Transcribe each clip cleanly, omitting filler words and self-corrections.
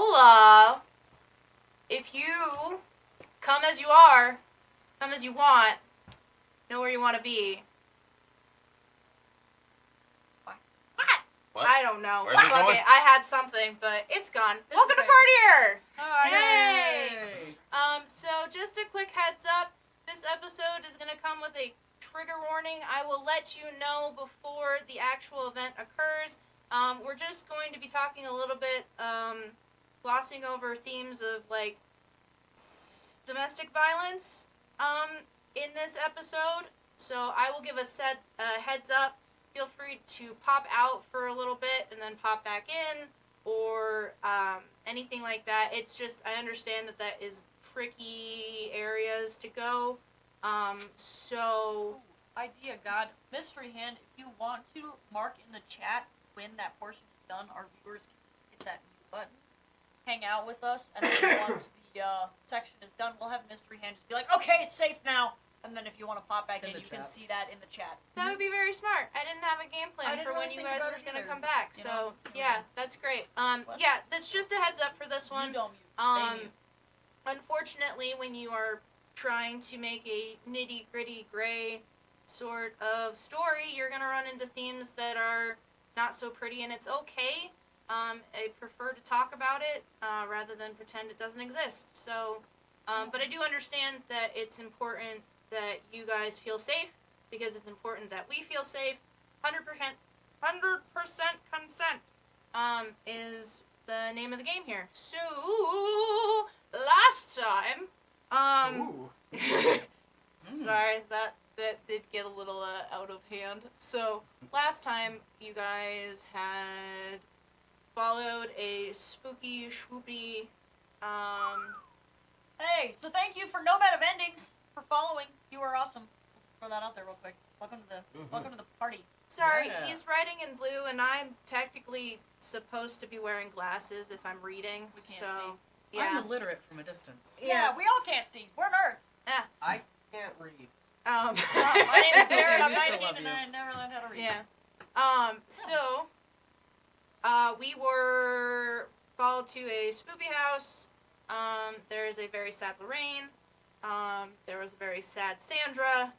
Hola! If you come as you are, come as you want, know where you want to be. What? I don't know. Where's it Fuck going? it. I had something, but it's gone. This Welcome is to Partier! Yay! So just a quick heads up. This episode is going to come with a trigger warning. I will let you know before the actual event occurs. We're just going to be talking a little bit, glossing over themes of, like, domestic violence, in this episode. So I will give a heads up. Feel free to pop out for a little bit and then pop back in, or anything like that. It's just, I understand that is tricky areas to go. Idea, God. Mystery hand, if you want to mark in the chat when that portion is done, our viewers can hit that mute button, hang out with us, and then once the section is done, we'll have mystery hand just be like, okay, it's safe now. And then if you want to pop back in, you can see that in the chat. That would be very smart. I didn't have a game plan for when you guys were going to come back. So, yeah, that's great. Yeah, that's just a heads up for this one. You don't mute. Unfortunately, when you are trying to make a nitty-gritty gray sort of story, you're going to run into themes that are not so pretty, and it's okay. I prefer to talk about it rather than pretend it doesn't exist. So, but I do understand that it's important that you guys feel safe, because it's important that we feel safe. 100% consent is the name of the game here. So, last time, sorry, that did get a little out of hand. So, last time you guys had followed a spooky, swoopy, Hey, so thank you for Nomad of Endings for following. You are awesome. Throw that out there real quick. Welcome to the party. Sorry, he's writing in blue, and I'm technically supposed to be wearing glasses if I'm reading. We can't see. Yeah. I'm illiterate from a distance. Yeah, we all can't see. We're nerds. Yeah. I can't read. My name is Darren. I'm We still 19 love and you. I never learned how to read. Yeah. We were followed to a spoopy house. There is a very sad Lorraine. There was a very sad Sandra.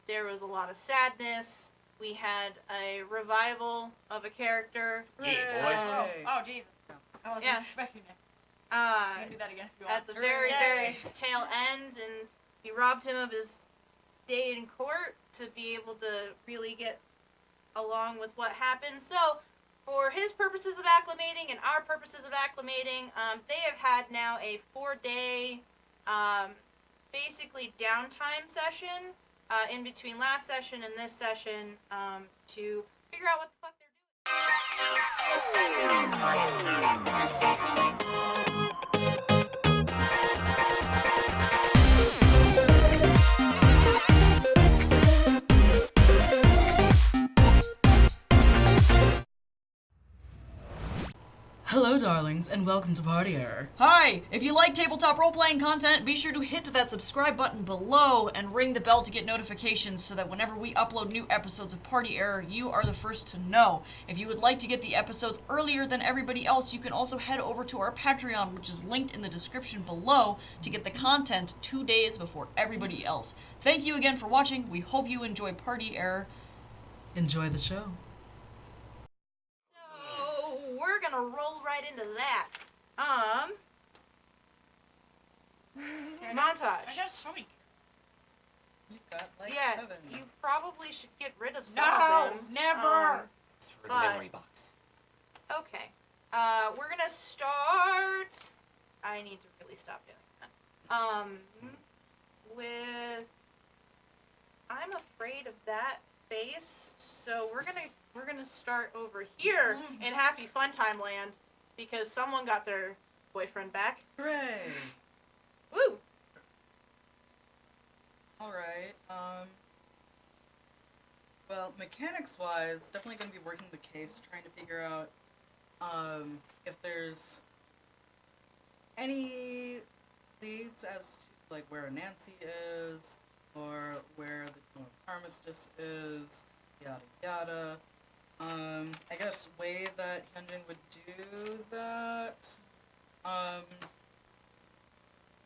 There was a lot of sadness. We had a revival of a character. Yeah, boy. Oh, Jesus. I wasn't expecting it. You can do that again if you want. At the very, very tail end, and we robbed him of his day in court to be able to really get along with what happened. So, for his purposes of acclimating and our purposes of acclimating, they have had now a 4-day, basically downtime session, in between last session and this session, to figure out what the fuck they're doing. Hello, darlings, and welcome to Partier. Hi! If you like tabletop role-playing content, be sure to hit that subscribe button below and ring the bell to get notifications so that whenever we upload new episodes of Party Error, you are the first to know. If you would like to get the episodes earlier than everybody else, you can also head over to our Patreon, which is linked in the description below, to get the content 2 days before everybody else. Thank you again for watching. We hope you enjoy Party Error. Enjoy the show. We're gonna roll right into that. Montage. I got so many. You've got like 7. You probably should get rid of some No, of them. never. It's for the memory box. Okay. We're gonna start. I need to really stop doing that. With. I'm afraid of that face, so we're gonna start over here in Happy Fun Time Land, because someone got their boyfriend back. Hooray! Woo! Alright, well, mechanics-wise, definitely gonna be working the case, trying to figure out, if there's any leads as to, like, where Nancy is, or where the Tome of Armistice is, yada yada. I guess way that Hyunjin would do that,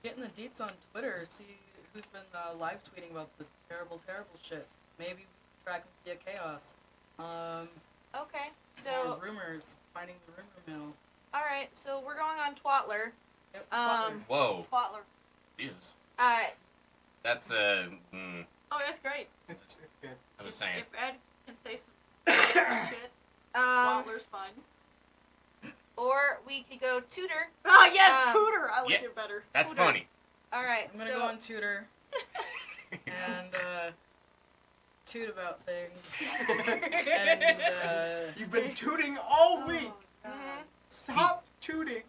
Getting the deets on Twitter, see who's been live tweeting about the terrible shit. Maybe we can track them via chaos. Okay, so More rumors, finding the rumor mill. all right, so we're going on Twatler. Yep, Whoa. Twatler. Jesus. I That's Oh, that's great. It's good. I was saying. If Ed can say some shit, Twatler's fine. or we could go tutor. Oh, yes, Um, Tutor. I like yeah. it better. That's Tutor. funny. All right, I'm gonna so go on Tutor and toot about things. And You've been tooting all week. Oh, Mhm. Stop tooting.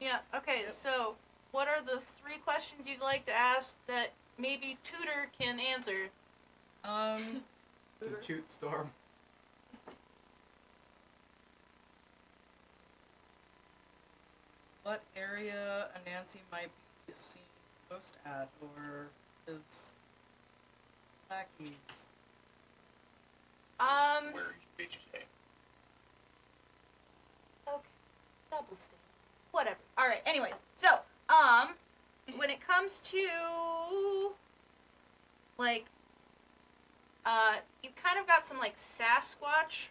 yeah, okay, Yep. so what are the 3 questions you'd like to ask that maybe tutor can answer? It's a toot storm. what area Anansi might be seen most at, or his lackeys? Where you bitches at? Okay, double standard. Whatever. All right. Anyways, so when it comes to like, you've kind of got some like Sasquatch,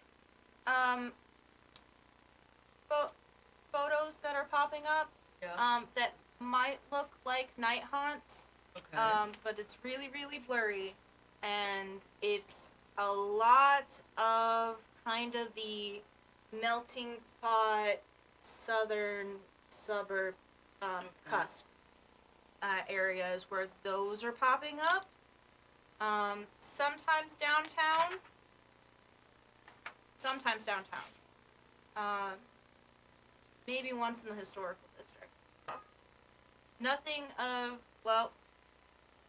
photos that are popping up, Yeah. that might look like night haunts, Okay. but it's really, really blurry, and it's a lot of kind of the melting pot southern suburb cusp areas where those are popping up. Sometimes downtown. Maybe once in the historical district. Nothing of, well,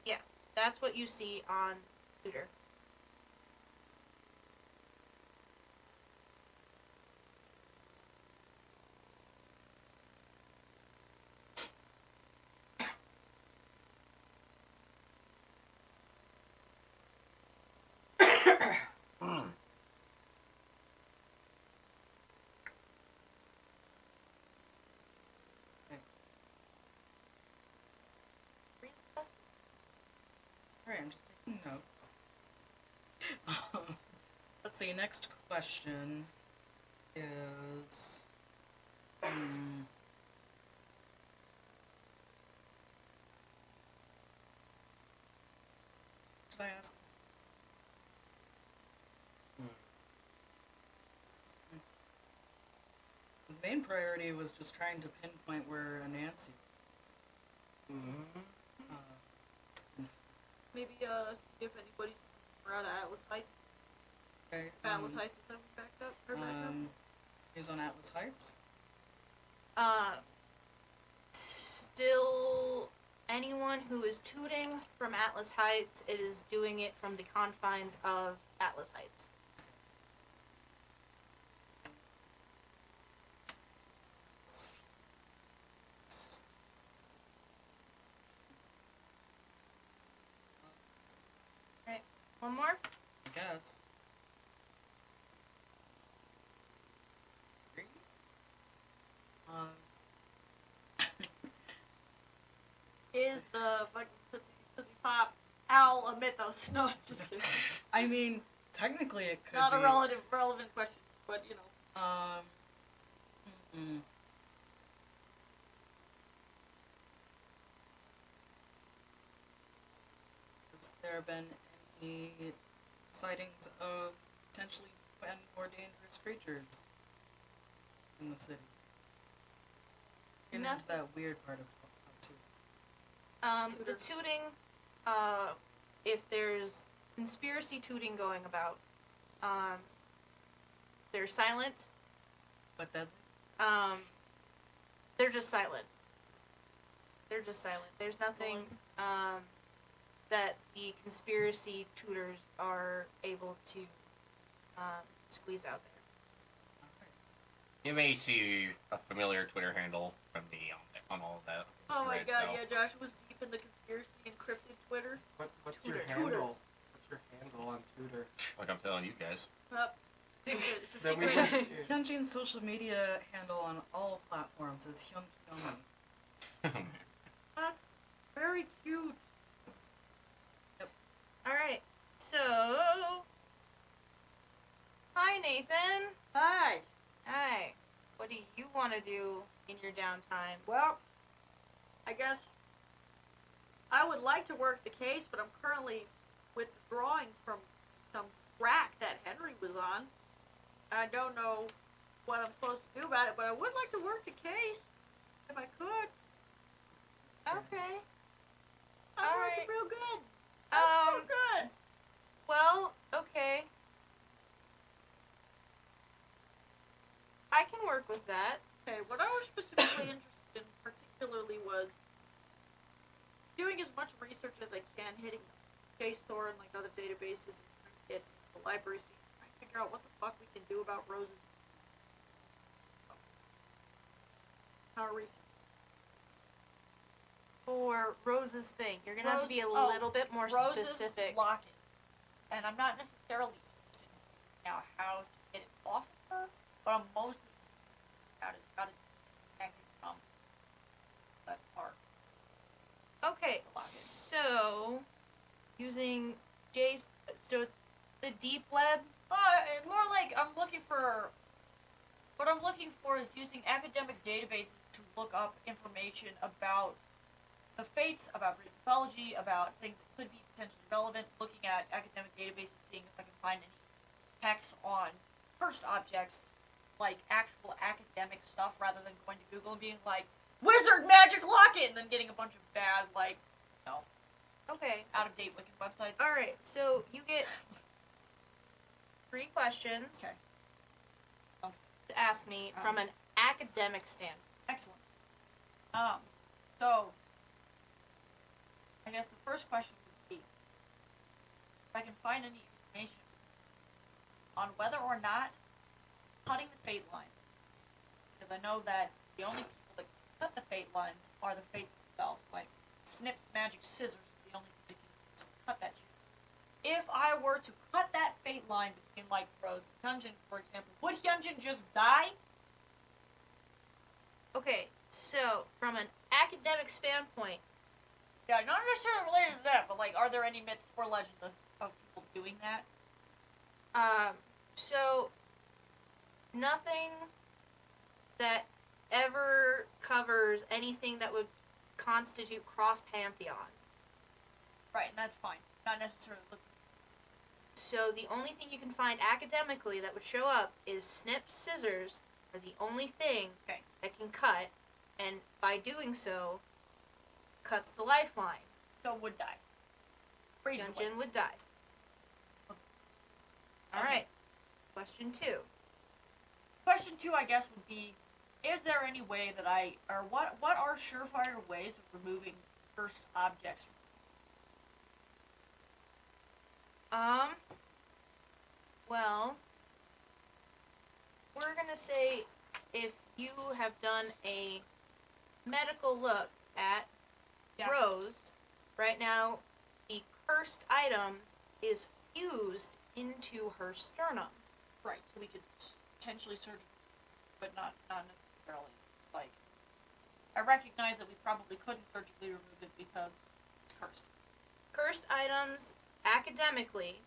yeah, that's what you see on Twitter. Alright, I'm just taking notes. Let's see, next question is... Should I ask? The main priority was just trying to pinpoint where Anansi Maybe see if anybody's around Atlas Heights. okay, Atlas Heights is backed up. Or backed up. He's on Atlas Heights. Still, anyone who is tooting from Atlas Heights, it is doing it from the confines of Atlas Heights. Right, one more? I guess. 3? Is the fucking Tootsie Pop owl a mythos? No, just kidding. I mean, technically it could Not be. a relevant question, but you know. Has there been any sightings of potentially new and more dangerous creatures in the city? Getting into that weird part of too. The tooting, if there's conspiracy tooting going about, they're silent. But deadly? They're just silent. There's nothing, that the conspiracy tutors are able to, squeeze out there. You may see a familiar Twitter handle from the on all of that. Oh my thread, god, so. yeah, Josh was deep in the conspiracy encrypted Twitter. What's Tutor. your handle? What's your handle on Tutor? Like I'm telling you guys. It's a That we secret. went- Hyunjin's social media handle on all platforms It says Hyun Kyung. That's very cute. Alright, so. Hi, Nathan. Hi. Hi. What do you want to do in your downtime? Well, I guess I would like to work the case, but I'm currently withdrawing from some crack that Henry was on. I don't know what I'm supposed to do about it, but I would like to work the case if I could. Okay. I'm All working right. real good. I'm so good. Well, okay. I can work with that. Okay, what I was specifically interested in particularly was doing as much research as I can, hitting the JSTOR and like other databases and trying to get the library scene, trying to figure out what the fuck we can do about Rose's power research. For Rose's thing, you're gonna have to be a Rose- little bit more Rose's specific. locket. And I'm not necessarily interested in figuring out how to get it off of her, but I'm mostly interested out is how to connect it from that part. Okay, Lock it. so using so the deep web. More like I'm looking for. What I'm looking for is using academic databases to look up information about the fates, about Greek mythology, about things that could be potentially relevant, looking at academic databases, seeing if I can find any texts on cursed objects, like actual academic stuff, rather than going to Google and being like, Wizard Magic Locket, and then getting a bunch of bad, like, Okay. out-of-date Wiccan websites. All right. So you get 3 questions Okay. to ask me from an academic standpoint. Excellent. So, I guess the first question would be, if I can find any information on whether or not cutting the fate lines, because I know that the only people that can cut the fate lines are the fates themselves, like Snip's magic scissors are the only people that can cut that shit. If I were to cut that fate line between, like, Rose and Hyunjin, for example, would Hyunjin just die? Okay. So from an academic standpoint, Yeah, not necessarily related to that, but, like, are there any myths or legends of people doing that? so nothing that ever covers anything that would constitute cross pantheon. Right, and that's fine. Not necessarily looking. So the only thing you can find academically that would show up is Snip's scissors are the only thing Okay. that can cut, and by doing so, cuts the lifeline. So would die. Reasonably. Hyunjin would die. Alright. Question 2. Question 2, I guess, would be, is there any way that what are surefire ways of removing cursed objects? Well, we're gonna say if you have done a medical look at Yeah. Rose, right now the cursed item is fused into her sternum. Right, so we could potentially surgery, but not necessarily. Like, I recognize that we probably couldn't surgically remove it because it's cursed. Cursed items, academically,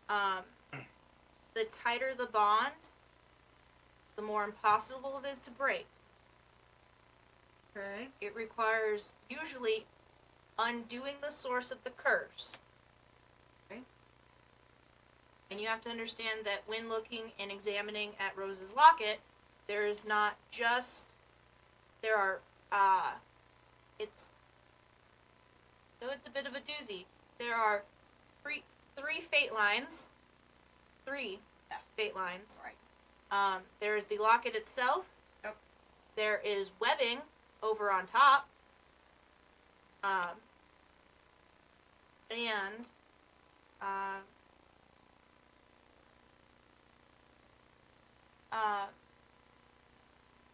the tighter the bond, the more impossible it is to break. Okay. It requires usually undoing the source of the curse. Okay. And you have to understand that when looking and examining at Rose's locket, there is not just, there are, it's a bit of a doozy. There are three fate lines. 3 Yeah. fate lines. Right. There is the locket itself. Yep. There is webbing over on top. And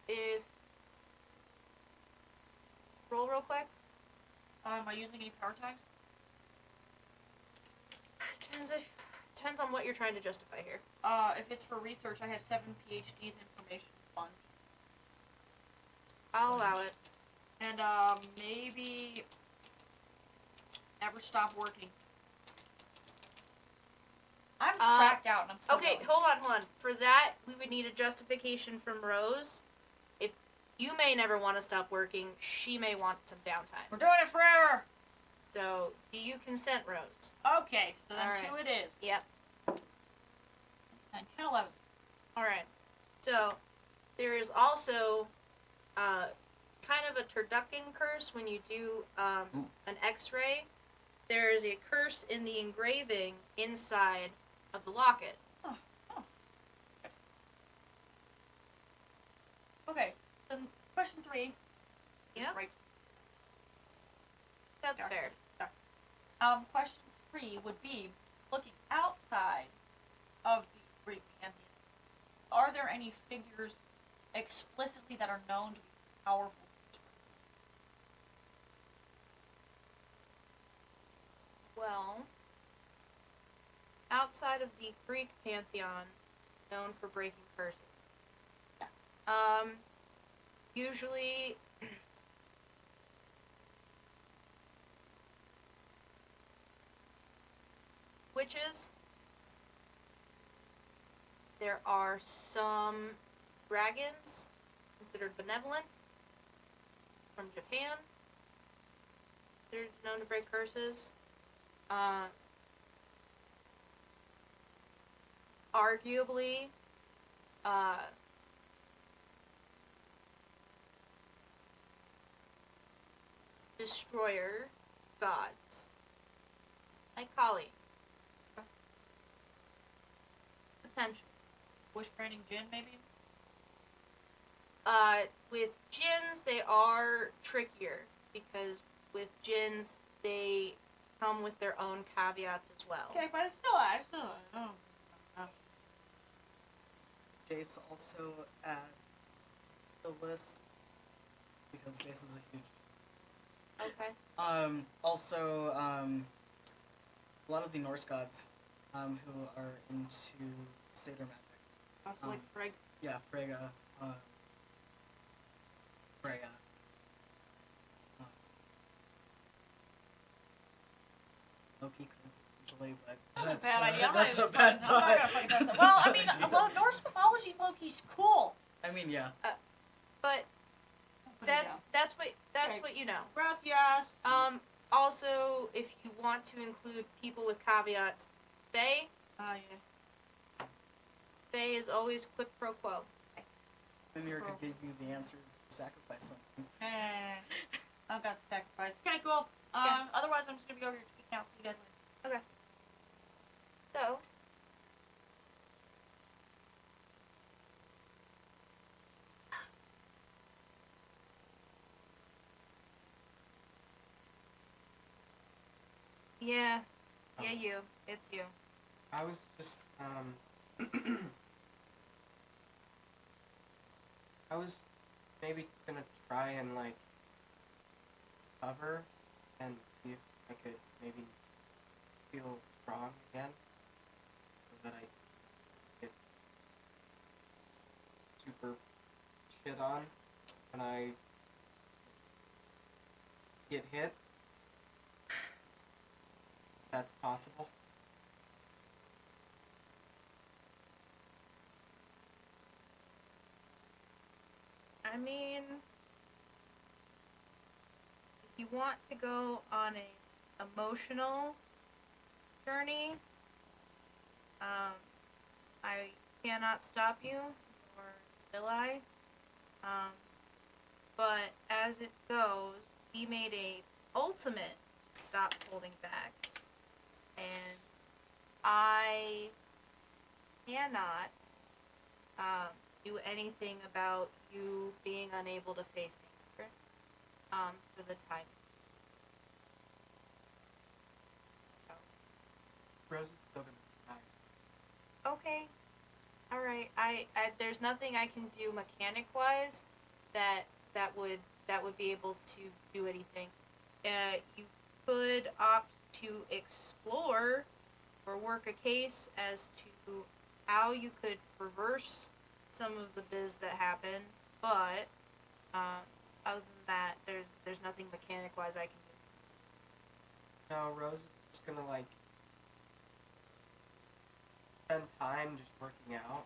if roll real quick. Am I using any power tags? Depends on what you're trying to justify here. If it's for research, I have 7 PhDs information sponge. I'll allow it. And maybe never stop working. I'm cracked out and I'm still Okay, going. hold on. For that, we would need a justification from Rose. If you may never want to stop working, she may want some downtime. We're doing it forever! So, do you consent, Rose? Okay, so then Alright. 2 it is. Yep. 9, 10, 11. Alright. So, there is also kind of a turducken curse when you do an x-ray. There is a curse in the engraving inside of the locket. Oh. Okay, then question 3. is Yep. Right. That's Sorry. fair. Question 3 would be, looking outside of the Greek pantheon, are there any figures explicitly that are known to be powerful? Well, outside of the Greek pantheon, known for breaking curses. Yeah. Usually witches. There are some dragons considered benevolent from Japan. They're known to break curses. Arguably, destroyer gods like Kali. Potential. Wish granting Jinn, maybe? With jinns, they are trickier because with jinns, they come with their own caveats as well. Okay, but it's still, Jace also add the list because Jace is a huge. Okay. Also, a lot of the Norse gods, who are into satyr magic. Also like Frigg. Yeah, Frigga, Freya. Loki could potentially, but That's a bad idea. I'm that's not a even bad fucking- I'm not time. gonna fucking touch That's that. a Well, I bad mean, idea. well, Norse mythology Loki's cool. I mean, yeah. But that's Okay. what you know. Gracias. Also, if you want to include people with caveats, Fae is always quid pro quo. Mimir could give you the answers to sacrifice something. I've got to sacrifice. Okay, cool. Yeah. Otherwise, I'm just gonna be over here tweaking out. See you guys later. So, yeah, you. It's you. I was just I was maybe gonna try and like cover and see if I could maybe feel strong again, so that I get super shit on when I get hit. That's possible. I mean, if you want to go on a emotional journey, I cannot stop you, or will I? But as it goes, we made a ultimate stop holding back, and I cannot do anything about you being unable to face danger for the time. Rose is still gonna die. Okay. Alright. I there's nothing I can do mechanic wise that would be able to do anything. You could opt to explore or work a case as to how you could reverse some of the biz that happened, but anything mechanic-wise I can do. No, Rose is just gonna like spend time just working out.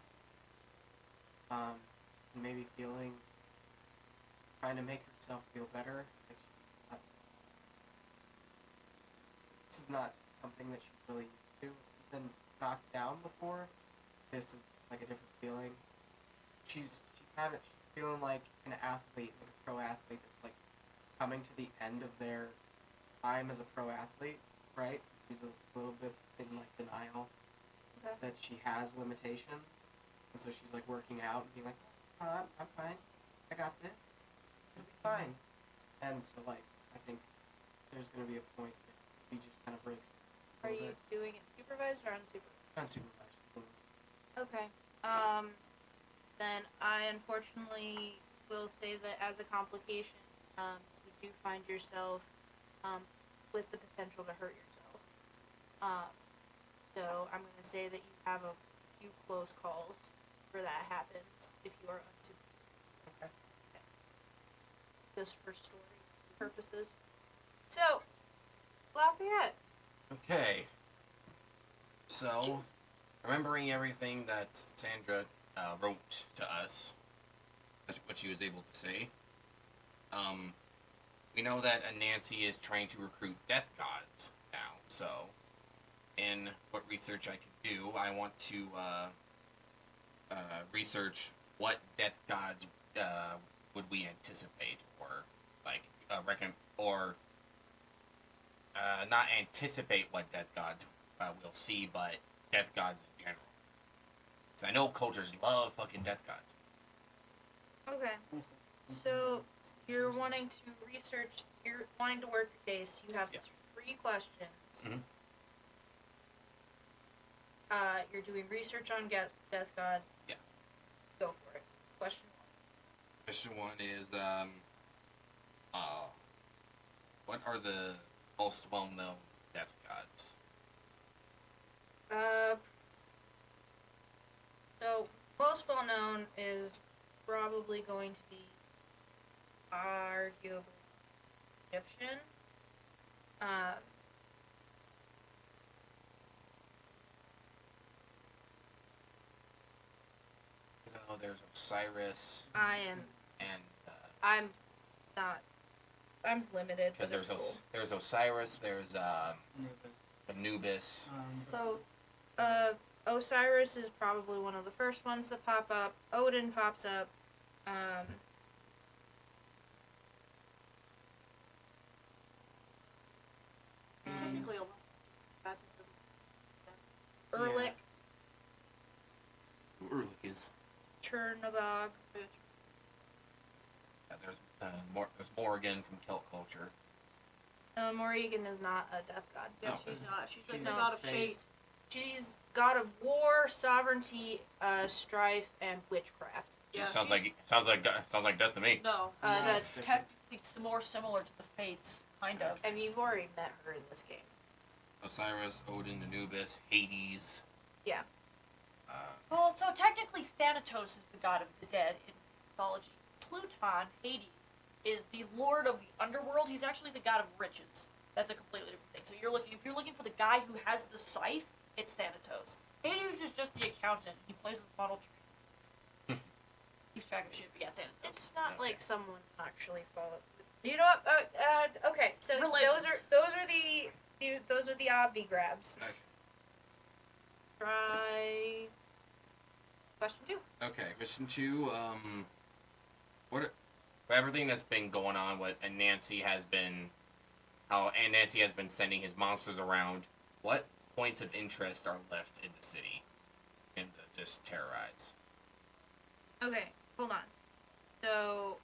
And maybe trying to make herself feel better. Like this is not something that she's really used to. She's been knocked down before. This is like a different feeling. She's feeling like an athlete, like a pro athlete that's like coming to the end of their time as a pro athlete, right? So she's a little bit in like denial that she has limitations, and so she's like working out and being like, oh, I'm fine, I got this, it'll be fine. And so like I think there's gonna be a point that she just kind of breaks. Are you doing it supervised or unsupervised? Unsupervised. Okay. Then I unfortunately will say that as a complication, you do find yourself with the potential to hurt yourself. So I'm going to say that you have a few close calls where that happens if you are unsupervised. Okay. Just for story purposes. So, Lafayette. Okay. So, remembering everything that Sandra wrote to us, that's what she was able to say. We know that Nancy is trying to recruit death gods now. So, in what research I can do, I want to research what death gods would we anticipate, or like not anticipate what death gods we'll see, but death gods in general. Because I know cultures love fucking death gods. Okay. So, you're wanting to work your case. You have Yeah. 3 questions. Mhm. You're doing research on death gods. Yeah. Go for it. Question 1. Question 1 is, what are the most well-known death gods? So, most well known is probably going to be arguably Egyptian. Because I know there's Osiris I'm and limited. because but it's cool. there's Osiris, there's Nervous. Anubis. So, Osiris is probably one of the first ones that pop up. Odin pops up. Technically, that's Erlik, Urlik is. Chernobog. Yeah, there's Morgan from Celt culture. Morrigan is not a death god. Yeah, Oh. she's not. She's like She's the god of phased. fate. She's god of war, sovereignty, strife, and witchcraft. Yeah, sounds she's- like death to me. No, No, That's it's technically more similar to the fates, kind of. and you've already met her in this game. Osiris, Odin, Anubis, Hades. Yeah. Well, so technically Thanatos is the god of the dead in mythology. Pluton, Hades, is the lord of the underworld. He's actually the god of riches. That's a completely different thing. So if you're looking for the guy who has the scythe, it's Thanatos. Hades is just the accountant. He plays with model tree. Keeps track of shit, but yeah, Thanatos. It's not Okay. like someone actually followed. You know what? Okay. So Religion. those are the obvi grabs. Okay. Try question 2. Okay, question 2. For everything that's been going on with Nancy has been sending his monsters around. What points of interest are left in the city, and to just terrorize? Okay, hold on. So,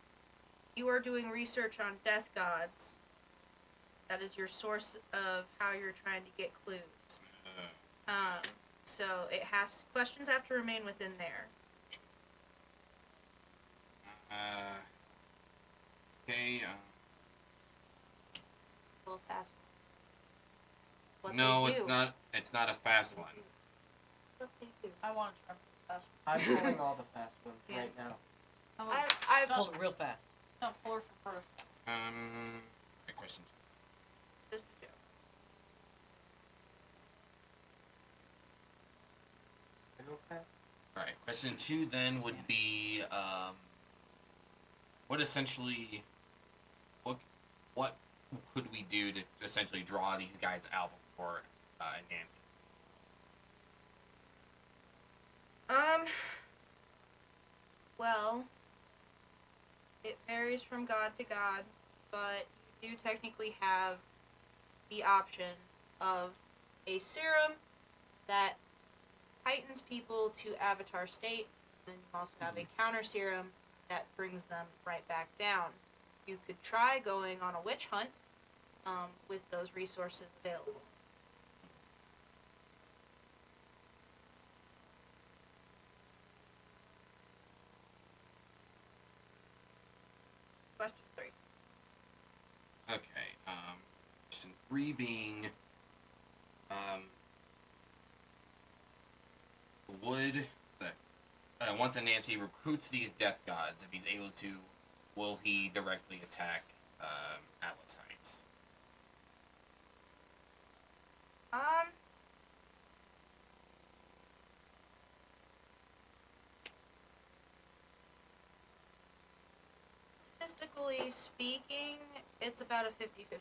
you are doing research on death gods. That is your source of how you're trying to get clues. So questions have to remain within there. Okay. Well, fast. What No, they it's do. not. It's not a fast one. What they do. I want to try fast. I'm pulling all the fast ones Yeah. right now. I've Pulled it real fast. Not pull her from first. Question Just a joke. I go fast. All right. Question 2 then would be, what essentially, what could we do to essentially draw these guys out before Nancy? Well, it varies from god to god, but you do technically have the option of a serum that heightens people to avatar state, and then you also have a counter serum that brings them right back down. You could try going on a witch hunt with those resources available. Question 3. Okay. Question 3 being, would once Nancy recruits these death gods, if he's able to, will he directly attack Atlas Heights? Statistically speaking, it's about a 50-50.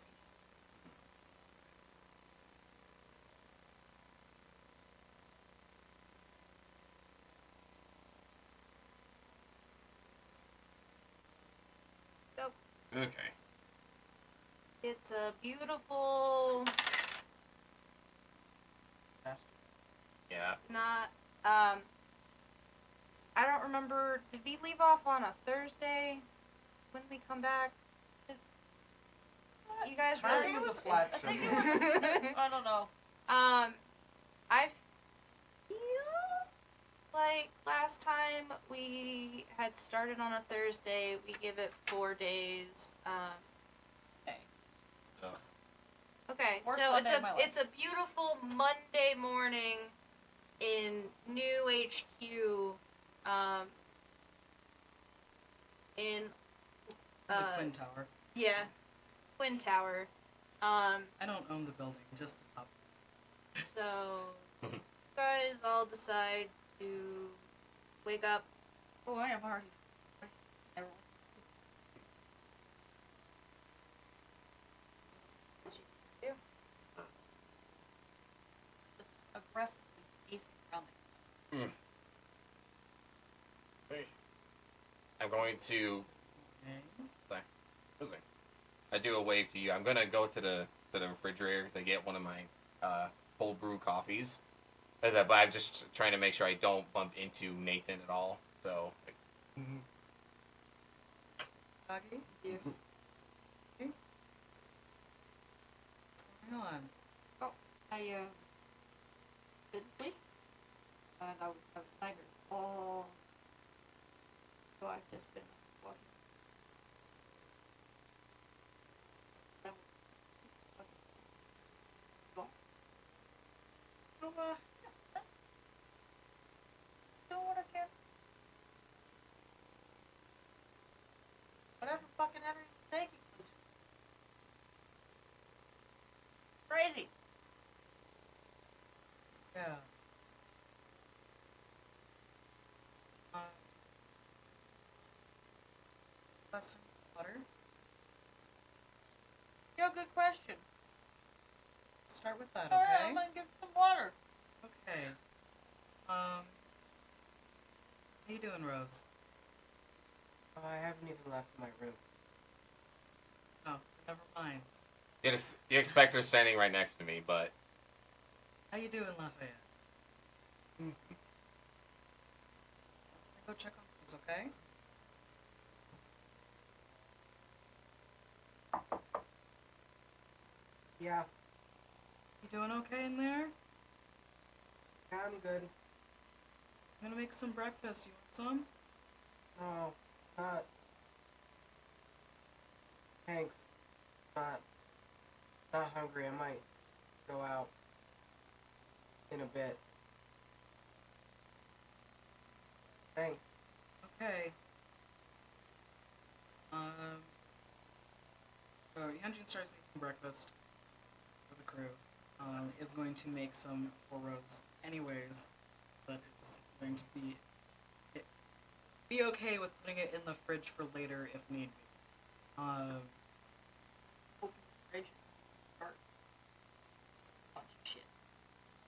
Okay. It's a beautiful, Yeah. not, I don't remember, did we leave off on a Thursday when we come back? You guys I really? think it was a flat I think circle. it was, I don't know. I feel like last time we had started on a Thursday, we give it 4 days. Okay. Ugh. Okay, Worst so Monday of my life. it's a beautiful Monday morning in New HQ, in The Twin Tower. yeah, Twin Tower. I don't own the building, just the top. So you guys all decide to wake up. Oh, I am already. Everyone. Just aggressively pacing around I'm going to. Okay. I do a wave to you. I'm gonna go to the refrigerator because I get one of my cold brew coffees. But I'm just trying to make sure I don't bump into Nathan at all. So. Doggy? You. What's going on? I didn't sleep, and I was tired all. So I've just been walking. So, doing what I can. Whatever fucking energy it's taking is crazy. Yeah. Last time water? Yeah, good question. Let's start with that, Alright, okay? I'm gonna get some water. Okay. How you doing, Rose? Oh, I haven't even left my room. Oh, never mind. You expect her standing right next to me, but. How you doing, Lafayette? Go check on things, okay? Yeah, You doing okay in there? yeah, I'm good. I'm gonna make some breakfast. You want some? No, not. Thanks. Not hungry. I might go out in a bit. Thanks. Okay. So Hyunjin starts making breakfast for the crew. Is going to make some Walrus anyways, but it's going to be okay with putting it in the fridge for later if need be. Open the fridge, start a bunch of shit.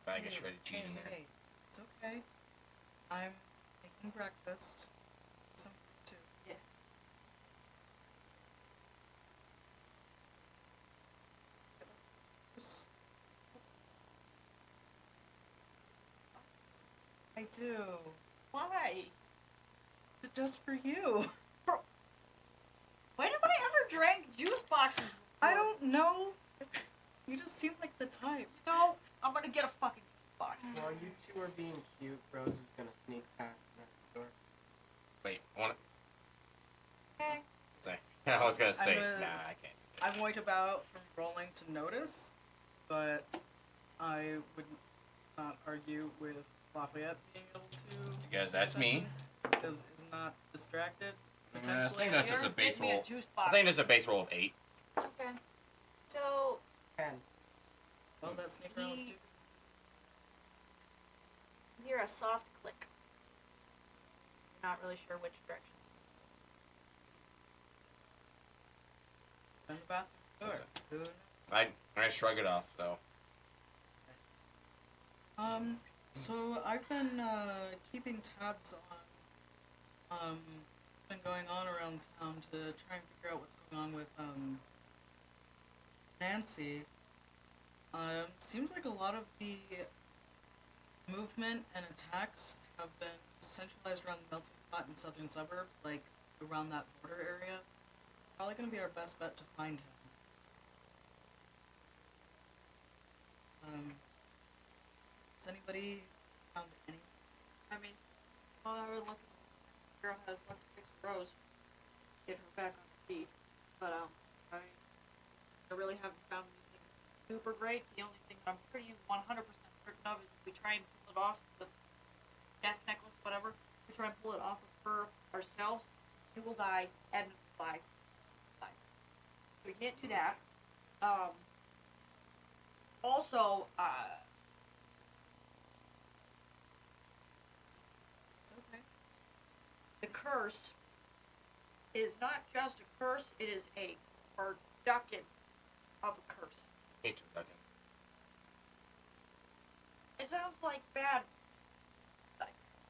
Bag of shredded cheese in there. Hey, it's okay. I'm making breakfast. Some too. Yeah. I do. Why? Just for you. When have I ever drank juice boxes before? I don't know. You just seem like the type. No, I'm gonna get a fucking juice box. While you two are being cute, Rose is gonna sneak past next door. Wait, I wanna Okay. say. I was gonna say, gonna- nah, I can't. I'm going about from rolling to notice, but I would not argue with Lafayette being able to. Because that's me. Because is not distracted. I Potentially. think that's just a Here, base get me roll. juice I box. think there's a base roll of 8. Okay. So, 10. Oh, that sneak roll was He- stupid. hear a soft click. Not really sure which direction. In the bathroom door. Listen. Who knows? I shrug it off, so. So I've been keeping tabs on been going on around town to try and figure out what's going on with Nancy. Seems like a lot of the movement and attacks have been centralized around the melting pot in southern suburbs, like around that border area. Probably gonna be our best bet to find him. Has anybody found any? I mean, while I was looking, girl has 1 to 6 rows. Get her back on her feet. But, I really haven't found anything super great. The only thing that I'm pretty 100% certain of is if we try and pull it off, the death necklace, whatever, if we try and pull it off of her ourselves, she will die, Edmund will die. So we can't do that. Also, It's okay. the curse is not just a curse, it is a production of a curse. Hate to duck It sounds like bad.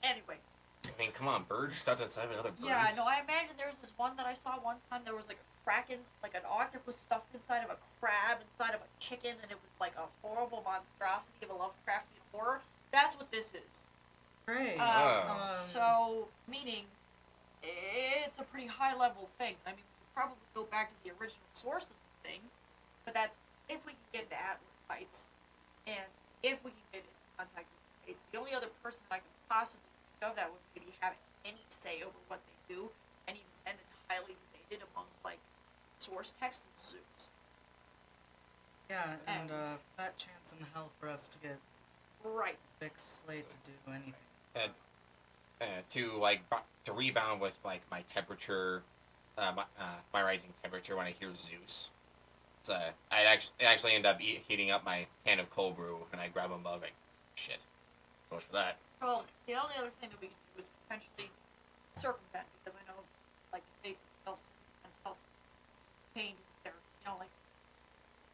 Anyway. I mean, come on, birds stuck inside of other birds. Yeah, no, I imagine there's this one that I saw one time. There was like a kraken, like an octopus stuffed inside of a crab, inside of a chicken, and it was like a horrible monstrosity of a Lovecraftian horror. That's what this is. Great. So, meaning, it's a pretty high level thing. I mean, we could probably go back to the original source of the thing, but that's if we can get into Atlas fights, and if we can get into contact with the Fates. The only other person that I could possibly think of that would maybe have any say over what they do, and even then it's highly debated among, like, source texts is Zeus. Yeah, and fat chance in hell for us to get Right. Big Slate to do anything. To rebound with like my temperature, my rising temperature when I hear Zeus. So I actually end up heating up my can of cold brew and I grab a mug. Like, shit, so much for that. Well, the only other thing that we can do is potentially circumvent, because I know, like, the Fates themselves and self-contained their, like,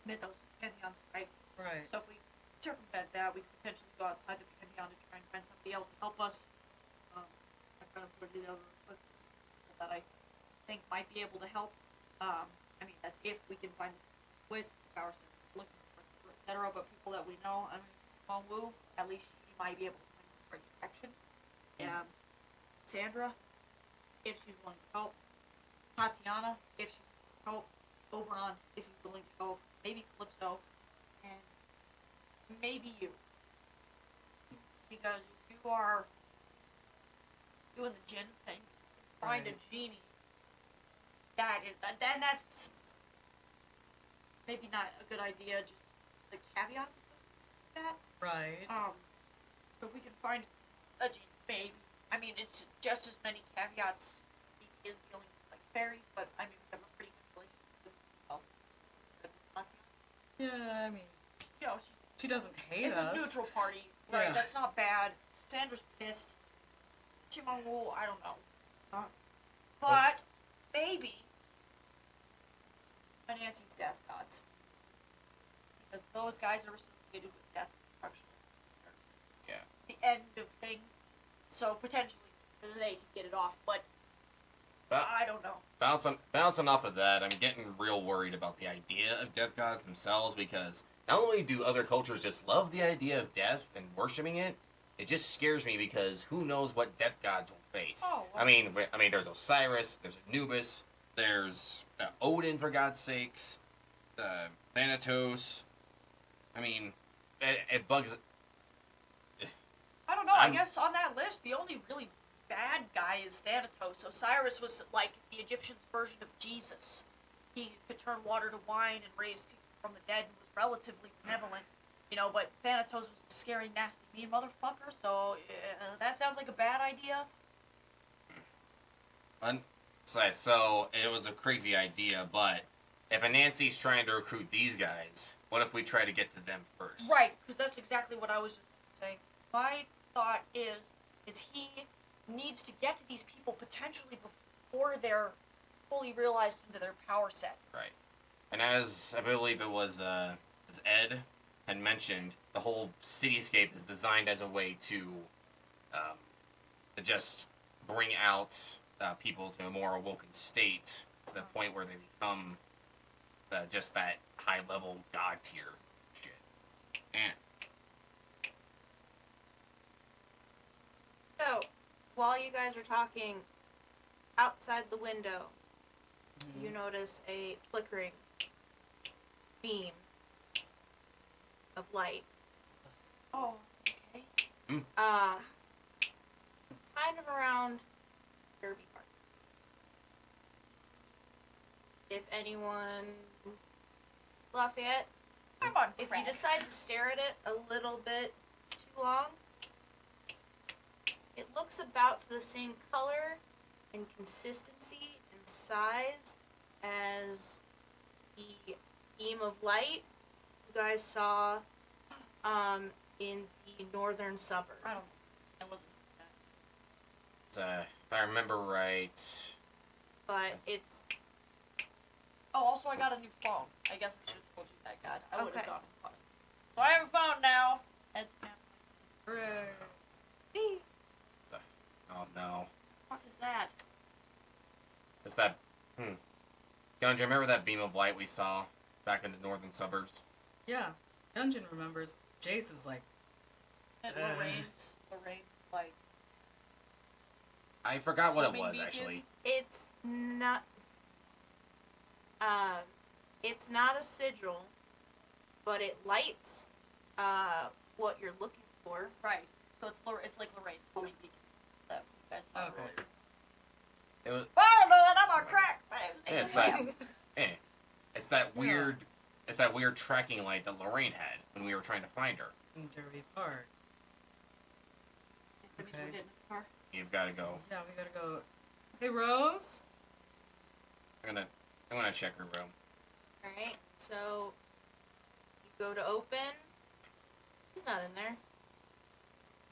mythos, pantheons, right? Right. So if we circumvent that, we could potentially go outside the pantheon to try and find somebody else to help us. I'm trying to put it together with people that I think might be able to help. I mean, that's if we can find with our looking for etc. But people that we know, I mean, Mong Wu, at least she might be able to find for protection. Sandra, if she's willing to help. Tatiana, if she's willing to help. Oberon, if he's willing to help. Maybe Calypso, and maybe you. Because if you are doing the djinn thing, find a genie, then that's maybe not a good idea, just the caveats associated with that. Right. So if we can find a genie, maybe. I mean, it's just as many caveats he is dealing with, like, fairies, but I mean, we have a pretty good relationship with them as well. Yeah, I mean, You know, she doesn't hate it's us. a neutral party, right? Yeah. That's not bad. Sandra's pissed. Chimongu, I don't know. But maybe Nancy's death gods, because those guys are associated with death and destruction. Yeah. The end of things. So potentially they can get it off, but I don't know. Bouncing off of that, I'm getting real worried about the idea of death gods themselves, because not only do other cultures just love the idea of death and worshiping it, it just scares me because who knows what death gods will face. Oh, well. I mean, there's Osiris, there's Anubis, there's Odin, for God's sakes, Thanatos. I mean, it bugs. I don't know. I I'm- guess on that list, the only really bad guy is Thanatos. Osiris was like the Egyptians' version of Jesus. He could turn water to wine and raise people from the dead and was relatively benevolent. You know, but Thanatos was a scary, nasty, mean motherfucker, so that sounds like a bad idea. So it was a crazy idea, but if Anansi's trying to recruit these guys, what if we try to get to them first? Right, because that's exactly what I was just saying. My thought is he needs to get to these people potentially before they're fully realized into their power set. Right. And as I believe it was, as Ed had mentioned, the whole cityscape is designed as a way to just bring out people to a more awoken state, to the point where they become just that high-level god tier shit. And So, while you guys are talking, outside the window, you notice a flickering beam of light. Oh, okay. Kind of around Derby Park. If anyone, Lafayette, I'm on if crack. you decide to stare at it a little bit too long, it looks about to the same color and consistency and size as the beam of light you guys saw in the northern suburb. I wasn't. if I remember right, But it's Oh, also I got a new phone. I guess I should have told you that, God. I would have Okay. gone with phone. So I have a phone now. It's now. Hooray. oh no, What is that? it's that. Gunn, do you remember that beam of light we saw back in the northern suburbs? Yeah, Dungeon remembers. Jace is like, Lorraine's like. I forgot what it homing was beacons? actually. it's not it's not a sigil, but it lights what you're looking for. Right. So it's like Lorraine's homing beacon that you guys saw Okay. earlier. It was. I don't know that I'm on crack. Yeah, it's that. It's that weird. It's that weird tracking light that Lorraine had when we were trying to find her. in Derby Park. Okay. You've got to go. Yeah, we gotta go. Hey, Rose? I'm gonna check her room. Alright, so you go to open. He's not in there.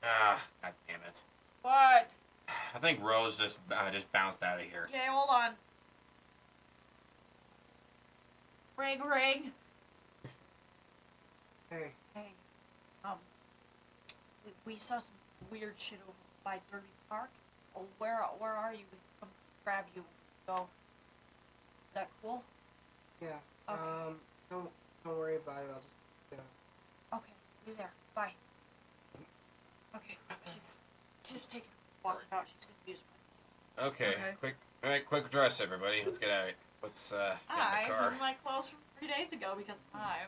Ah, god damn it. What? I think Rose just bounced out of here. Okay, hold on. Ring. Hey, Hey, we saw some weird shit over by Derby Park. Oh, where are you? We can come grab you. Go. Is that cool? yeah. Okay. Don't worry about it. I'll just. Okay, be there. Bye. Okay, she's just taking a walk out. She's gonna use Okay, Okay. quick dress, everybody. Let's get out. Let's get I in the car. put my clothes from 3 days ago because I'm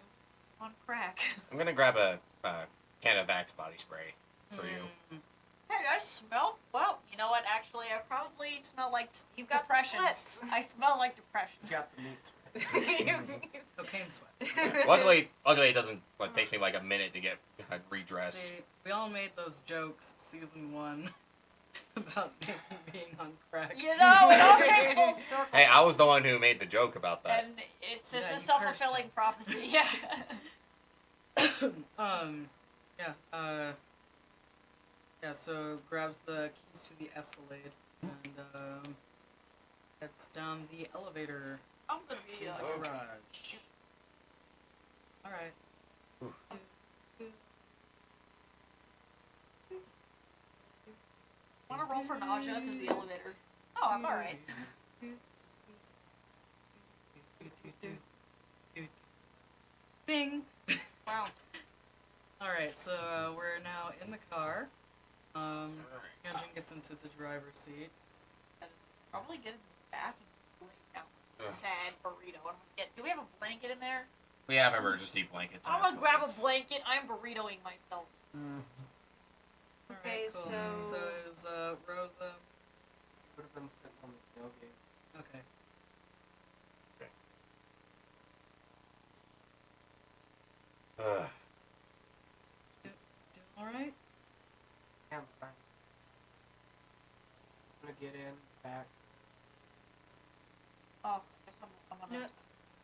on crack. I'm gonna grab a can of Axe body spray for you. Hey, I smell. Well, you know what? Actually, I probably smell like You've got the depression. sweats. I smell like depression. You got the meat sweats. Cocaine sweat. Luckily, it doesn't take me like a minute to get redressed. See, we all made those jokes season 1. about Nathan being on crack. You know, it all came full circle. Hey, I was the one who made the joke about that. And it's just Yeah, a you self-fulfilling cursed prophecy. Yeah. Yeah, so grabs the keys to the Escalade and heads down the elevator I'm gonna to be the like, garage. Alright. Ooh. wanna roll for nausea because the elevator. Oh, I'm alright. Bing! Wow. Alright, so we're now in the car. Hyunjin gets into the driver's seat. Probably get in the back and lay down with a Ugh. sad burrito. I'm gonna get. Do we have a blanket in there? We have emergency blankets. and I'm gonna grab a Escalades. blanket. I'm burritoing myself. Okay, Alright, cool. so- So is Rosa... Would have been sitting on the tailgate. Okay. Ugh. Doing alright? Yeah, I'm fine. I'm gonna get in, back. Oh, I guess I'm gonna No.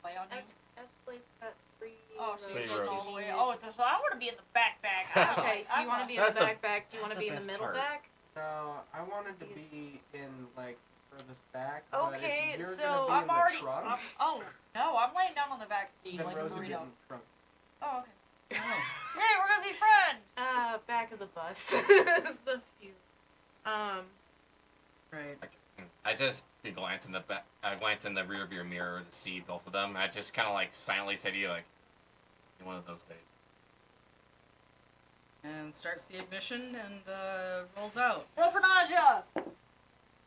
play on you. Escalade's got 3 Oh, so Three you rows. goes all rows. the way. Oh, so I want to be in the backpack. I don't Okay, know. so you want to be in That's the the- backpack? Do you want that's to be the in the best middle part. back? No, I wanted to be in, like, furthest back. Okay, but if you're so gonna be I'm in the already. trunk, Oh no, I'm laying down on the back seat then like a Rose would get burrito. in the trunk. Oh, okay. Oh. Hey, we're gonna be friends. Back of the bus. the few. Right. I just did glance in the glance in the rear view mirror to see both of them. I just kind of like silently said to you, like, one of those days. And starts the ignition and rolls out. Roll for nausea.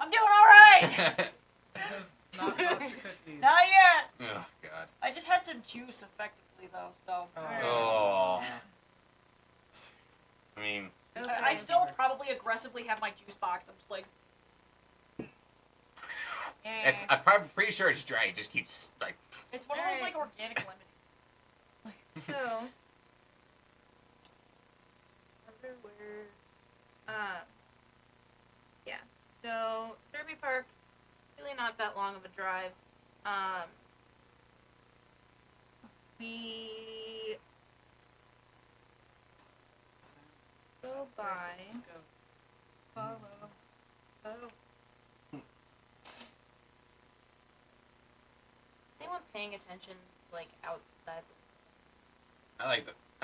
I'm doing all right. Not tossed your cookies. Not yet. Oh God. I just had some juice, effectively though. So Oh. I mean, I still probably aggressively have my juice box. I'm just like. it's. I'm probably pretty sure it's dry. It just keeps like. It's one of those like organic lemon. So, wonder where. Yeah. So Derby Park, really not that long of a drive. We go by. Places to go. Follow. Oh. Anyone paying attention, like outside? I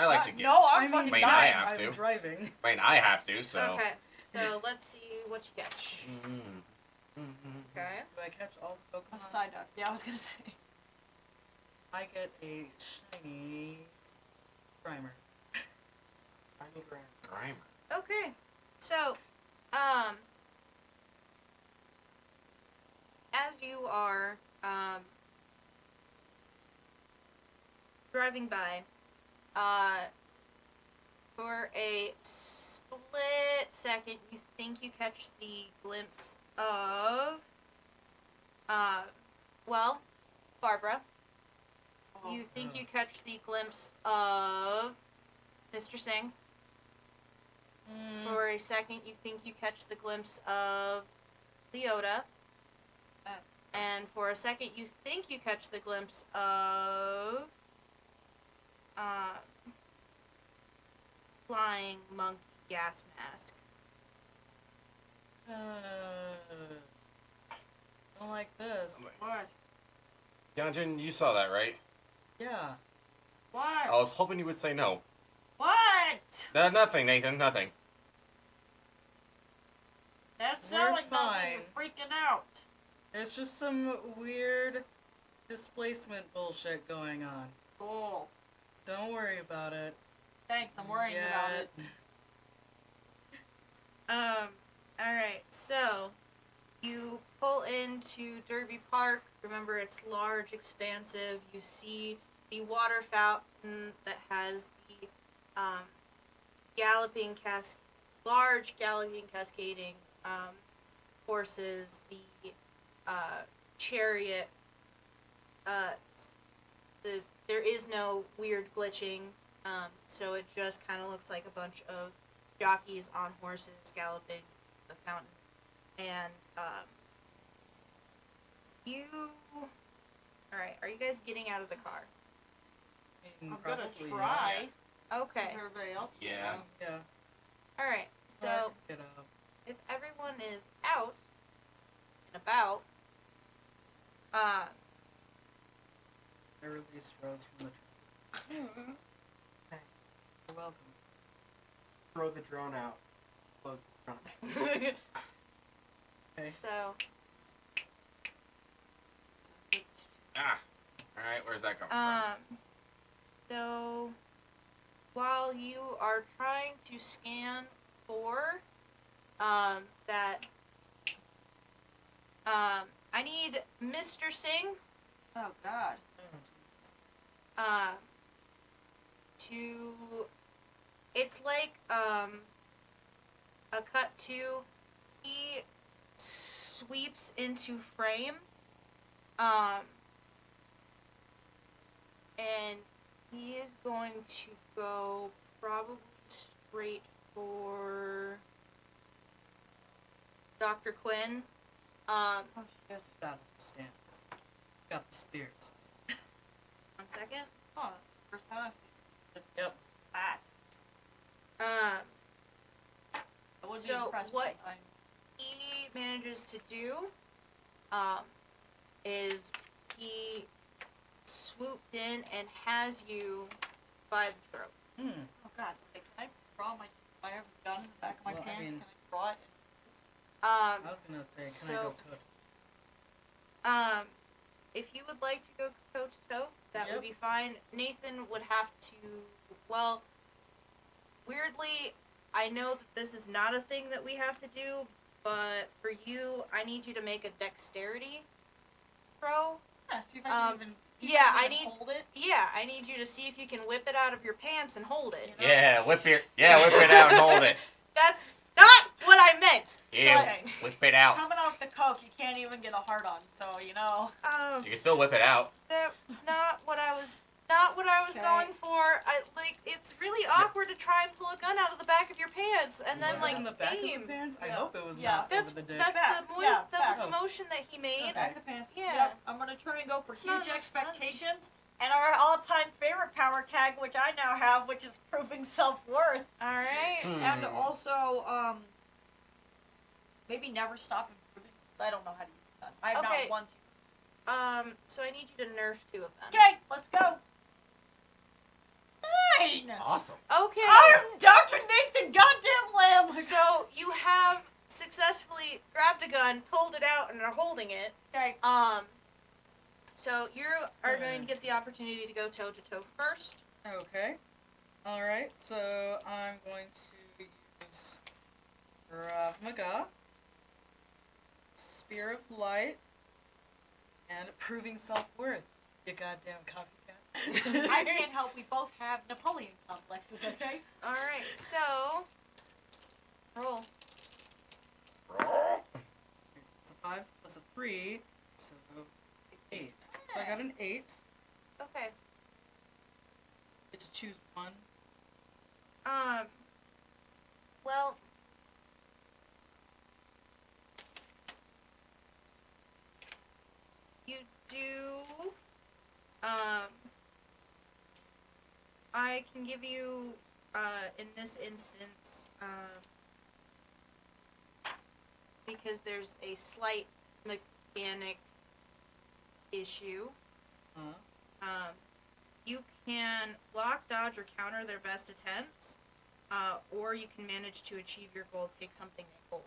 like to get. No, I'm I fucking mean, dying. I have I'm to. driving. I mean, I have to. So. Okay. So let's see what you catch. Okay. Do I catch all the A Pokemon? side note. Yeah, I was gonna say. I get a shiny primer. Tiny grand. Grimer. Okay. So, as you are driving by, for a split second, you think you catch the glimpse of, well, Barbara. You think you catch the glimpse of Mr. Singh. For a second, you think you catch the glimpse of Leota. And for a second, you think you catch the glimpse of flying monkey gas mask. Don't like this. What? Hyunjin, you saw that, right? Yeah. What? I was hoping you would say no. What? Nothing, Nathan. Nothing. That We're sounds like nothing. fine. You're freaking out. There's just some weird displacement bullshit going on. Cool. Don't worry about it. Thanks. I'm worrying about it. Alright, so you pull into Derby Park. Remember, it's large, expansive. You see the water fountain that has the large galloping cascading horses, the chariot. There is no weird glitching, so it just kind of looks like a bunch of jockeys on horses galloping the fountain and you. All right, are you guys getting out of the car? I mean, I'm gonna probably, try. Okay. If everybody else can Yeah. go. Yeah. All right. I So can get up. if everyone is out and about, I released Rose from the trunk. You're welcome. Throw the drone out. Close the trunk. Okay. so Ah. All right. Where's that coming from? so while you are trying to scan for that I need Mr. Singh Oh God. to it's like a cut to he sweeps into frame and he is going to go probably straight for Dr. Quinn. Oh shit. Battle stance. Got the spears. 1 second. Oh, that's the first time I've seen the Yep. bat. I would be So impressed what- with I'm He manages to do is he swooped in and has you by the throat. oh God. Okay, can I draw my I have a gun in the back of my Well, I pants, mean- can I draw it? I was gonna say, can I go So- toe? If you would like to go toe to toe, that Yep. would be fine. Nathan would have to. Well, weirdly, I know that this is not a thing that we have to do, but for you, I need you to make a dexterity throw. Yeah, see if I can even see if yeah, I I can need- hold it. Yeah, I need you to see if you can whip it out of your pants and hold it. Yeah. Whip it out and hold it. That's not what I meant. Yeah. Okay. Whip it out. Coming off the coke, you can't even get a hard on, so you know. You can still whip it out. That's not what I was Okay. going for. It's really awkward to try and pull a gun out of the back of your pants and then Was like it in the back aim. of the pants? I Yeah. hope it was Yeah. not That's over the dick. that's Back. the mo- Yeah, that back. was the motion that he made. Back of pants. Yeah. Yep. I'm gonna try and go for It's not huge enough expectations and our all-time favorite power tag, which I now have, which is proving self-worth, All right. and also maybe never stop improving. I don't know how to use that. I have Okay. not once. So I need you to nerf 2 of them. Okay, let's go. 9. Awesome. Okay. I am Dr. Nathan Goddamn Lamb. So you have successfully grabbed a gun, pulled it out, and are holding it. Okay. So you are going to get the opportunity to go toe to toe first. Okay. Alright, so I'm going to use Rav Maga, Spear of Light, and Proving Self-Worth. You goddamn copycat. I can't help. We both have Napoleon complexes. Okay. All right. So roll. It's a 5 plus a 3, so 8. So I got an 8. Okay. Get to choose one. Well, you do, I can give you, in this instance, because there's a slight mechanic issue, you can block, dodge, or counter their best attempts, or you can manage to achieve your goal, take something they hold.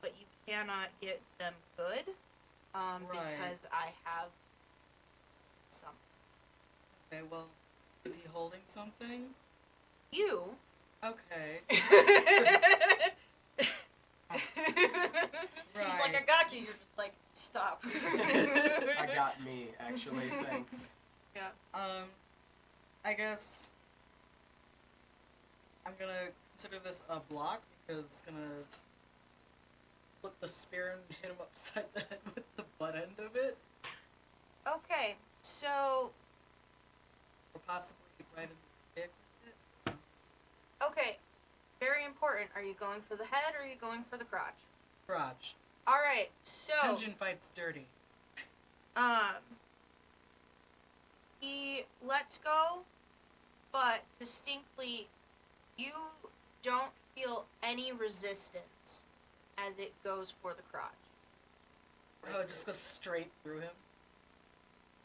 But you cannot get them good, Right. because I have some. Okay, well, is he holding something? You. Okay. He's like, I got you. You're just like, stop. I got me, actually. Thanks. I guess I'm gonna consider this a block because it's gonna flip the spear and hit him upside the head with the butt end of it, Okay, so or possibly right in the dick with it. okay, very important. Are you going for the head or are you going for the crotch? Crotch. Alright, so Dungeon fights dirty. he lets go, but distinctly you don't feel any resistance as it goes for the crotch. Oh, it just goes straight through him.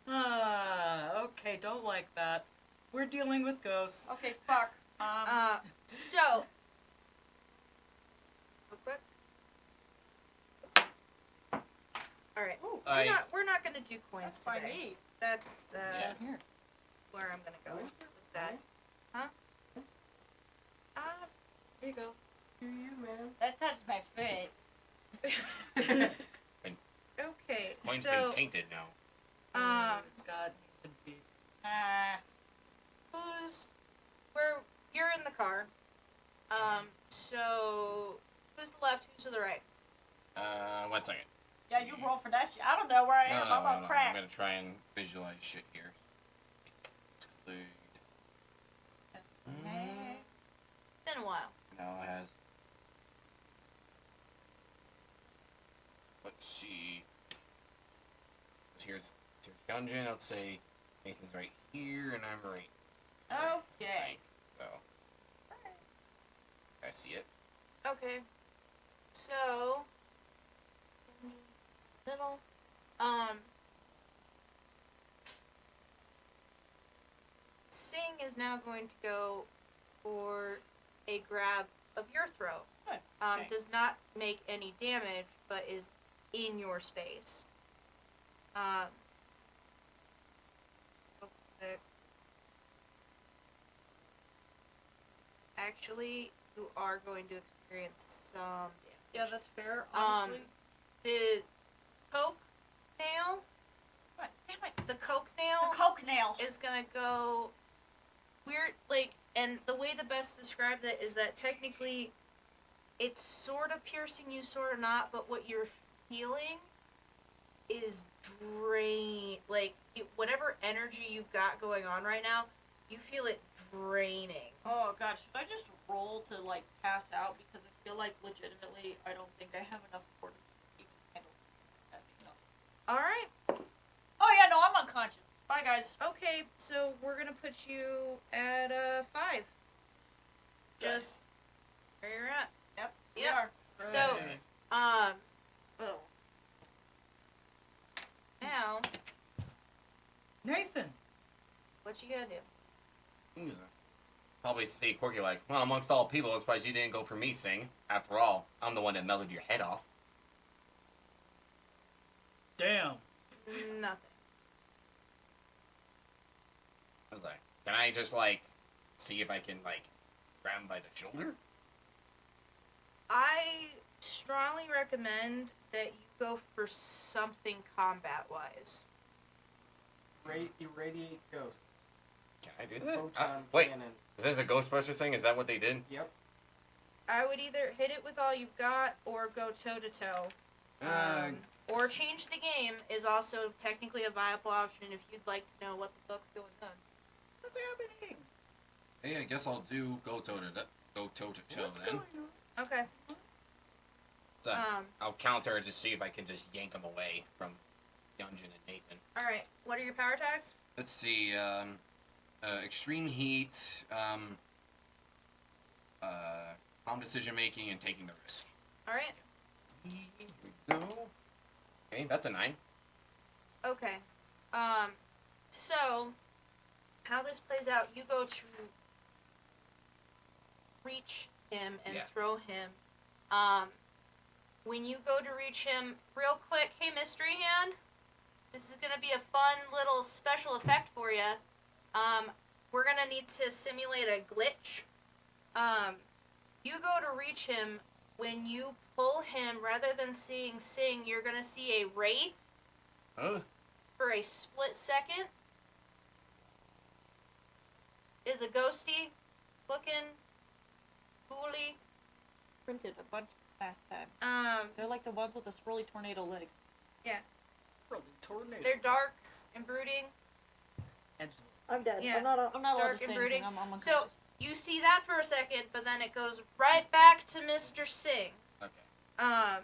Ah, okay, don't like that. We're dealing with ghosts. Okay, fuck. So real quick. Alright. Ooh, We're not gonna do coins that's by today. me. That's Yeah. Here. where I'm gonna go with that. Here you go. Here you, man. That touched my foot. Okay, Coin's so been tainted now. It's got good feet. you're in the car. So who's the left, who's to the right? 1 second. Yeah, you roll for that shit. I don't know where I No, am. no, I'm no, on no. crack. I'm gonna try and visualize shit here. Exclude. It's been a while. No, it has. Let's see. Here's dungeon. Let's say Nathan's right here, and I'm right. Okay. So I see it. Okay. So in the middle. Sing is now going to go for a grab of your throat. Good. Okay. Does not make any damage, but is in your space. Okay. Actually, you are going to experience some damage. Yeah, that's fair, honestly. The coke nail, God damn it. the coke nail The coke nail. is gonna go weird, like, and the way the best described it is that technically it's sort of piercing you, sort of not, but what you're feeling is like, whatever energy you've got going on right now, you feel it draining. Oh god, should I just roll to like pass out because I feel like legitimately I don't think I have enough fortitude to even handle that thing. Alright, Oh yeah, no, I'm unconscious. Bye guys. okay, so we're gonna put you at 5. Good. Just where you're at. Yep. We Yep. are. So, Right. Oh. now, Nathan! what you gonna do? Who's that? Probably say quirky like, well, amongst all people, I'm surprised you didn't go for me, Sing. After all, I'm the one that melted your head off. Damn. Nothing. I was like, can I just like see if I can like grab him by the shoulder? I strongly recommend that you go for something combat-wise. Irradiate ghosts. Can I do that? Photon Wait, cannon. is this a Ghostbuster thing? Is that what they did? Yep. I would either hit it with all you've got or go toe-to-toe. Or change the game is also technically a viable option if you'd like to know what the fuck's going on. What's happening? Hey, I guess I'll do go toe to toe What's then. going on? Okay. So, I'll counter to see if I can just yank him away from Dungeon and Nathan. Alright. What are your power attacks? Let's see. Extreme heat. Calm decision making and taking the risk. Alright. Here we go. Okay, that's a 9. Okay. So, how this plays out, you go to reach him and Yeah. throw him. When you go to reach him, real quick, hey, Mystery Hand, this is going to be a fun little special effect for you. We're going to need to simulate a glitch. You go to reach him, when you pull him, rather than seeing Sing, you're going to see a wraith Oh, for a split second. Is a ghosty looking ghouly. Printed a bunch last time. They're like the ones with the swirly tornado legs. Really, tornado. They're darks and brooding. Edgelord. I'm dead. Yeah. I'm not allowed Dark to and say brooding. anything. I'm So, unconscious. you see that for a second, but then it goes right back to Mr. Singh. okay.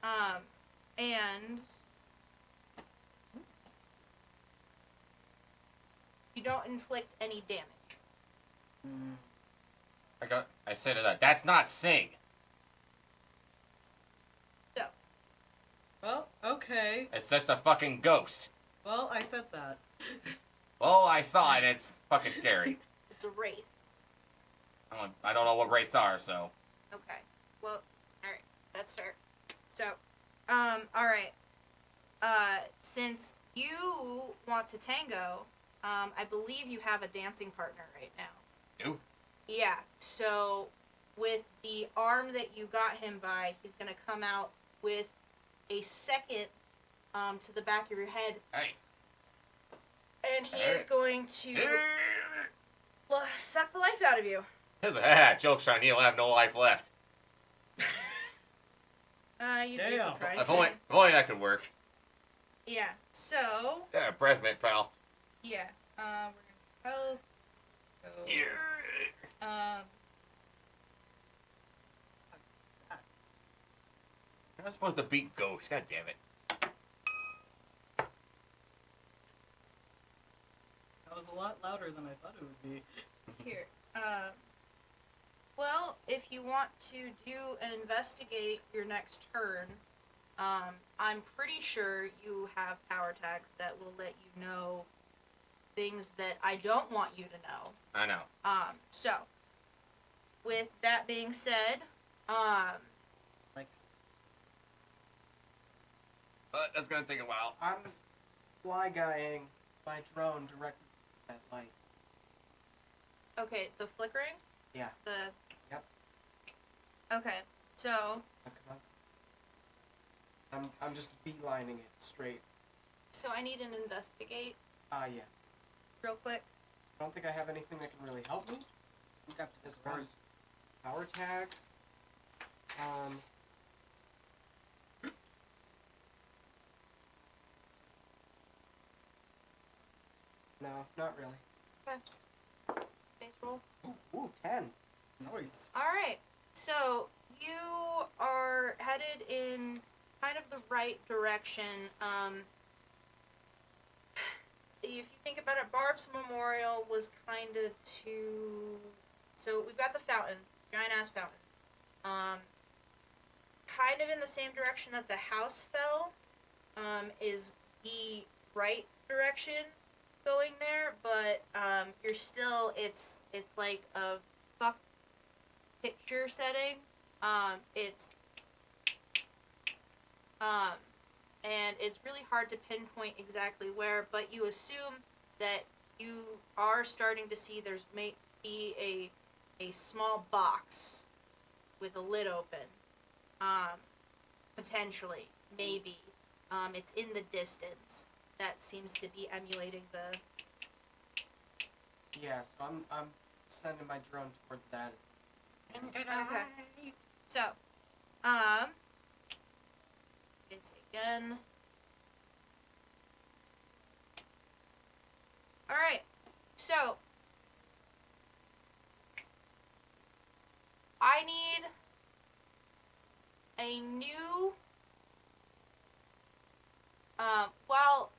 And you don't inflict any damage. I say to that, that's not sing. So, Well, okay. It's just a fucking ghost. Well, I said that. Well, I saw it, and it's fucking scary. it's a wraith. I don't know what wraiths are, so. Okay. Well, alright. That's fair. So, alright. Since you want to tango, I believe you have a dancing partner right now. Do? Yeah. So, with the arm that you got him by, he's gonna come out with a second, to the back of your head. Hey. And he is going to suck the life out of you. Joke's on you, I'll have no life left. You'd be Damn. surprised. If only that could work. Yeah, so, Yeah, breath mint, pal. yeah, we're gonna both go, I'm not supposed to beat ghosts, god damn it. That was a lot louder than I thought it would be. here, well, if you want to do and investigate your next turn, I'm pretty sure you have power tags that will let you know things that I don't want you to know. I know. So, with that being said, Like, But that's gonna take a while. I'm fly guying my drone directly at that light. okay, the flickering? Yeah. Yep. Okay, so, I'm just beelining it straight. so I need an investigate Yeah. real quick. I don't think I have anything that can really help me okay. as far as power tags. No, not really. Okay. Base roll. Ooh, 10. Nice. Alright, so you are headed in kind of the right direction. If you think about it, Barb's Memorial was kind of so we've got the fountain, giant ass fountain. Kind of in the same direction that the house fell, is the right direction going there, but you're still it's like a fuck picture setting. And it's really hard to pinpoint exactly where, but you assume that you are starting to see there's may be a small box with a lid open. Potentially, maybe. It's in the distance. That seems to be emulating the... Yeah, so I'm sending my drone towards that. Okay. So, this again. Alright, so, I need a new, while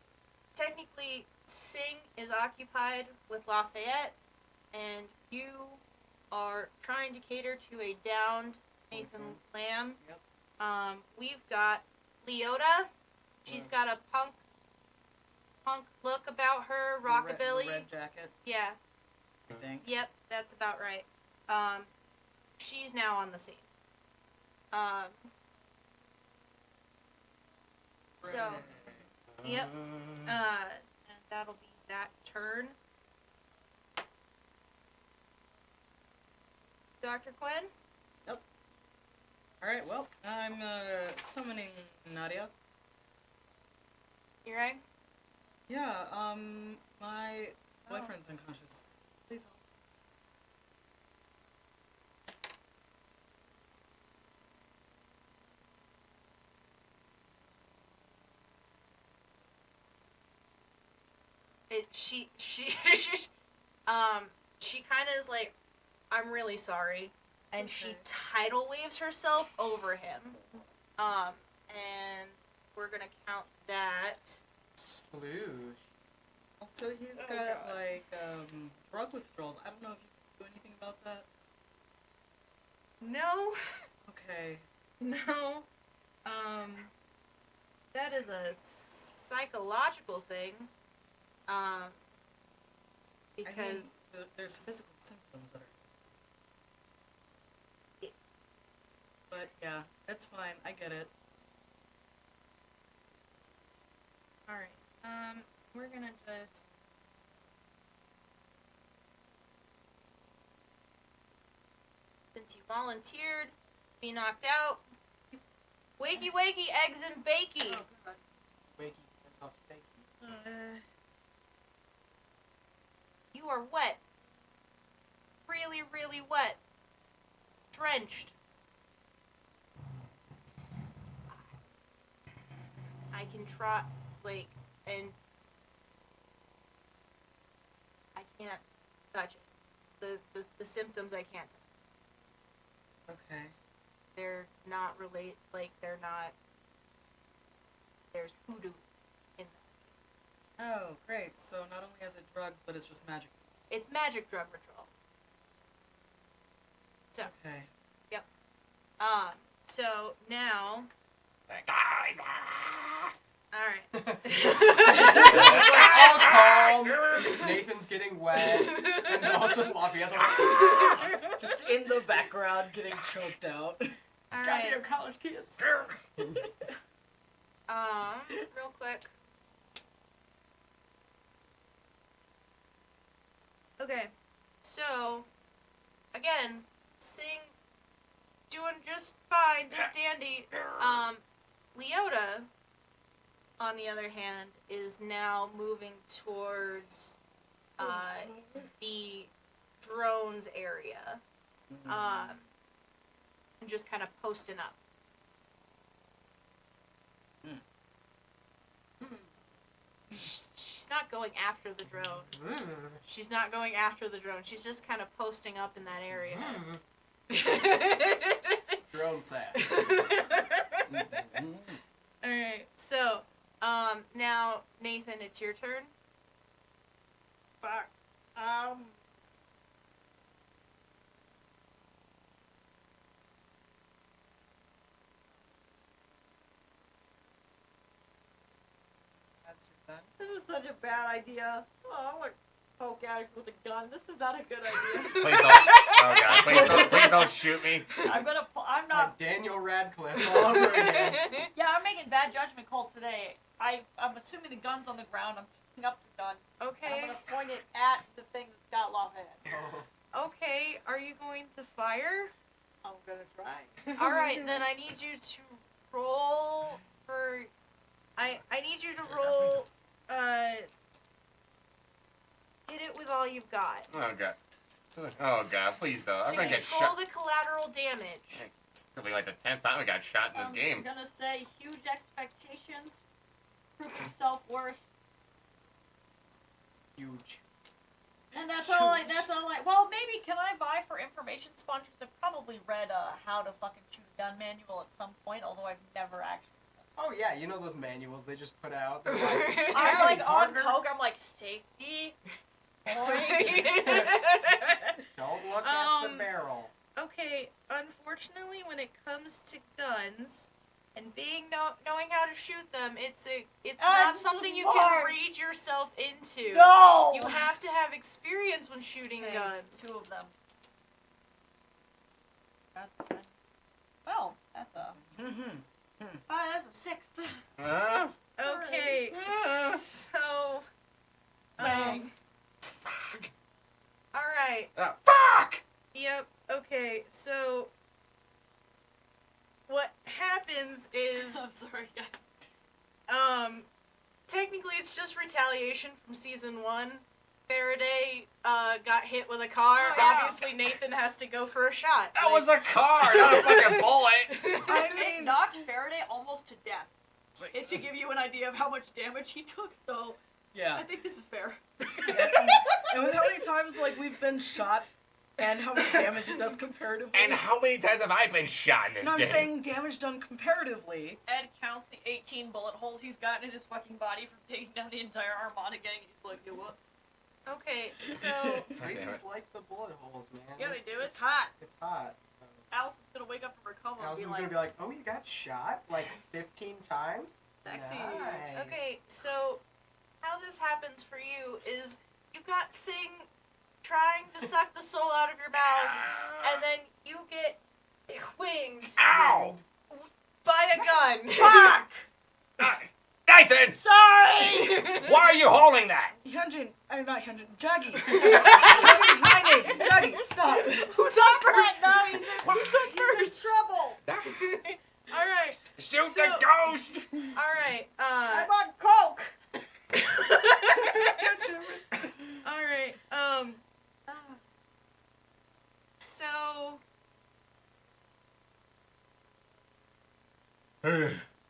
technically Sing is occupied with Lafayette, and you are trying to cater to a downed Nathan Lamb. Yep. We've got Leota. She's got a punk look about her, rockabilly. The red jacket, Yeah, I think. yep, that's about right. She's now on the scene. So, yep, and that'll be that turn. Dr. Quinn? Alright, well, I'm summoning Nadia. You right? Yeah, my boyfriend's unconscious. Please help. She kind of is like, I'm really sorry, and she okay. tidal waves herself over him. and we're gonna count that. Sploosh. Also, he's got like drug withdrawals. I don't know if you can do anything about that. No, Okay. no. That is a psychological thing. I Because mean, there's physical symptoms that are. But yeah, that's fine. I get it. all right. We're gonna just. Since you volunteered, be knocked out. Wakey, wakey, eggs and bakey. Oh, God. Wakey, no steaky. You are wet. Really, really wet. Drenched. I can try, like, and I can't touch it. The symptoms I can't touch. Okay. They're not they're not, there's hoodoo in them. Oh, great. So not only is it drugs, but it's just magic. It's magic drug ritual. So, Okay. so now, Guys! alright. All calm. Nathan's getting wet. And then all of a sudden Lafayette's like, Just in the background getting choked out. Alright. goddamn college kids. Real quick. Okay, so, again, doing just fine, just dandy. Leota, on the other hand, is now moving towards, the drones area. And just kind of posting up. She's not going after the drone. She's not going after the drone. She's just kind of posting up in that area. Drone sass. Alright, so, now, Nathan, it's your turn. Fuck. That's your done. This is such a bad idea. Oh, I'm like poke at it with a gun. This is not a good idea. Please don't. Oh god, please don't shoot me. I'm It's not. like Daniel Radcliffe all over again. Yeah, I'm making bad judgment calls today. I'm assuming the gun's on the ground. I'm picking up the gun. And I'm Okay, gonna point it at the thing that's got Lafayette. okay, are you going to fire? I'm gonna try. Alright, then I need you to roll for... I need you to roll, hit it with all you've got. Oh god. Oh god, please though. I'm To gonna get control shot. the collateral damage. It'll be like the 10th time I got shot in this I'm game. gonna say huge expectations, proof of self-worth, Huge. and that's all I. Well, maybe can I buy for information sponge? Because I've probably read how to fucking shoot a gun manual at some point, although I've never actually. Oh yeah, you know those manuals they just put out? They're like, I'm "Howdy, like on partner." coke. I'm like safety. Point. Don't look at the barrel. Okay, unfortunately, when it comes to guns and knowing how to shoot them, it's I'm not something you smart. can read yourself into. No. You have to have experience when shooting Okay, guns. 2 of them. That's well, that's a. That's a 6. Okay, so Bang. all right. Fuck! Yep. Okay, so what happens is I'm sorry, guys. technically it's just retaliation from season 1. Faraday got hit with a car. Oh, yeah. Obviously Nathan has to go for a shot. That was a car, not a fucking bullet! I It mean, knocked Faraday almost to death. It to give you an idea of how much damage he took, so Yeah. I think this is fair. And with how many times like we've been shot And how much damage it does comparatively. And how many times have I been shot in this No, I'm game? saying damage done comparatively. Ed counts the 18 bullet holes he's gotten in his fucking body from taking down the entire Armada gang, and he's like, you what? Okay, so Raiders like the bullet holes, man. Yeah, they do. It's hot. It's hot. So. Allison's gonna wake up from her coma and Allison's be like, gonna be like, oh, you got shot like 15 times? Sexy. Nice. okay, so how this happens for you is you've got Sing trying to suck the soul out of your mouth, and then you get winged Ow! by a gun. fuck! Nathan! Sorry! Why are you holding that? Hyunjin, not Hyunjin, Juggy. Hyunjin's my name. Juggy, stop. Who's up first? No, he's in, Who's up he's first? in trouble! All right, Shoot So- the ghost! all right, I'm on coke! all right, so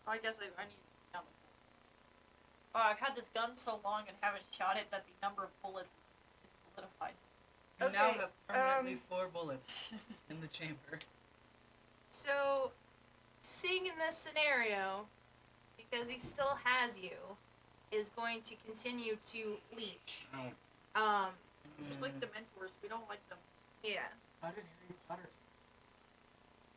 I guess I need to count the bullets. I've had this gun so long and haven't shot it that the number of bullets is solidified. You now Okay, have permanently 4 bullets in the chamber. So, Sing in this scenario, because he still has you, is going to continue to leech. Just like Dementors, we don't like them. Yeah. How did Harry Potter?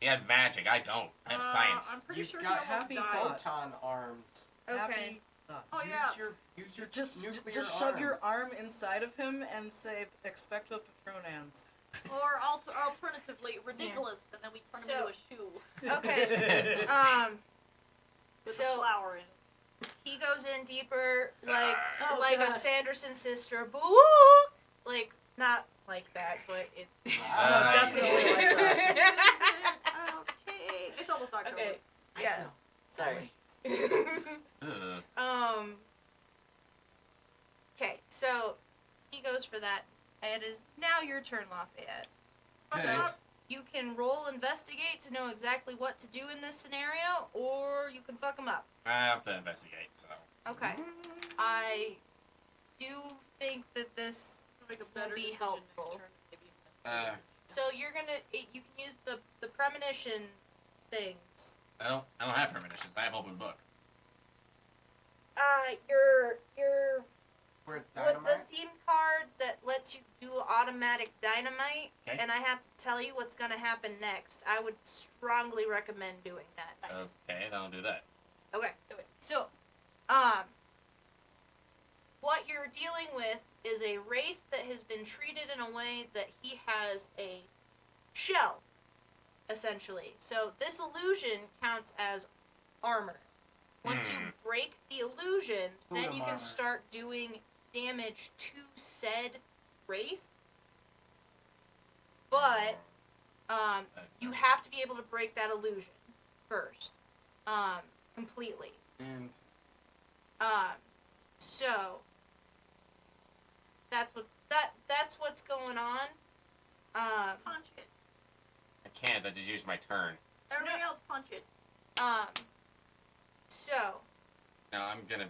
He had magic, I don't. I have science. I'm pretty You've sure got he almost happy died. thoughts. Photon arms. Okay. Happy thoughts. Oh, yeah. Use your Just nuclear shove arm. your arm inside of him and say expecto patronans. Or alternatively, ridiculous, and then we turn him So- into a shoe Okay. with So- a flower in it. He goes in deeper, like Oh, like a God. Sanderson sister, boo, like not like that, but it definitely like that. Okay. It's almost October. Okay, I yeah. smell. Sorry. Ugh. Okay, so he goes for that. It is now your turn, Lafayette. Okay. So you can roll investigate to know exactly what to do in this scenario, or you can fuck him up. I have to investigate, so. Okay. I do think that this. Make a Will better be decision helpful. next turn. Maybe. So you're gonna. You can use the premonition things. I don't have premonitions. I have open book. Your Where it's with dynamite. the theme card that lets you do automatic dynamite, Okay. and I have to tell you what's gonna happen next. I would strongly recommend doing that. Nice. Okay, then I'll do that. Okay. Do it. So, what you're dealing with is a wraith that has been treated in a way that he has a shell, essentially. So this illusion counts as armor. Once you break the illusion, then Totem you can armor. start doing damage to said wraith. But you have to be able to break that illusion first, completely. And So that's what's going on. Punch it. I can't. I just used my turn. Everybody else punch it. So No, I'm gonna.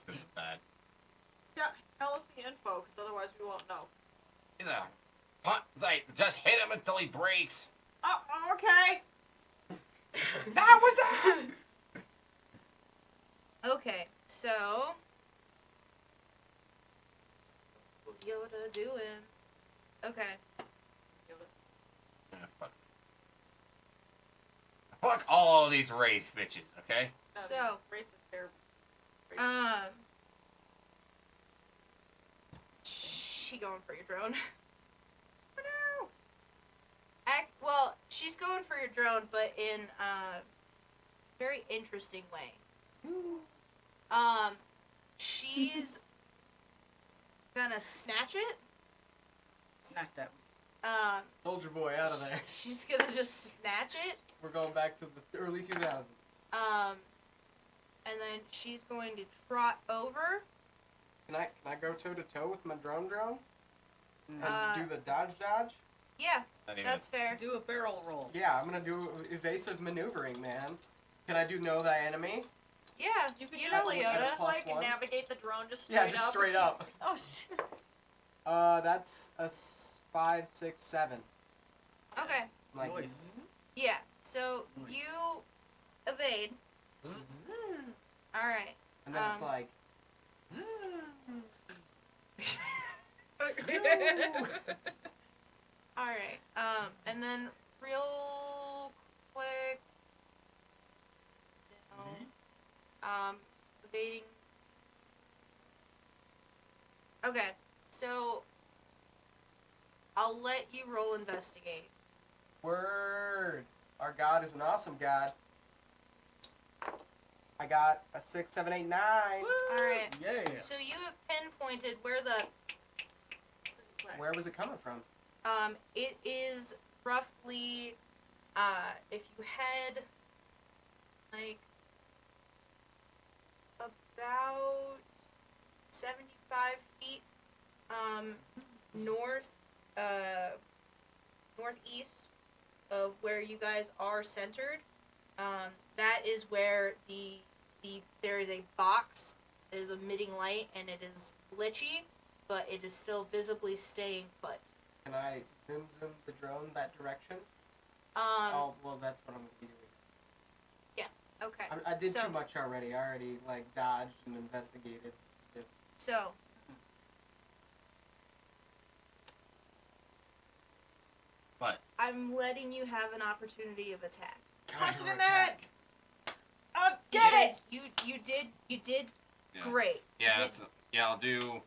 This is bad. Yeah, tell us the info, because otherwise we won't know. He's a like, just hit him until he breaks. Oh, okay. Not with that. okay, so Yoda doing. Okay. Fuck all these race bitches. Okay. So Race is terrible. she going for your drone. Well, she's going for your drone, but in a very interesting way. She's gonna snatch it. Snack that. Soldier Boy out of there. She's gonna just snatch it. We're going back to the early 2000s. And then she's going to trot over. Can I go toe to toe with my drone? And Uh, do the dodge? Yeah, Not even that's fair. Do a barrel roll. Yeah, I'm gonna do evasive maneuvering, man. Can I do know thy enemy? Yeah, You can you just know like- Yoda. Plus like and one. navigate the drone just straight Yeah, up. just straight up. Oh shit. That's a 5, 6, 7. Okay. Like, Nice. Yeah. So Nice. you evade. All right. and then it's like, All right. And then real quick. Evading. Okay. So I'll let you roll investigate. word. Our God is an awesome God. I got a 6, 7, 8, 9. All right. Yeah. So you have pinpointed where the Where was it coming from? it is roughly if you head like about 75 feet north northeast of where you guys are centered, that is where there is a box that is emitting light, and it is glitchy, but it is still visibly staying put. Can I zoom the drone that direction? Um, Well, that's what I'm going to be doing. Okay. I did So- too much already. I already, like, dodged and investigated. So, What? I'm letting you have an opportunity of attack. Punch it in the Counterattack. head. Get it! Because you did Yeah. great. Yeah, You it's- yeah, I'll do.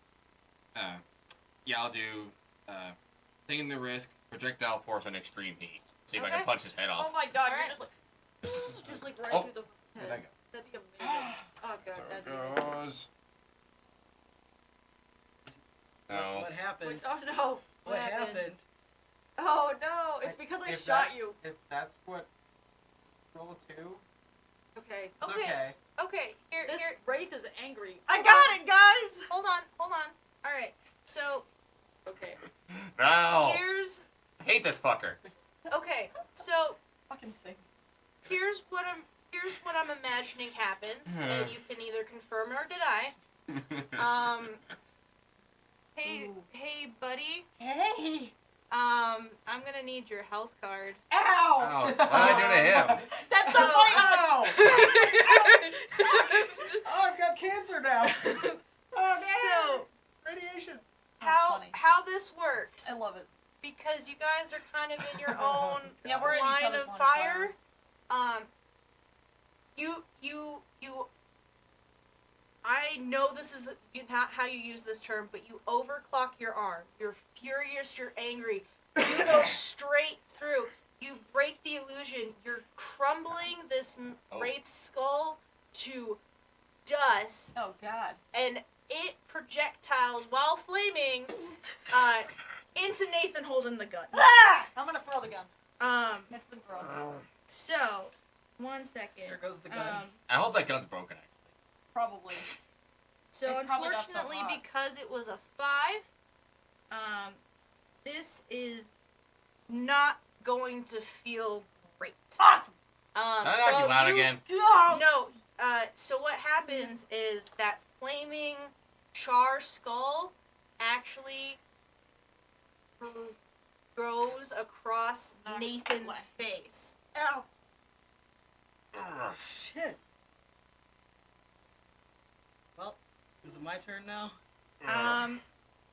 I'll do. Taking the risk, projectile force, and extreme heat. See if I Okay. can punch his head Oh off. my god, Alright. you're just like right Oh. through the Where'd head. I go? That'd be amazing. Oh god, that'd be amazing. goes. No. What happened? Oh no. What happened? happened? Oh no, it's because I If shot that's- you. If that's what... Roll a 2. Okay. It's Okay. okay. Okay, here, This here. wraith is angry. I got it, guys! Hold on. All right. So Okay. No. here's I hate this fucker. okay. So Fucking thing. here's what I'm imagining happens, and you can either confirm or deny. Hey, Ooh. hey, buddy. Hey! I'm gonna need your health card. Ow! Oh, what did I do to him? That's so funny! Ow! Oh, I've got cancer now. Oh, So Radiation. funny. how this works? I love it. Because you guys are kind of in your own Yeah, we're in each line other's of line of fire. You. I know this is not how you use this term, but you overclock your arm. You're furious. You're angry. You go straight through. You break the illusion. You're crumbling this wraith's skull to dust, Oh god. and it projectiles while flaming into Nathan holding the gun. Ah! I'm gonna throw the gun. It's been thrown. So 1 second. Here goes the gun. I hope that gun's broken. Probably. So It's probably not so unfortunately, hot. because it was a 5, this is not going to feel great. Awesome! I knock you out again. No! No. So what happens is that flaming char skull actually goes across Knock Nathan's left. face. Ow! Shit. Well, is it my turn now?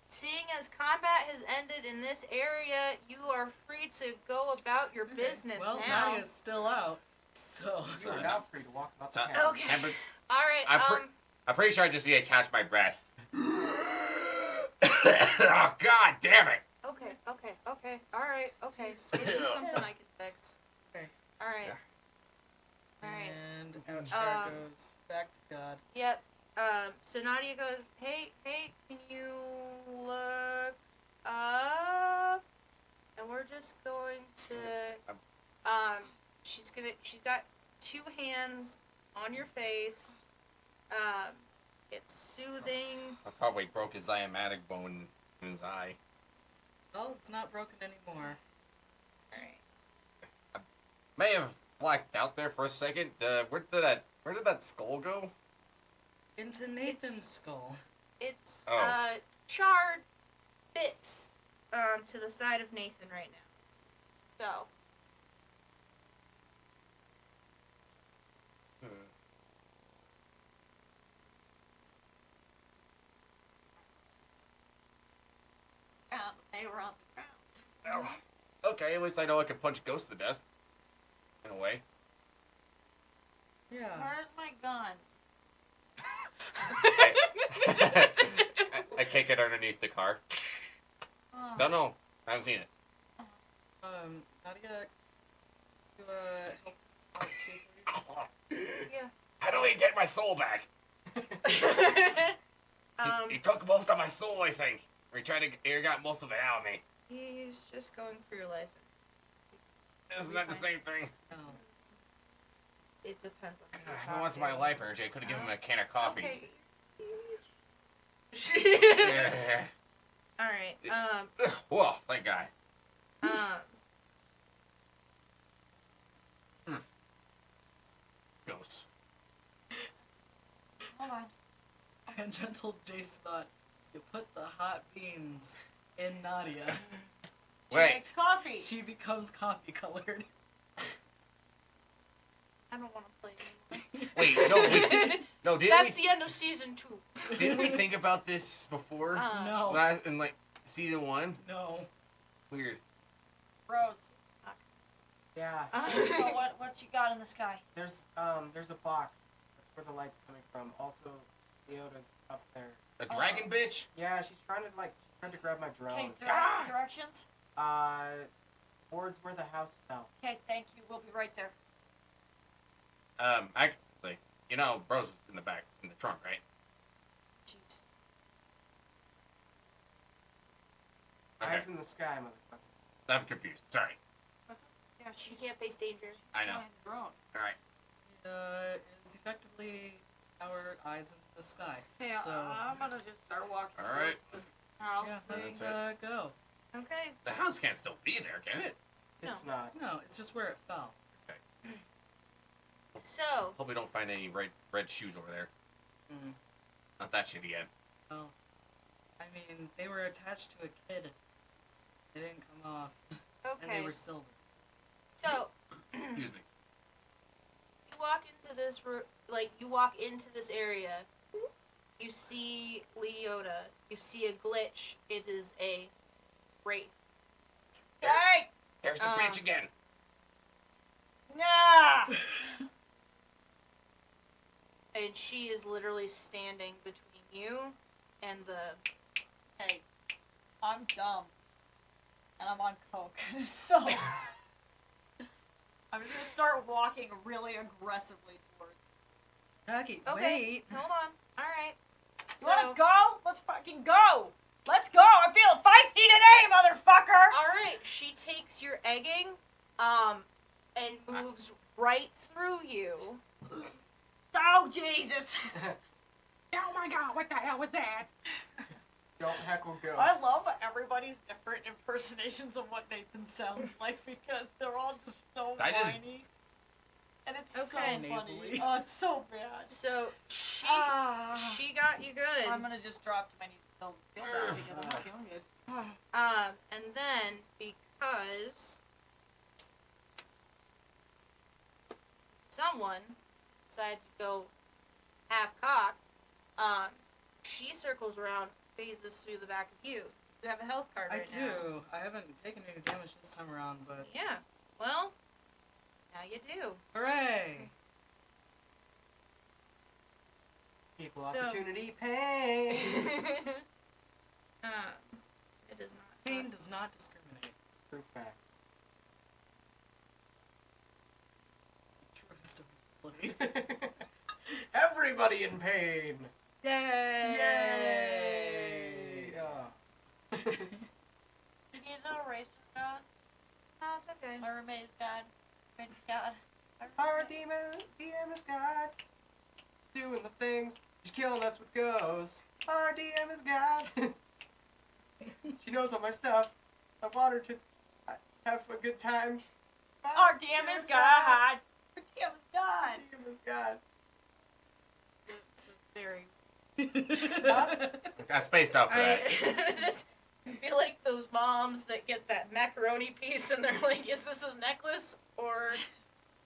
Seeing as combat has ended in this area, you are free to go about your business Well, now. Nadia's still out. So. You are now free to walk about the So- camp. Okay. Temper- All right. I'm pretty sure I just need to catch my breath. Oh, God damn it! Okay. All right. Okay. This is something I can fix. Okay. All right. All right. And Avatar goes back to God. Yep. So Nadia goes, hey, can you look up? And we're just going to, she's got 2 hands on your face. It's soothing. I probably broke his zymatic bone in his eye. Well, it's not broken anymore. Alright. May have blacked out there for a second. Where did that skull go? Into Nathan's skull. It's, Oh. charred bits to the side of Nathan right now. So. They were on the ground. Oh, okay, at least I know I can punch ghosts to death. In a way. Yeah. Where's my gun? I kick it underneath the car. Oh. Don't know. I haven't seen it. Nadia, you help out too, please? Yeah. How do we get my soul back? He took most of my soul, I think. Or he got most of it out of me. He's just going through your life. Isn't that the same thing? No. It depends on who you're He talking wants my to. life energy. I could have given him a can of coffee. Okay. Yeah. All right. Whoa, thank God. Ghosts. Hold on. Tangential Jace thought, you put the hot beans in Nadia. She Wait. makes coffee. She becomes coffee colored. I don't want to play anymore. Wait, no, didn't That's the end of season 2. didn't we think about this before? No. In like season 1? No. Weird. Rose. Yeah. So what you got in the sky? There's a box. That's where the light's coming from. Also, Leota's up there. A dragon bitch? Yeah, she's trying to grab my drone. Okay, directions. Towards where the house fell. Okay, thank you. We'll be right there. Actually, Bros is in the back, in the trunk, right? Jeez. Okay. Eyes in the sky, motherfucker. I'm confused. Sorry. Yeah, She she's can't face danger. I know. flying the drone. Alright. Is effectively our eyes in the sky. Okay, So, I'm gonna just start walking All right. towards this house yeah, thing. let's go. Okay. The house can't still be there, can it? It's not. No, it's just where it fell. So, Hope we don't find any red shoes over there. Mm. Not that shit again. Well, I mean, they were attached to a kid. They didn't come off. And they okay. were silver. So, Excuse me. you walk into this you walk into this area. You see Leota. You see a glitch. It is a wraith. Hey! There's the bitch again. Nah! And she is literally standing between you and the... Hey, I'm dumb. And I'm on coke. So, I'm just gonna start walking really aggressively towards. Jackie, Okay, wait. hold on. Alright. You wanna go? Let's fucking go! Let's go! I'm feeling feisty today, motherfucker! Alright, she takes your egging, and moves right through you. Oh, Jesus! Oh my God! What the hell was that? Don't heckle ghosts. I love everybody's different impersonations of what Nathan sounds like because they're all just so whiny. And it's so Okay. funny. Nasally. Oh, it's so bad. So, she got you good. I'm gonna just drop to my knees and feel bad because I'm not feeling good. And then, because someone decided to go half-cocked, she circles around, phases through the back of you. You have a health card I right now. do. I haven't taken any damage this time around, but Yeah. Well, now you do. hooray! Equal So- opportunity pain. It is not. Pain does not discriminate. True fact. Truest ability. Everybody in pain. Yay! Yay! You need an eraser, God? No, it's okay. My roommate's God. Roommate's God. Our DM is God. Doing the things. She's killing us with ghosts. Our DM is God. She knows all my stuff. I want her to have a good time. Our DM is God. Our DM is God. Our DM is God. It's very. I spaced out for that. I feel like those moms that get that macaroni piece and they're like, is this a necklace or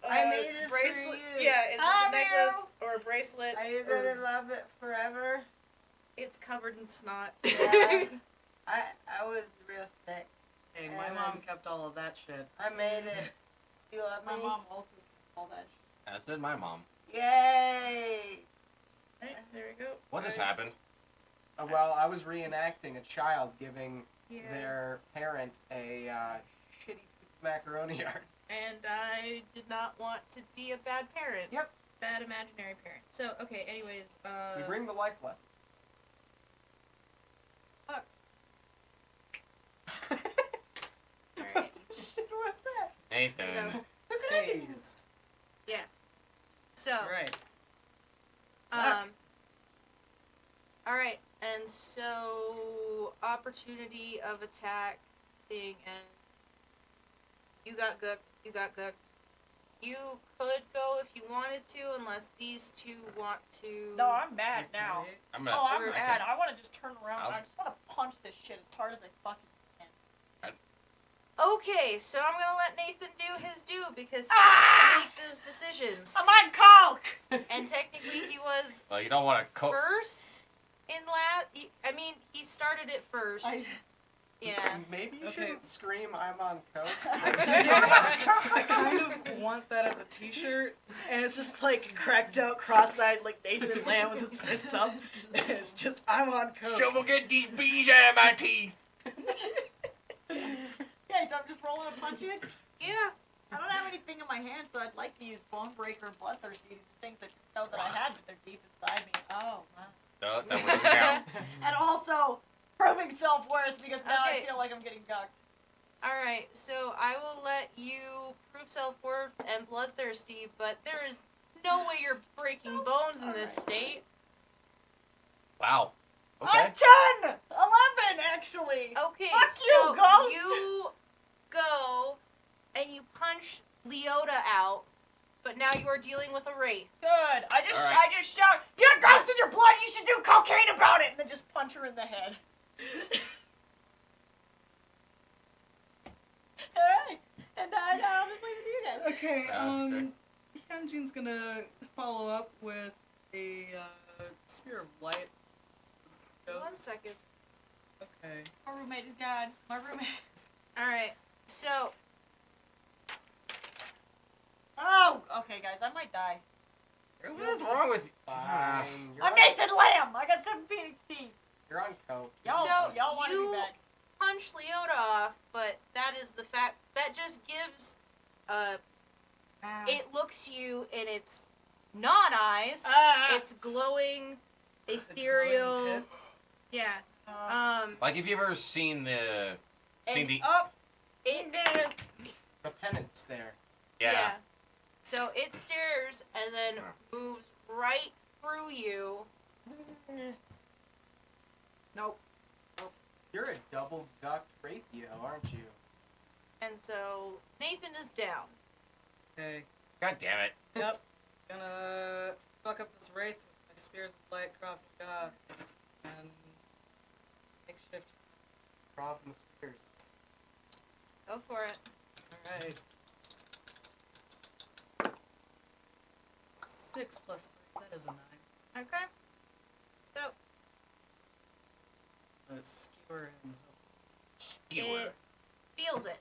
I made this for bracelet? you. Yeah, is this Ah, a necklace or a bracelet? Are you gonna love it forever? It's covered in snot. Yeah. I was real sick. Hey, my And, mom kept all of that shit. I made it. You love My me? mom also all that shit. As did my mom. Yay! Right, there we go. What just happened? Well, I was reenacting a child giving Yeah. their parent a shitty piece of macaroni art. And I did not want to be a bad parent. Yep. Bad imaginary parent. So, okay, anyways, We bring the life lesson. alright. What's that? Nathan. Phased. So, Right. alright, and so, opportunity of attack thing, and you got gooked. You could go if you wanted to, unless these two want to. No, I'm mad now. Retaliate. I'm gonna. Oh, I'm I mad. can- I want to just turn around. I'll- I just want to punch this shit as hard as I fucking can. Okay, so I'm gonna let Nathan do his due because he Ah! has to make those decisions. I'm on coke! And technically, he was Well, you don't want to cook. first in last. I mean, he started it first. Yeah. Maybe you Okay. shouldn't scream, I'm on coke. I kind of want that as a t-shirt, and it's just like cracked out, cross-eyed, like Nathan Lamb with his fists up, and it's just, I'm on coke. Someone get these bees out of my teeth. Yeah, so I'm just rolling a punch in. Yeah. I don't have anything in my hand, so I'd like to use Bone Breaker and Bloodthirsty. These are things I didn't know that I had, but they're deep inside me. Oh, wow. No, that wouldn't count. And also, proving self-worth, because now Okay. I feel like I'm getting gucked. Alright, so I will let you prove self-worth and bloodthirsty, but there is no way you're breaking bones in this state. Wow. I'm Okay. 10! 11, actually! Okay, Fuck so you, Ghost! you go and you punch Leota out, but now you are dealing with a wraith. Good. I Alright. just shout, you got ghosts in your blood, you should do cocaine about it! And then just punch her in the head. Alright. And I'll just leave it to you guys. Okay, Okay. Hyunjin's gonna follow up with a spear of light. This One goes. second. Okay. My roommate is gone. My roommate. Alright, so Oh! Okay, guys, I might die. What is wrong with you? Fine. You're I'm on, Nathan Lamb! I got 7 PhDs! you're on coke. Y'all, So, y'all want you- me back. punch Leota off, but that is the fact that just gives it looks you in its non-eyes. It's glowing, ethereal. glowing pits. Yeah. Like, have you ever seen the? Seen And the? Up! it The pennant's there. Yeah. So it stares and then moves right through you. Nope. You're a double ducked Raytheon, aren't you? And so Nathan is down. Okay. God damn it. Yep. Gonna fuck up this wraith with my spears of light, Krav Maga, and makeshift. Problem spears. Go for it. Alright. 6 plus 3, that is a 9. Okay. So A skewer and Skewer. it feels it.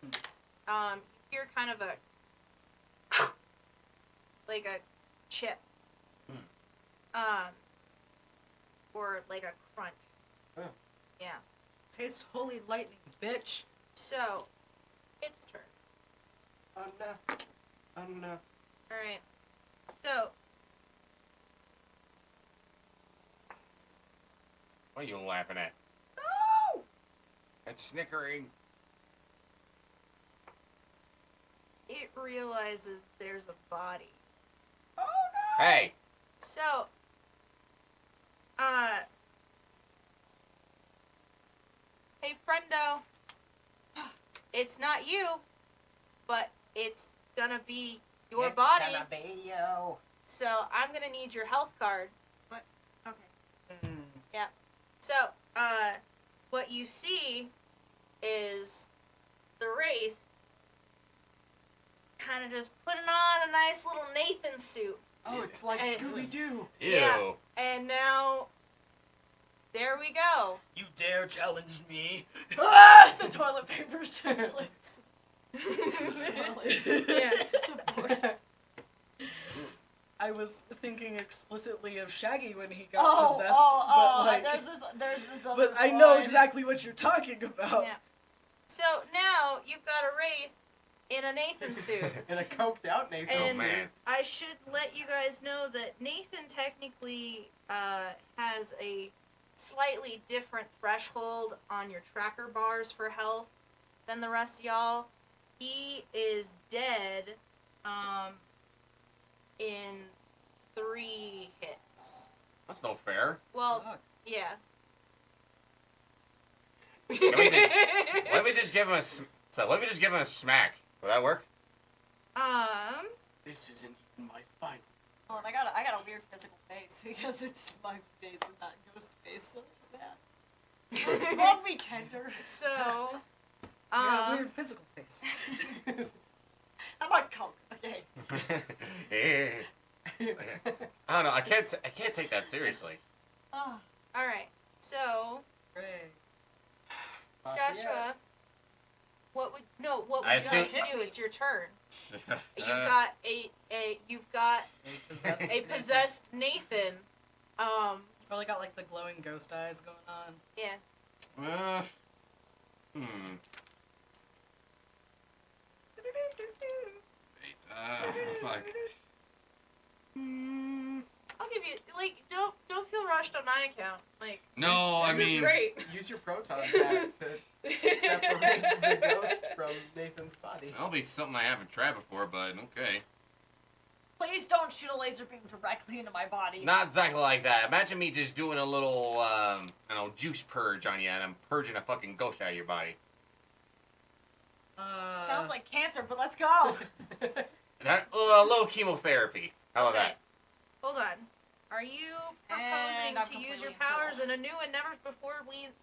You hear kind of a like a chip. Or like a crunch. Oh. Yeah. taste holy lightning, bitch. So its turn. Oh no. Oh no. Alright. So What are you laughing at? no! It's snickering. It realizes there's a body. Oh no! Hey. So hey friendo. It's not you, but it's gonna be your It's body. gonna be you. So I'm gonna need your health card. Okay. So, what you see is the Wraith kind of just putting on a nice little Nathan suit. Oh, it's like And- Scooby-Doo. Ew. Yeah. And now, there we go. You dare challenge me? Ah, the toilet paper's just like Yeah. support. I was thinking explicitly of Shaggy when he got Oh, possessed, oh, but like, there's this other but I know line. exactly what you're talking about. Yeah. So now you've got a Wraith in a Nathan suit. In a coked out Nathan And Oh, man. I should let you guys know that Nathan technically has a slightly different threshold on your tracker bars for health than the rest of y'all. He is dead in 3 hits. That's no fair. Well, Fuck. yeah. Can we just, let me just give him a smack. Will that work? This isn't even my final. Oh, and I got a weird physical face because it's my face and not ghost face, so there's that. Call me tender. So, Yeah, weird physical face. I'm on coke. Okay. I don't know. I can't take that seriously. Oh, all right. So, Hooray. Joshua, what would I you like assume- to do? It's your turn. You've Uh, got you've got Possessed a possessed Nathan. It's probably got like the glowing ghost eyes going on. Yeah. Fuck. I'll give you don't feel rushed on my account. Like No, I this is mean, great. Use your proton pack to separate the ghost from Nathan's body. that'll be something I haven't tried before, but okay. please don't shoot a laser beam directly into my body. Not exactly like that. Imagine me just doing a little, juice purge on you, and I'm purging a fucking ghost out of your body. Sounds like cancer, but let's go. That a little chemotherapy. How about Okay. that? Hold on. Are you And proposing I'm to use your completely in powers trouble. in a new and never before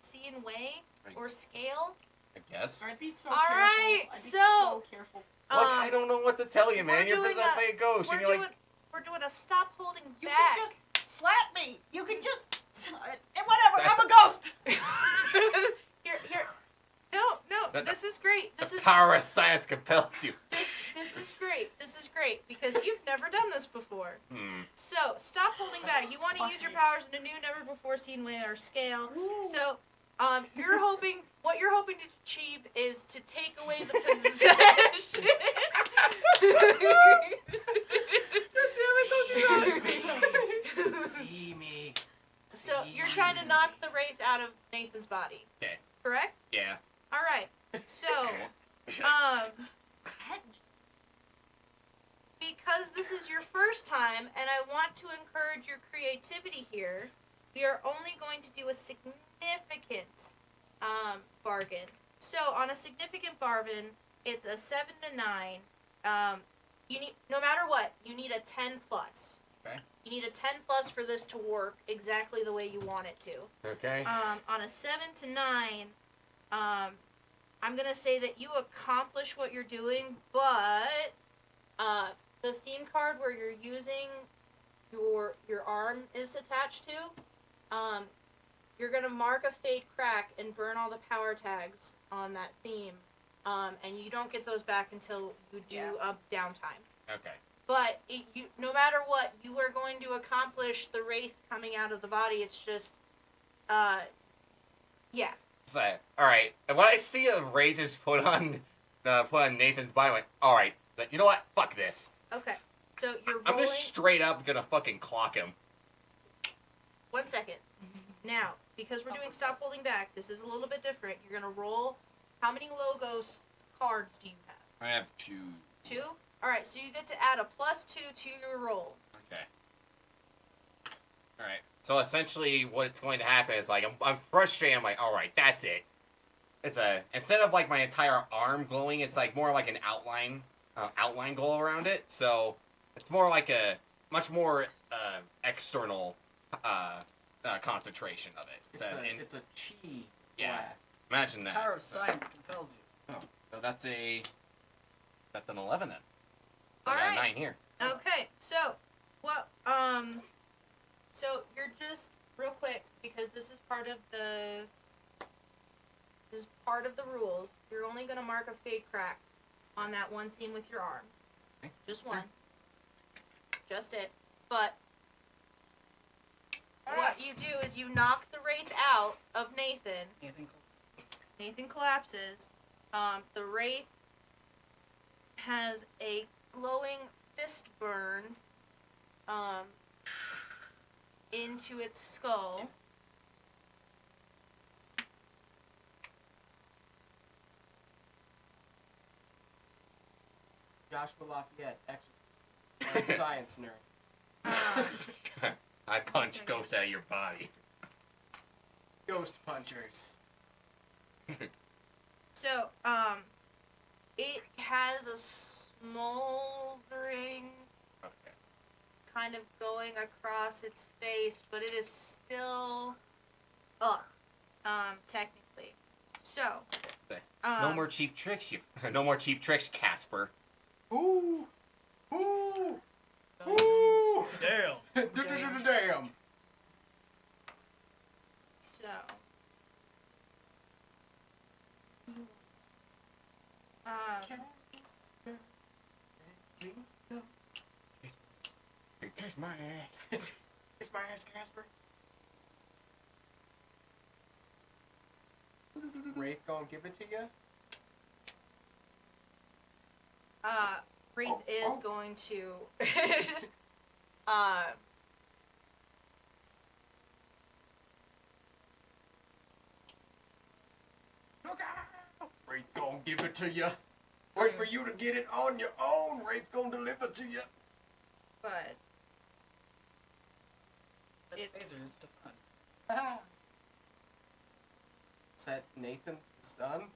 seen way or scale? I guess. I'd be so All careful. right, I'd be so- careful. Look, I don't know what to tell you, man. we're You're doing possessed a- by a ghost, we're and you're doing like, we're doing a stop holding You back. can just slap me. You can just and whatever. That's- I'm a ghost. here. No. That- This is great. This the is power of science compels you. this is great. This is great because you've never done this before. Hmm. So stop holding back. You want to use your powers in a new, never before seen way or scale. So, what you're hoping to achieve is to take away the possession. See me. So See you're trying to me. knock the wraith out of Nathan's body. Okay. Correct? Yeah. All right. So, because this is your first time, and I want to encourage your creativity here, we are only going to do a significant bargain. So on a significant bargain, it's a 7 to 9. You need, no matter what, you need a 10 plus. Okay. You need a 10 plus for this to work exactly the way you want it to. Okay. On a 7 to 9, I'm gonna say that you accomplish what you're doing, but the theme card where you're using your arm is attached to, you're gonna mark a fade crack and burn all the power tags on that theme, and you don't get those back until you do a downtime. Okay. But no matter what, you are going to accomplish the wraith coming out of the body. It's just, yeah. So, all right. And when I see a ray just put on Nathan's body, I'm like, all right. You know what? Fuck this. Okay. So you're I'm rolling. just straight up gonna fucking clock him. 1 second. Now, because we're doing stop holding back, this is a little bit different. You're gonna roll. How many logos cards do you have? I have 2. 2. All right. So you get to add a +2 to your roll. Okay. All right. So essentially, what's going to happen is like I'm frustrated. I'm like, all right, that's it. It's instead of like my entire arm glowing, it's like more like an outline glow around it. So it's more like a much more external concentration of it. So, It's a chi Yeah. Glass. Imagine that. Power of science compels you. So that's an 11 then. I All got right. a 9 here. Okay, so so you're just real quick because this is part of the rules. You're only gonna mark a fade crack on that one theme with your arm. Okay. Just one. Just it. But what you do is you knock the wraith out of Nathan. Anything Nathan collapses. The wraith has a glowing fist burn into its skull. Joshua Lafayette, exercise. And science nerd. I punch Okay. ghosts out of your body. Ghost punchers. So, it has a smoldering Okay. kind of going across its face, but it is still up, technically. So, No more cheap tricks, no more cheap tricks, Casper. Ooh! Ooh! Ooh! Damn. Damn! So, Kiss my ass. Kiss my ass, Casper. Wraith gonna give it to you? Wraith Oh, is oh. going to, Look out! Wraith gonna give it to you. Wait for you to get it on your own. Wraith gonna deliver to you. but That It's- phaser's to fun. Set Nathan's stun.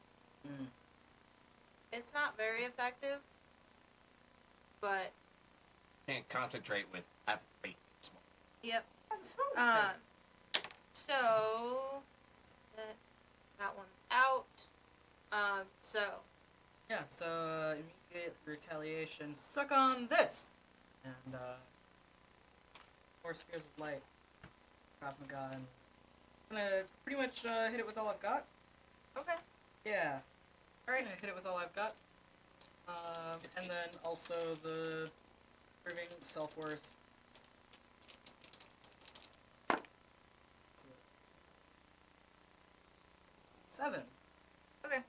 it's not very effective. But, Can't concentrate with half its face being small. yep. That's a small Uh, defense. So, that one's out. So, Yeah, so immediate retaliation. Suck on this! And, 4 spheres of light. Krav Maga, and I'm gonna pretty much hit it with all I've got. okay. Yeah. I'm Alright. gonna hit it with all I've got. And then also the proving self-worth. 7. Okay.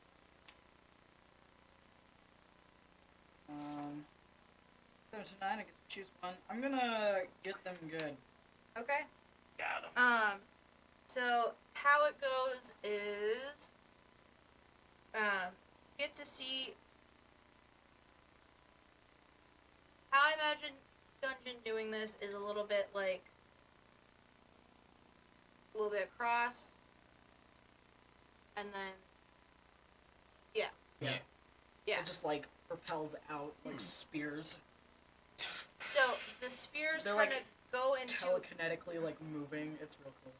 7 to 9, I get to choose one. I'm gonna get them good. Okay. Got him. So how it goes is, get to see how I imagine Dungeon doing this is a little bit like, a little bit across, and then, yeah. Yeah. Yeah. So it just like propels out like spears, So the spears They're, kind of like, go into, telekinetically like moving. It's real cool.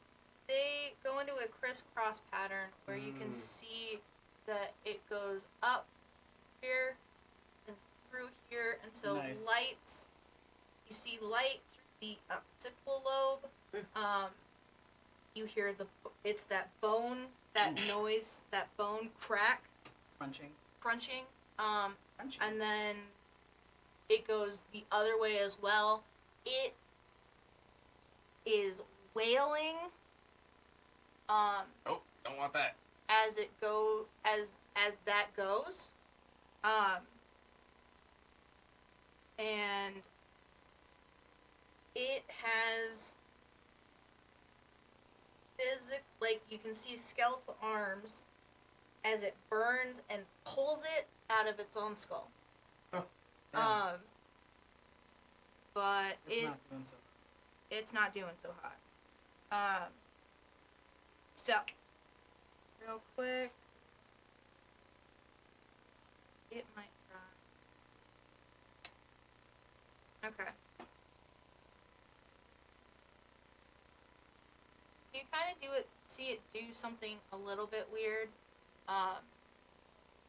they go into a crisscross pattern where you can see that it goes up here and through here, and so Nice. lights, you see light through the occipital lobe. You hear it's that bone, that noise, that bone crack, Crunching. crunching. Crunching. And then it goes the other way as well. It is wailing. Oh, don't want that. As it go as that goes. And it has like you can see skeletal arms as it burns and pulls it out of its own skull. Yeah, But it's not doing so. it's not doing so hot. So, real quick, it might try. Okay. you kind of see it do something a little bit weird.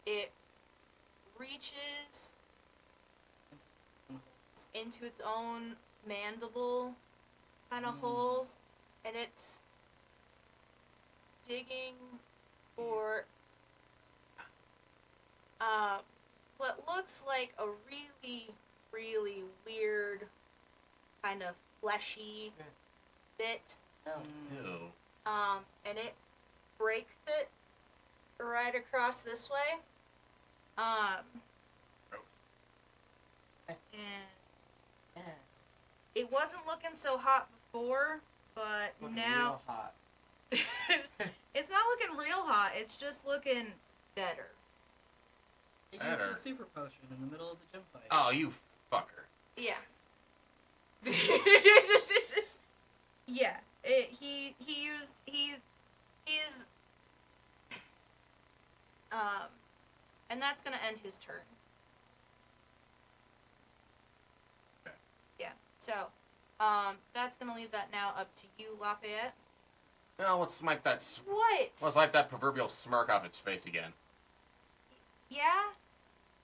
It reaches into its own mandible kind of holes, and it's digging for what looks like a really, really weird kind of fleshy bit. Ew. And it breaks it right across this way. And it wasn't looking so hot before, but Looking now real hot. it's not looking real hot. It's just looking better. It used Better. a super potion in the middle of the gym fight. Oh, you fucker. Yeah. Yeah. He's and that's gonna end his turn. Okay. Yeah. So, that's gonna leave that now up to you, Lafayette. Well, let's wipe that. What? Let's wipe that proverbial smirk off its face again. Yeah?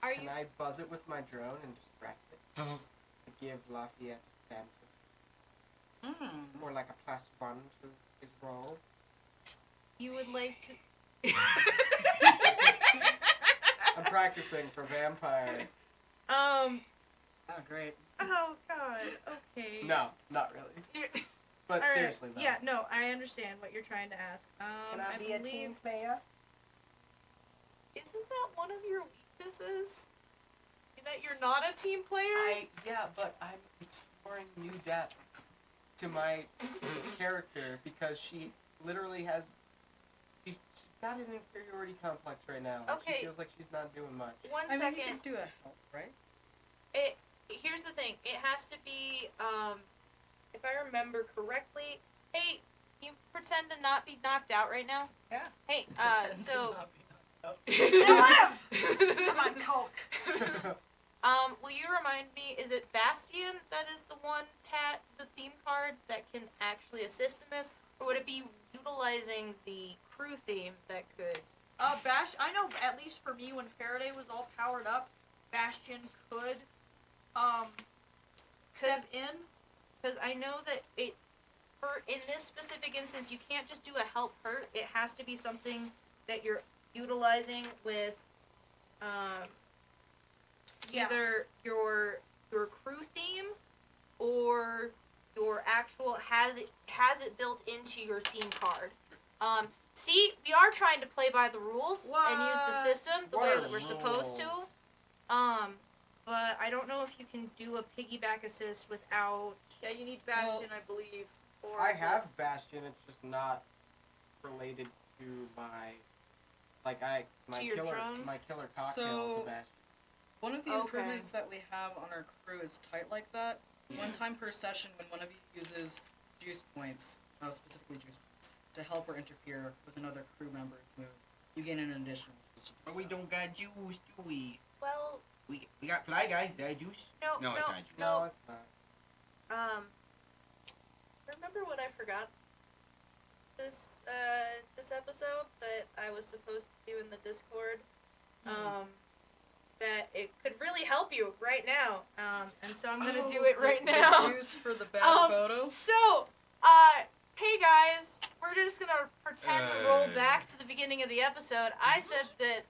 Are Can you? I buzz it with my drone and distract it? To give Lafayette advantage. More like a +1 to his roll. You would like to? I'm practicing for vampire. Oh, great. Oh God. Okay. No, not really. But All right. seriously, though. Yeah. No, I understand what you're trying to ask. Can I be a believe. team player? Isn't that one of your weaknesses? That you're not a team player? Yeah, but I'm exploring new depths to my character because she literally has. She's got an inferiority complex right now. and Okay. She feels like she's not doing much. One I mean, second. you can do a help, right? Here's the thing. It has to be, if I remember correctly. Hey, you pretend to not be knocked out right now? Yeah. Hey, Pretend to so. not be knocked out. I'm on coke. Will you remind me, is it Bastion that is the one the theme card that can actually assist in this? Or would it be utilizing the crew theme that could? I know at least for me when Faraday was all powered up, Bastion could, step in. Because I know that in this specific instance, you can't just do a help hurt. It has to be something that you're utilizing with, Yeah. either your crew theme or your actual has it built into your theme card. See, we are trying to play by the rules and use the What? system the What way are that we're the supposed to. rules? But I don't know if you can do a piggyback assist without. Yeah, you need Bastion, I believe. For I have Bastion. It's just not related to my. My To your killer. drone? My killer cocktail is So- a Bastion. One of the Okay. improvements that we have on our crew is tight like that. One time per session, when one of you uses juice points, specifically juice points, to help or interfere with another crew member's move, you gain an additional juice to do But we so. don't got juice, do we? Well, We got Fly Guys, is that juice? no, No, it's not juice. No, it's not. Remember what I forgot this episode that I was supposed to do in the Discord? That it could really help you right now. And so I'm gonna do it right now. The juice for the bad photos. So, hey guys, we're just gonna pretend to roll back to the beginning of the episode. I said that,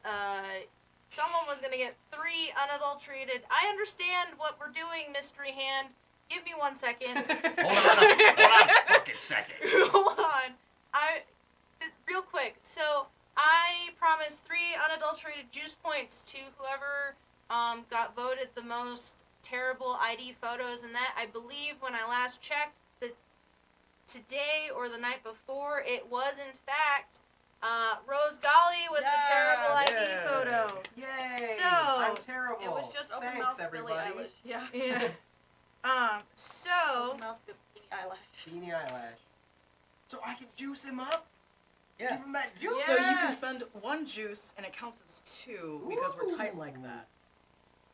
someone was gonna get 3 unadulterated. I understand what we're doing, Mystery Hand. Give me 1 second. Hold on a fucking second. Hold on. Real quick. So, I promised 3 unadulterated juice points to whoever, got voted the most terrible ID photos, and that, I believe, when I last checked, that today or the night before, it was, in fact, Rose Golly with the terrible ID Yeah. photo. Yay! So- I'm terrible. It was just open Thanks, mouth Billie everybody. Eilish. Yeah. Yeah. So, Open mouth Billie Eilish. Beanie eyelash. So I can juice him up? Yeah. Give him that juice? So you can Yes. spend 1 juice and it counts as 2 because we're tight like that.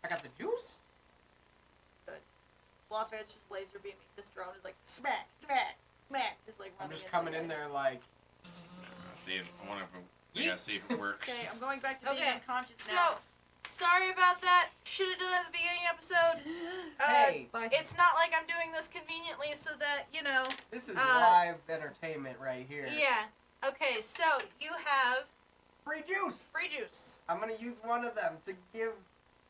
I got the juice? Lafayette's just laser beaming. This drone is like, smack, smack. smack, just like I'm running just into coming the in guy. there like. See if, I want to. Yeah, see if it works. Okay, I'm going back to being Okay, unconscious So, now. sorry about that. Should have done it at the beginning of the episode. Hey, Bye. It's not like I'm doing this conveniently so that, you know. this is uh, live entertainment right here. Yeah. Okay, so you have Free juice. free juice. I'm gonna use one of them to give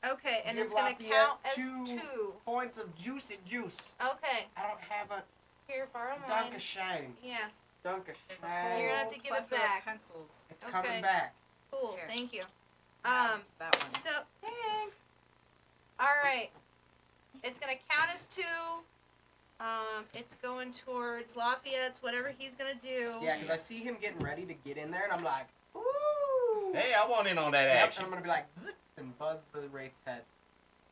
Okay, and Give it's gonna Lafayette count as two. 2. points of juicy juice. Okay, I don't have a here, borrow dunk mine. of shine. Yeah, Dunk of There's a shine. You're gonna have whole to give it plethora of back. Pencils. It's Okay. coming back. cool. Here. Thank you. Have that one. So, thanks. All right. It's gonna count as 2. It's going towards Lafayette's, whatever he's gonna do. Yeah, because I see him getting ready to get in there, and I'm like, ooh. Hey, I want in on that Yep, and action. I'm gonna be like, zip, and buzz the wraith's head.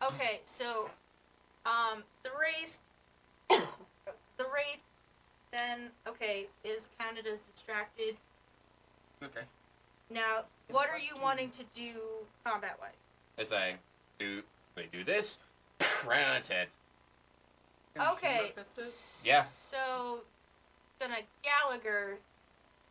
Okay, so, the wraith, then, okay, is counted as distracted. Okay. Now, what are you wanting to do combat-wise? As I do, they do this. Right on its head. Gonna Okay. hammer fist it? Yeah. So, gonna Gallagher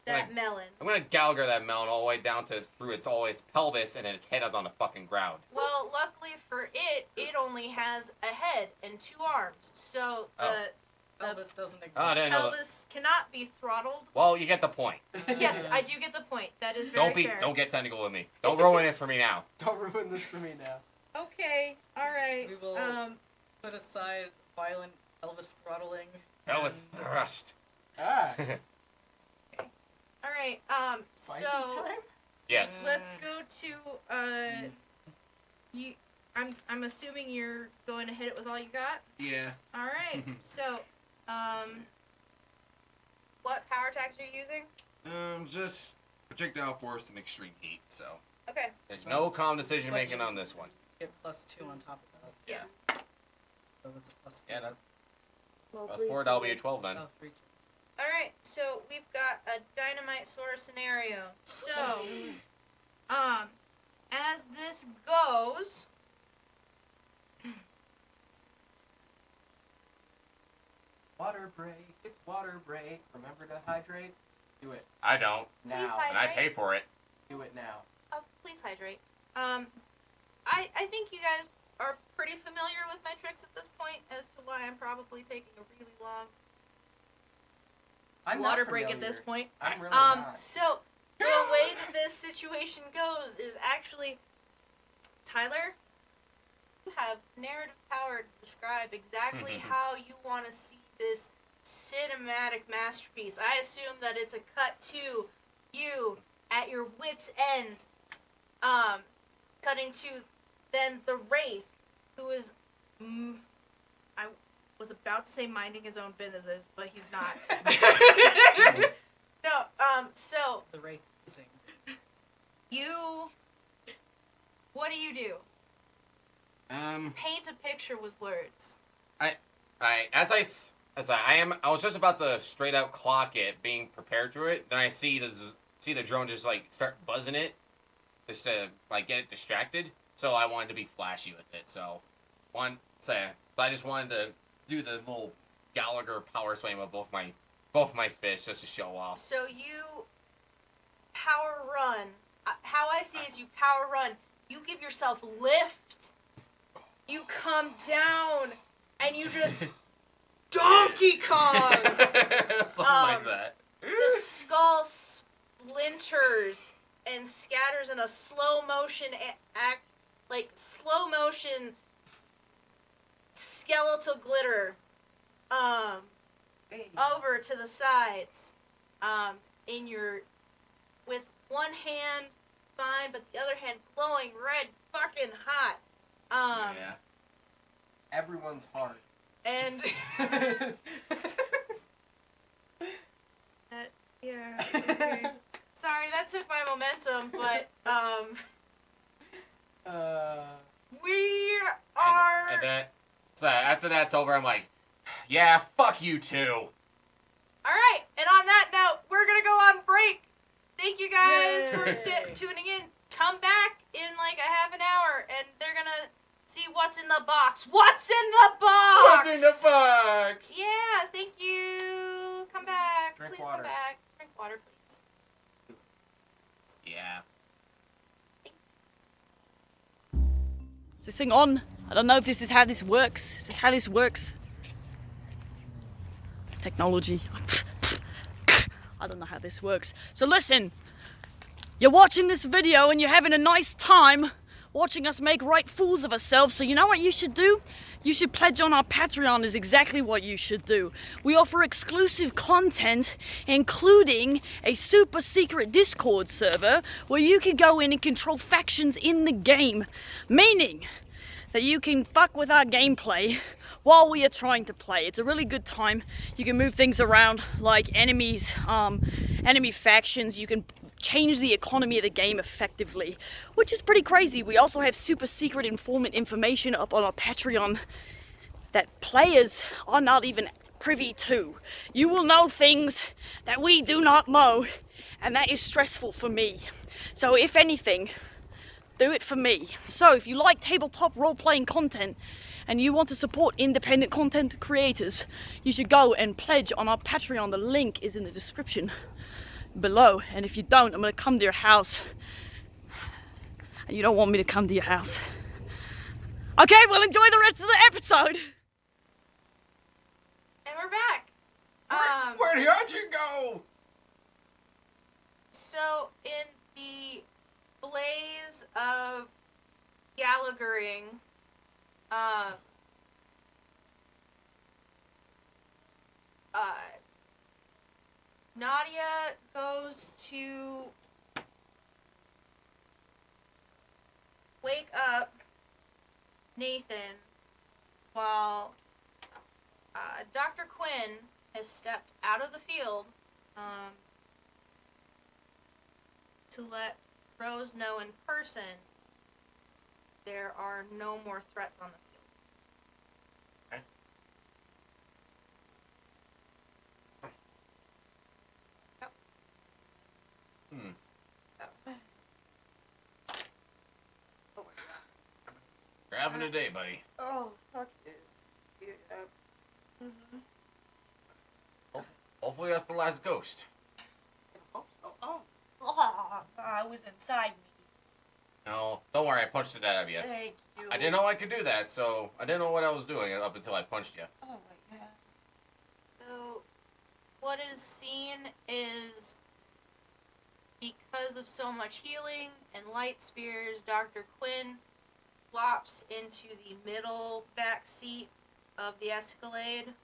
that melon. I'm gonna Gallagher that melon all the way down to through its all its pelvis, and then its head is on the fucking ground. Well, luckily for it only has a head and 2 arms. So, the Elvis doesn't exist. Oh, I didn't know that. pelvis cannot be throttled. Well, you get the point. Yes, I do get the point. That is very fair. Don't get technical with me. Don't ruin this for me now. Don't ruin this for me now. Okay, alright. We will put aside violent Elvis throttling. That was and- thrust. Ah, Alright, spicy so time? Yes. let's go to you I'm assuming you're going to hit it with all you got? Yeah. Alright. So, what power attacks are you using? Just projectile force and extreme heat. So Okay. there's no calm decision making on this one. Get +2 on top of that. Yeah. So that's a +4. Yeah, that's +4. That'll be a 12 then. Oh, 3. Alright, so we've got a dynamite sort of scenario. So, as this goes, Water break. It's water break. Remember to hydrate? Do it I don't, now. hydrate. and I pay for it. Do it now. please hydrate. I think you guys are pretty familiar with my tricks at this point as to why I'm probably taking a really long I'm water not break at familiar. this point. I'm really not. So the way that this situation goes is actually, Tyler, you have narrative power to describe exactly how you want to see this cinematic masterpiece. I assume that it's a cut to you at your wit's end, cutting to then the Wraith, who is, I was about to say minding his own businesses, but he's not. No, so The Wraith sing. what do you do? Paint a picture with words. I was just about to straight out clock it, being prepared for it. Then I see the drone just like start buzzing it, just to like get it distracted. So I wanted to be flashy with it. So I just wanted to do the little Gallagher power swing with both my fists just to show off. So you power run. How I see is you power run. You give yourself lift. You come down, and you just Donkey Kong. Something like that. The skull splinters and scatters in a slow motion slow motion skeletal glitter over to the sides with one hand fine but the other hand glowing red fucking hot Yeah. Everyone's heart. and yeah, okay. Sorry, that took my momentum, but we are. And then, so after that's over, I'm like, yeah, fuck you too. All right, and on that note, we're gonna go on break. Thank you guys for Yay. tuning in. Come back in like a half an hour, and they're gonna see what's in the box. What's in the box? What's in the box? Yeah, thank you. Come back. Water, please. Yeah. Is this thing on? I don't know if this is how this works. Is this how this works? Technology. I don't know how this works. So listen, you're watching this video and you're having a nice time watching us make right fools of ourselves. So you know what you should do? You should pledge on our Patreon is exactly what you should do. We offer exclusive content, including a super secret Discord server where you can go in and control factions in the game. Meaning that you can fuck with our gameplay while we are trying to play. It's a really good time. You can move things around like enemies, enemy factions. You can change the economy of the game effectively, which is pretty crazy. We also have super secret informant information up on our Patreon that players are not even privy to. You will know things that we do not know, and that is stressful for me. So if anything, do it for me. So if you like tabletop role-playing content and you want to support independent content creators, you should go and pledge on our Patreon. The link is in the description below. And if you don't, I'm gonna come to your house. And you don't want me to come to your house. Okay, well, enjoy the rest of the episode. And we're back. Where'd Archie go? So in the blaze of Gallaghering, Nadia goes to wake up Nathan while Dr. Quinn has stepped out of the field to let Rose know in person there are no more threats on the field. You're having a day, buddy. Oh, fuck it. Yeah. Hopefully that's the last ghost. I hope so. Oh, it was inside me. No, don't worry, I punched it out of you. Thank you. I didn't know I could do that, so I didn't know what I was doing up until I punched you. Oh my god. So, what is seen is because of so much healing and light spears, Dr. Quinn flops into the middle back seat of the Escalade,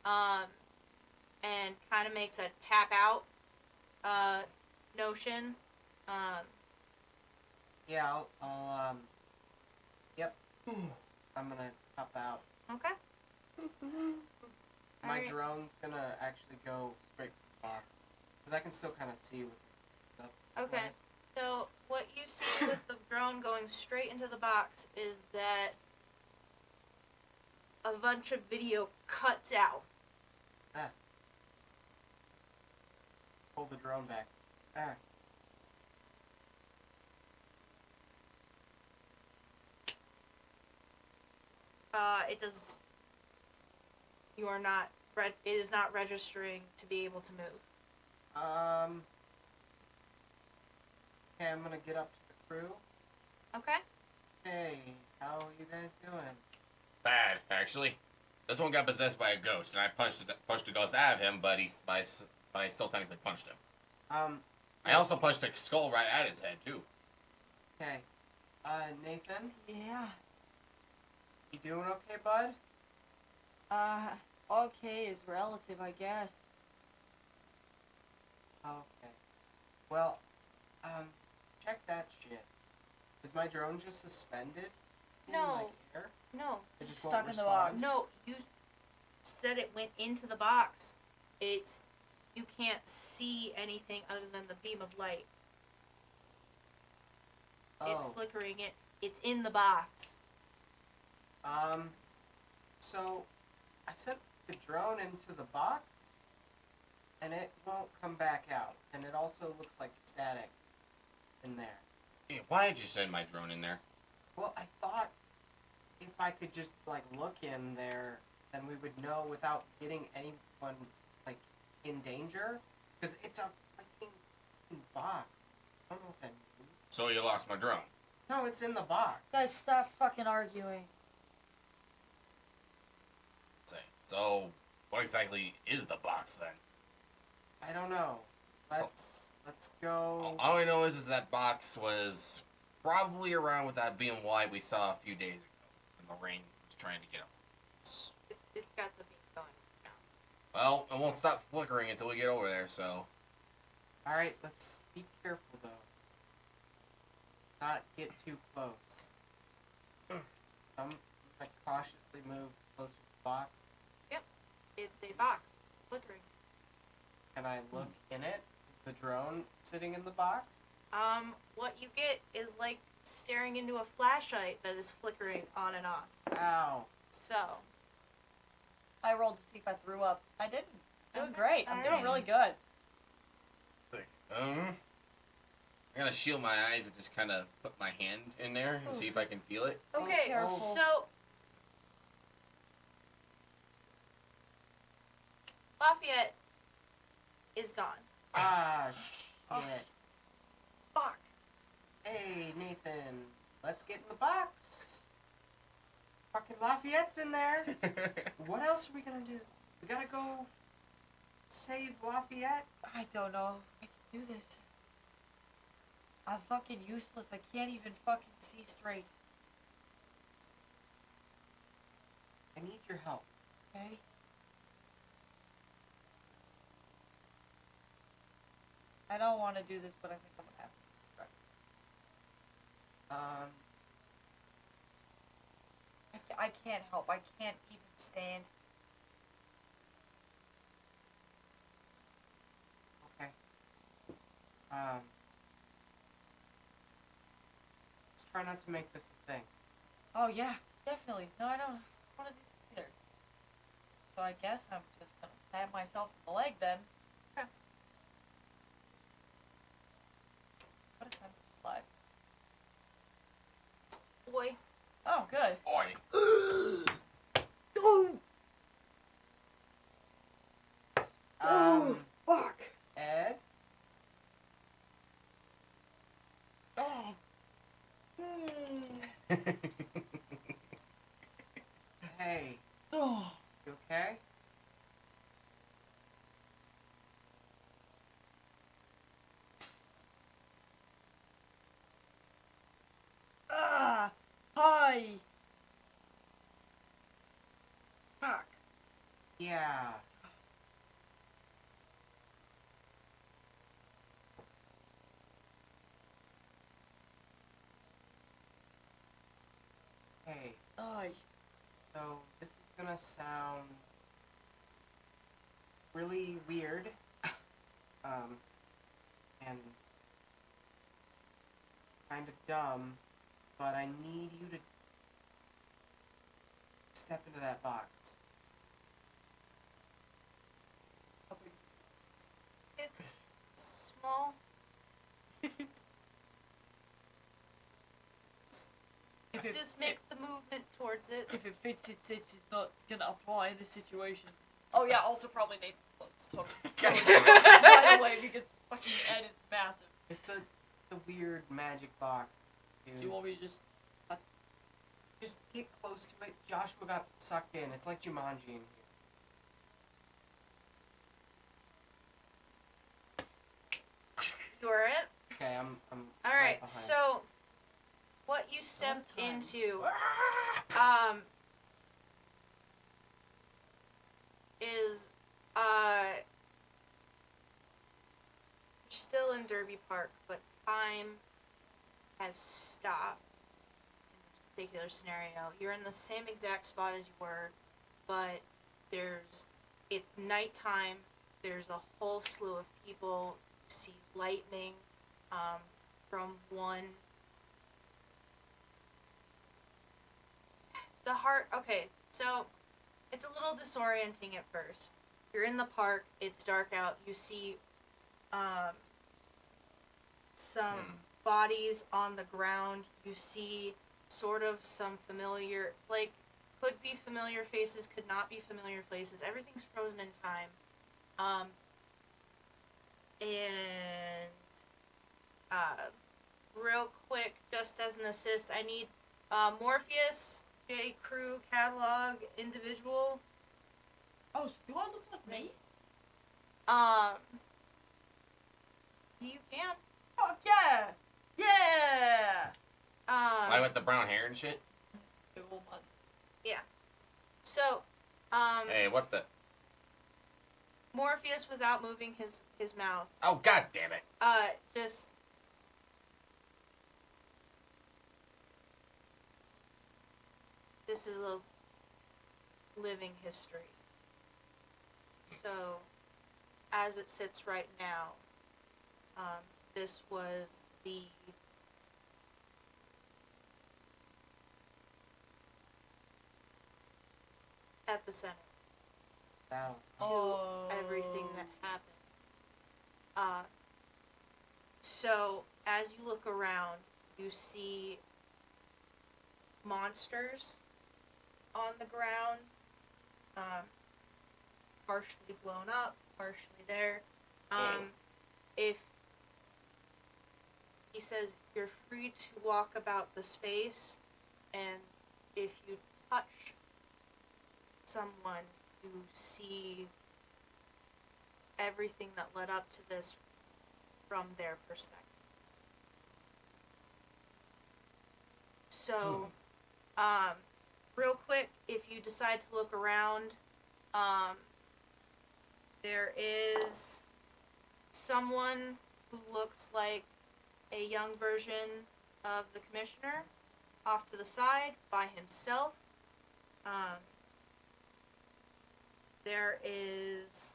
and kind of makes a tap out notion. Yeah, yep. I'm gonna hop out. Okay. My Alright. drone's gonna actually go straight to the box. Because I can still kind of see with stuff. Okay. So what you see with the drone going straight into the box is that a bunch of video cuts out. Pull the drone back. Ah. It does. You are not. It is not registering to be able to move. Okay, I'm gonna get up to the crew. Okay. Hey, how are you guys doing? Bad, actually. This one got possessed by a ghost, and I punched the ghost out of him, but I still technically punched him. I also punched a skull right at his head too. Okay. Nathan, Yeah. you doing okay, bud? Okay is relative, I guess. Okay. Well, check that shit. Is my drone just suspended? In, No. like, air? No. It just Stuck won't in the respond? box. No. You said it went into the box. You can't see anything other than the beam of light. Oh. It's flickering. It's in the box. So I sent the drone into the box, and it won't come back out. And it also looks like static in there. Hey, why did you send my drone in there? Well, I thought if I could just, like, look in there, then we would know without getting anyone, like, in danger. Because it's a, like, So you lost my drone. No, it's in the box. Guys, stop fucking arguing. Say. So, what exactly is the box then? I don't know. Let's go. All I know is that box was probably around with that beam of light we saw a few days ago when the rain was trying to get up. It's got the beam going now. Well, it won't stop flickering until we get over there, so. Alright, let's be careful though. Not get too close. I cautiously move closer to the box. It's a box. Flickering. Can I look in it? The drone sitting in the box? What you get is like staring into a flashlight that is flickering on and off. Ow. So, I rolled to see if I threw up. I didn't. Doing Okay, great. I'm doing alright. really good. I'm gonna shield my eyes and just kind of put my hand in there and see if I can feel it. okay, careful. so Lafayette is gone. Ah, shit. Oh. Fuck. Hey, Nathan, let's get in the box. Fucking Lafayette's in there. What else are we gonna do? We gotta go save Lafayette? I don't know if I can do this. I'm fucking useless. I can't even fucking see straight. I need your help. Okay? I don't want to do this, but I think I'm gonna have to. I can't help. I can't even stand. Okay. Let's try not to make this a thing. Oh yeah, definitely. No, I don't want to do this either. So I guess I'm just gonna stab myself in the leg then. Yeah. What is that live? Boy. Oh, good. Oi. Fuck. Ed? Oh. Hey, Oh. you okay? Ah. Hi. Fuck. Yeah. Hey, Hi. so this is gonna sound really weird, and kind of dumb, but I need you to step into that box. It's small. If it, Just make the movement towards it. if it fits, it sits. It's not gonna apply in this situation. Oh yeah, also probably Nathan's clothes. Totally. By the way, because fucking Ed is massive. It's a weird magic box, dude. Do you want me to just? Just get close to it. Joshua got sucked in. It's like Jumanji in here. You are it. Okay, I'm All right right. behind. So, what you stepped time. into, is still in Derby Park, but time has stopped in this particular scenario. You're in the same exact spot as you were, but it's nighttime. There's a whole slew of people. You see lightning from one. Okay, so it's a little disorienting at first. You're in the park, it's dark out, you see some bodies on the ground, you see sort of some familiar, like, could be familiar faces, could not be familiar faces, everything's frozen in time. real quick, just as an assist, I need Morpheus, J. Crew, Catalog, Individual. Oh, so you all look like me? You can. Fuck yeah! Yeah! Why with the brown hair and shit? Cool, man. So, Hey, what the? Morpheus without moving his mouth. Oh, god damn it. Just this is a living history. So, as it sits right now, this was the epicenter Wow. to everything that happened. So as you look around, you see monsters on the ground, partially blown up, partially there. If he says you're free to walk about the space, and if you touch someone, you see everything that led up to this from their perspective. So, real quick, if you decide to look around, there is someone who looks like a young version of the commissioner off to the side by himself. There is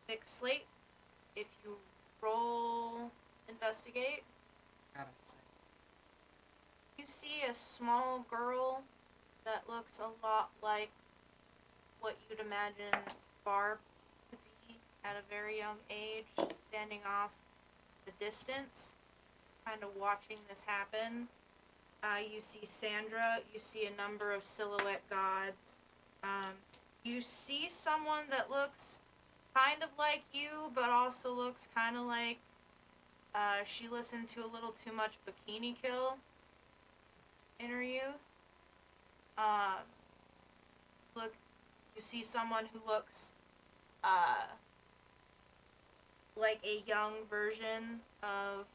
mixed slate. If you roll investigate, Gotta say. you see a small girl that looks a lot like what you'd imagine Barb to be at a very young age, standing off the distance, kind of watching this happen. You see Sandra, you see a number of silhouette gods. You see someone that looks kind of like you, but also looks kind of like she listened to a little too much Bikini Kill in her youth. Look, you see someone who looks like a young version of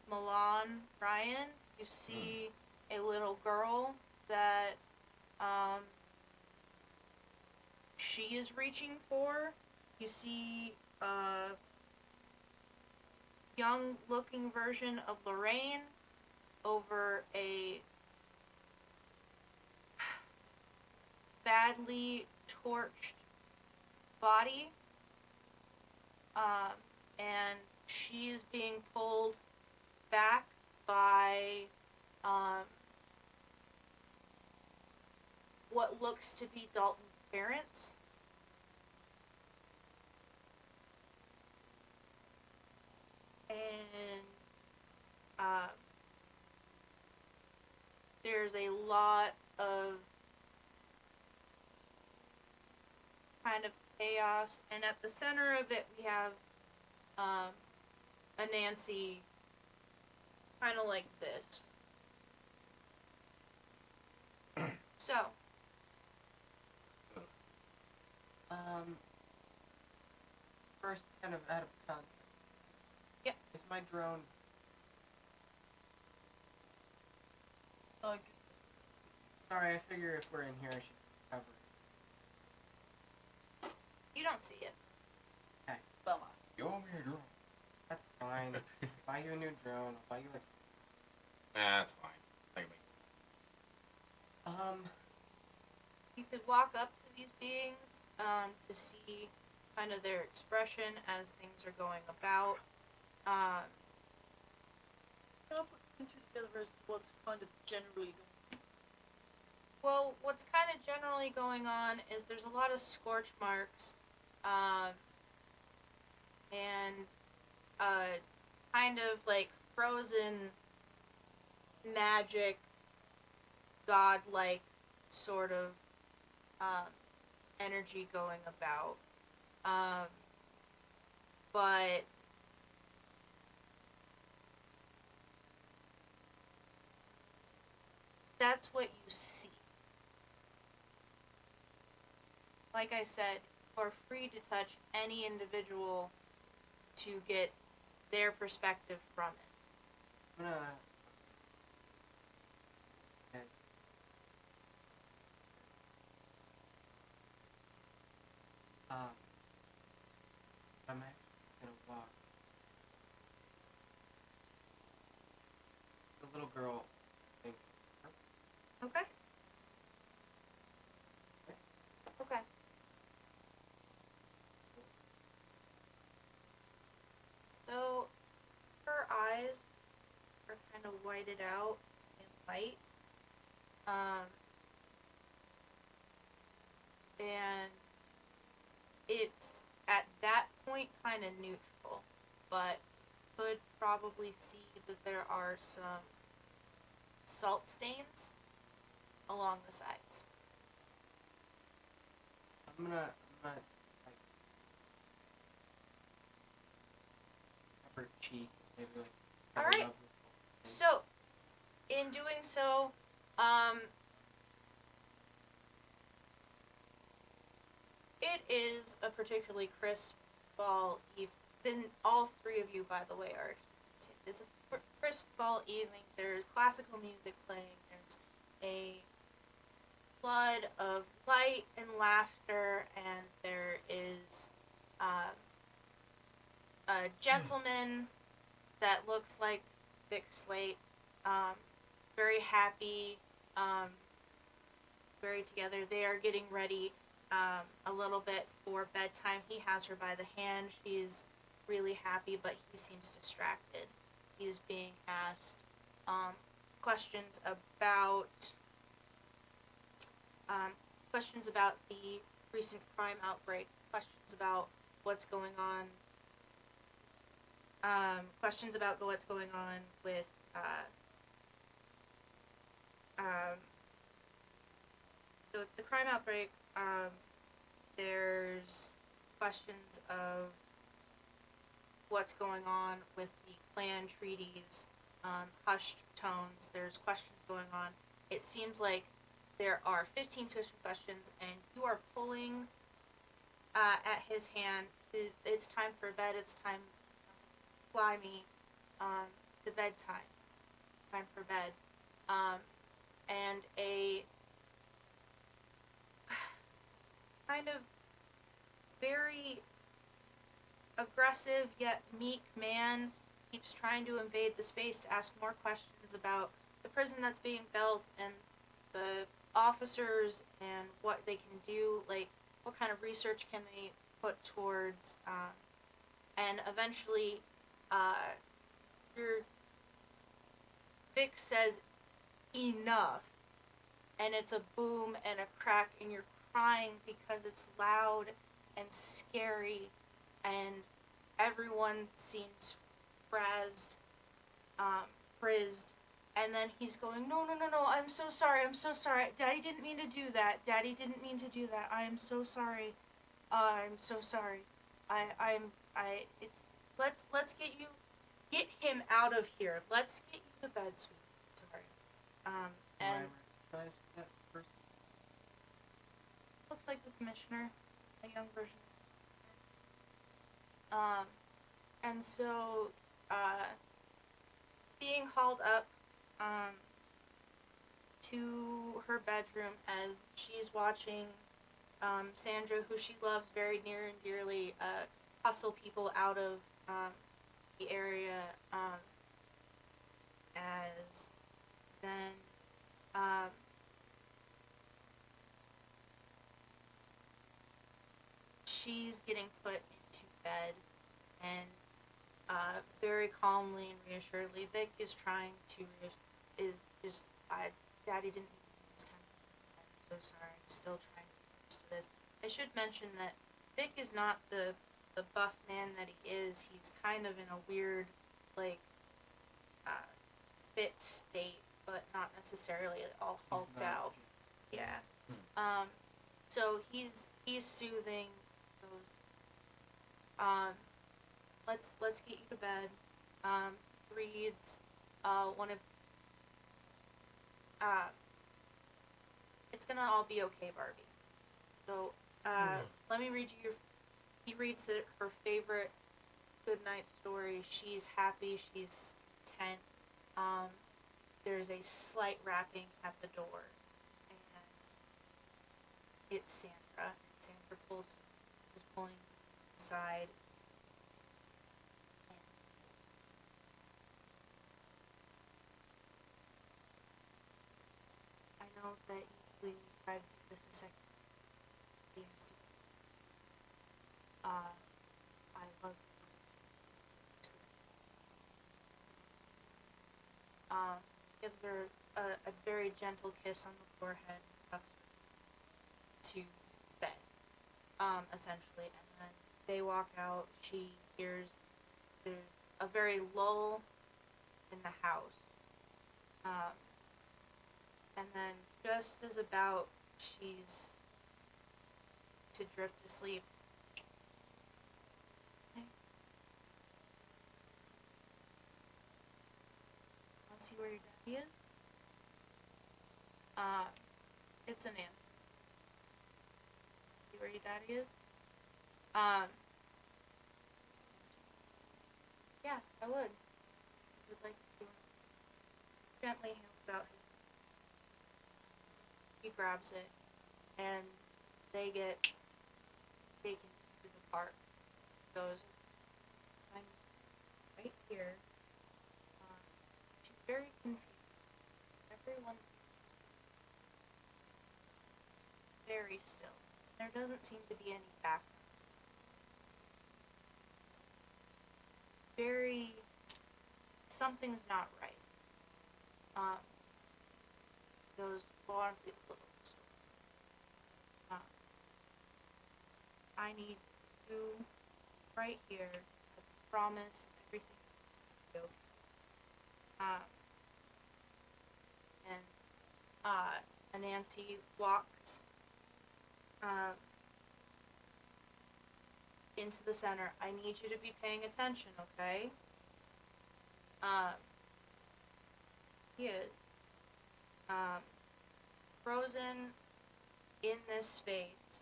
Milan Ryan. You see a little girl that she is reaching for. You see a young looking version of Lorraine over a badly torched body. And she's being pulled back by what looks to be Dalton's parents. And there's a lot of kind of chaos, and at the center of it we have a Nancy kind of like this. So, First, kind of out of context. Yep. Is my drone? Sorry, I figure if we're in here, I should cover it. you don't see it. Bummer. You owe me a drone. That's fine. Buy you a new drone. I'll buy you Nah, that's fine. Like, You could walk up to these beings to see kind of their expression as things are going about. Can I put two together as to what's kind of generally going Well, what's kind of generally going on is there's a lot of scorch marks, and kind of like frozen magic, godlike sort of energy going about. But that's what you see. Like I said, you are free to touch any individual to get their perspective from it. I'm gonna. Guys. I'm actually gonna walk. The little girl, I think. Okay. Okay. So, her eyes are kind of whited out in light. And it's at that point kind of neutral, but could probably see that there are some salt stains along the sides. I'm gonna like rub her cheek, maybe like. All kinda right. rub this whole thing. So, in doing so, it is a particularly crisp fall evening. Then all three of you, by the way, are experiencing. It's a crisp fall evening. There's classical music playing. There's a flood of light and laughter, and there is a gentleman that looks like Vic Slate, very happy, very together. They are getting ready a little bit for bedtime. He has her by the hand. She's really happy, but he seems distracted. He's being asked questions about the recent crime outbreak, questions about what's going on, with so it's the crime outbreak. There's questions of what's going on with the clan treaties, hushed tones. There's questions going on. It seems like there are 15 questions, and you are pulling at his hand. It's time for bed. It's time to fly me to bedtime. Time for bed. And a kind of very aggressive yet meek man keeps trying to invade the space to ask more questions about the prison that's being built and the officers and what they can do, like what kind of research can they put towards, and eventually your Vic says enough, and it's a boom and a crack, and you're crying because it's loud and scary, and everyone seems frizzed, and then he's going, no, I'm so sorry, Daddy didn't mean to do that, I am so sorry, let's get him out of here, let's get you to bed, sweetie, sorry, and Do I recognize that person? looks like the commissioner, a young version. And so, being hauled up, to her bedroom as she's watching, Sandra, who she loves very near and dearly, hustle people out of, the area, as then, she's getting put into bed, and very calmly and reassuredly, Vic is trying to Daddy didn't mean this time. I'm so sorry. I'm still trying to get used to this. I should mention that Vic is not the buff man that he is. He's kind of in a weird, like, fit state, but not necessarily all hulked out. Yeah. So he's soothing. Let's get you to bed. Reads one of It's gonna all be okay, Barbie. So, let me read you he reads her favorite goodnight story. She's happy, she's content. There's a slight rapping at the door, and it's Sandra. Sandra is pulling aside. I know that usually we try to do this a second. I love gives her a very gentle kiss on the forehead and tucks her to bed, essentially. And then they walk out. She hears there's a very lull in the house. And then just as about she's to drift to sleep, see where your daddy is? It's an answer. See where your daddy is? Yeah, I would. I would like to gently hands out his. He grabs it, and they get taken to the park. Goes, I'm right here. Very confused. Everyone's very still. There doesn't seem to be any background. Very, something's not right. Those are the little story. I need you right here. I promise everything will be okay. And Nancy walks into the center. I need you to be paying attention, okay? He is frozen in this space.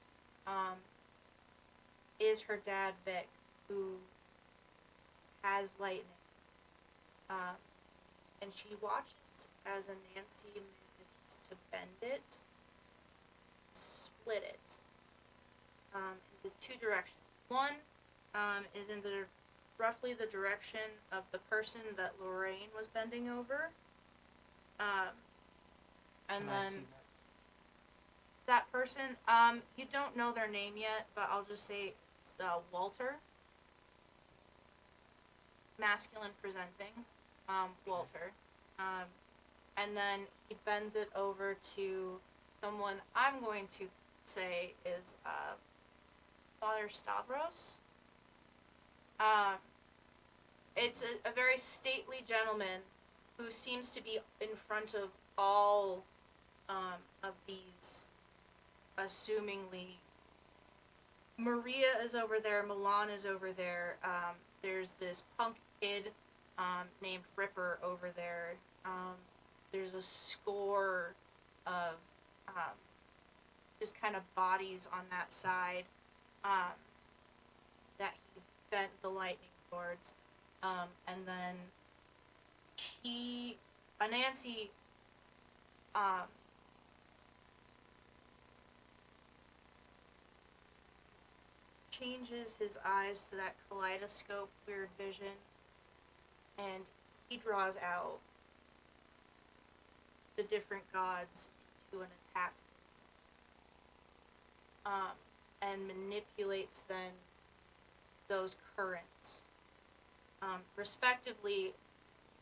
Is her dad Vic, who has lightning. And she watches as a Nancy manages to bend it, split it, into two directions. One is in roughly the direction of the person that Lorraine was bending over. And Can I then see that person, you don't know their name yet, but I'll just say it's Walter. Masculine presenting. Walter. And then he bends it over to someone I'm going to say is Father Stavros. It's a very stately gentleman who seems to be in front of all of these, assumingly. Maria is over there, Milan is over there, there's this punk kid named Ripper over there. There's a score of just kind of bodies on that side that he bent the lightning towards. And then Nancy changes his eyes to that kaleidoscope weird vision, and he draws out the different gods into an attack, and manipulates then those currents, respectively,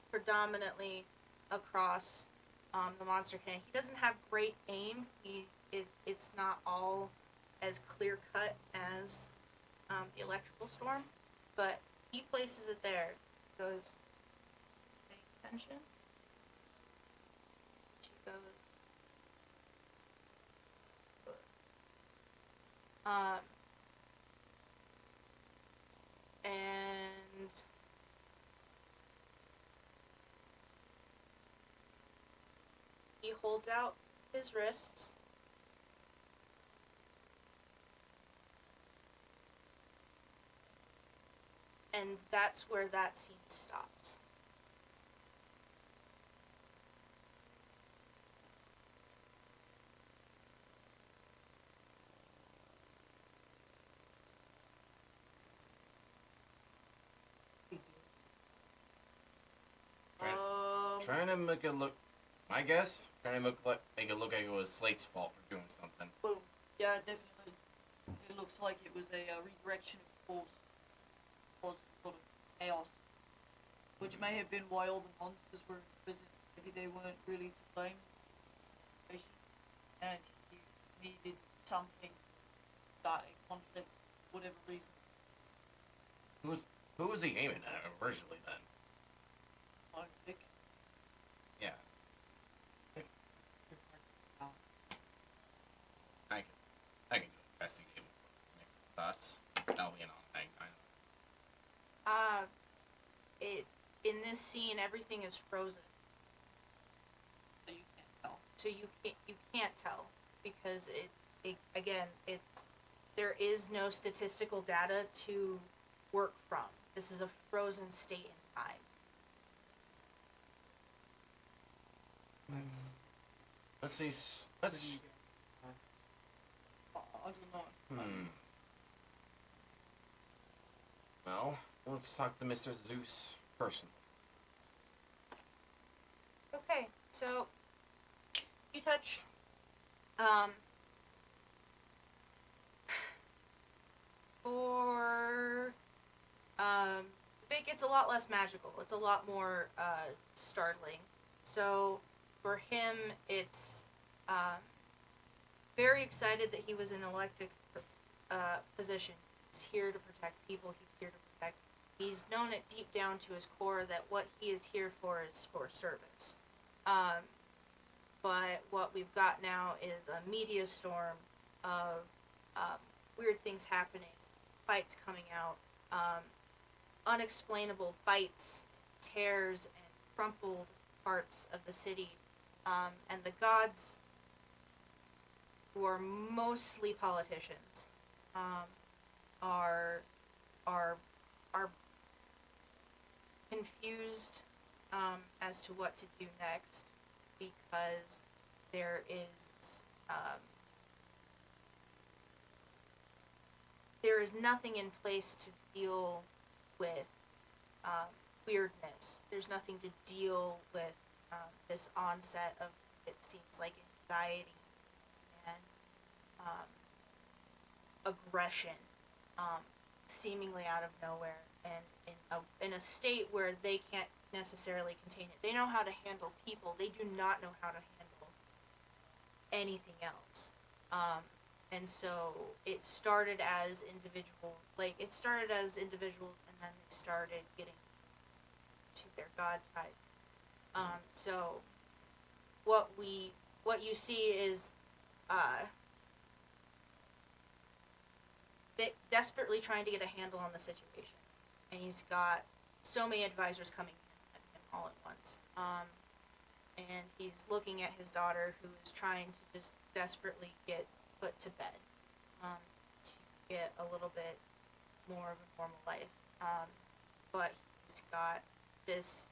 predominantly across the Monster King. He doesn't have great aim. It's not all as clear cut as the electrical storm, but he places it there. Goes, pay attention. She goes, and he holds out his wrists, and that's where that scene stops. Trying to make it look, I guess, trying to make it look like it was Slate's fault for doing something. Well, yeah, definitely. It looks like it was a redirection of force, caused sort of chaos, which may have been why all the monsters were imprisoned. Maybe they weren't really to blame, and he needed something to start a conflict, for whatever reason. Who was he aiming at originally then? I think. Yeah. I can go investigate. Thoughts? That'll be an on In this scene, everything is frozen, So you can't tell. so you can't tell because there is no statistical data to work from. This is a frozen state in time. Let's see. Let's. I don't know. Well, let's talk to Mr. Zeus personally. Okay, so you touch for Vic, it's a lot less magical. It's a lot more startling. So for him, it's very excited that he was in an elected position. He's here to protect people. He's here to protect. He's known it deep down to his core that what he is here for is for service. But what we've got now is a media storm of weird things happening, fights coming out, unexplainable bites, tears, and crumpled parts of the city. And the gods, who are mostly politicians, are confused as to what to do next, because there is nothing in place to deal with weirdness. There's nothing to deal with this onset of, it seems like, anxiety and aggression, seemingly out of nowhere, and in a state where they can't necessarily contain it. They know how to handle people. They do not know how to handle anything else. And so it started as individuals, and then they started getting to their god type. So what you see is Vic desperately trying to get a handle on the situation, and he's got so many advisors coming at him all at once. And he's looking at his daughter, who is trying to just desperately get put to bed, to get a little bit more of a normal life. But he's got this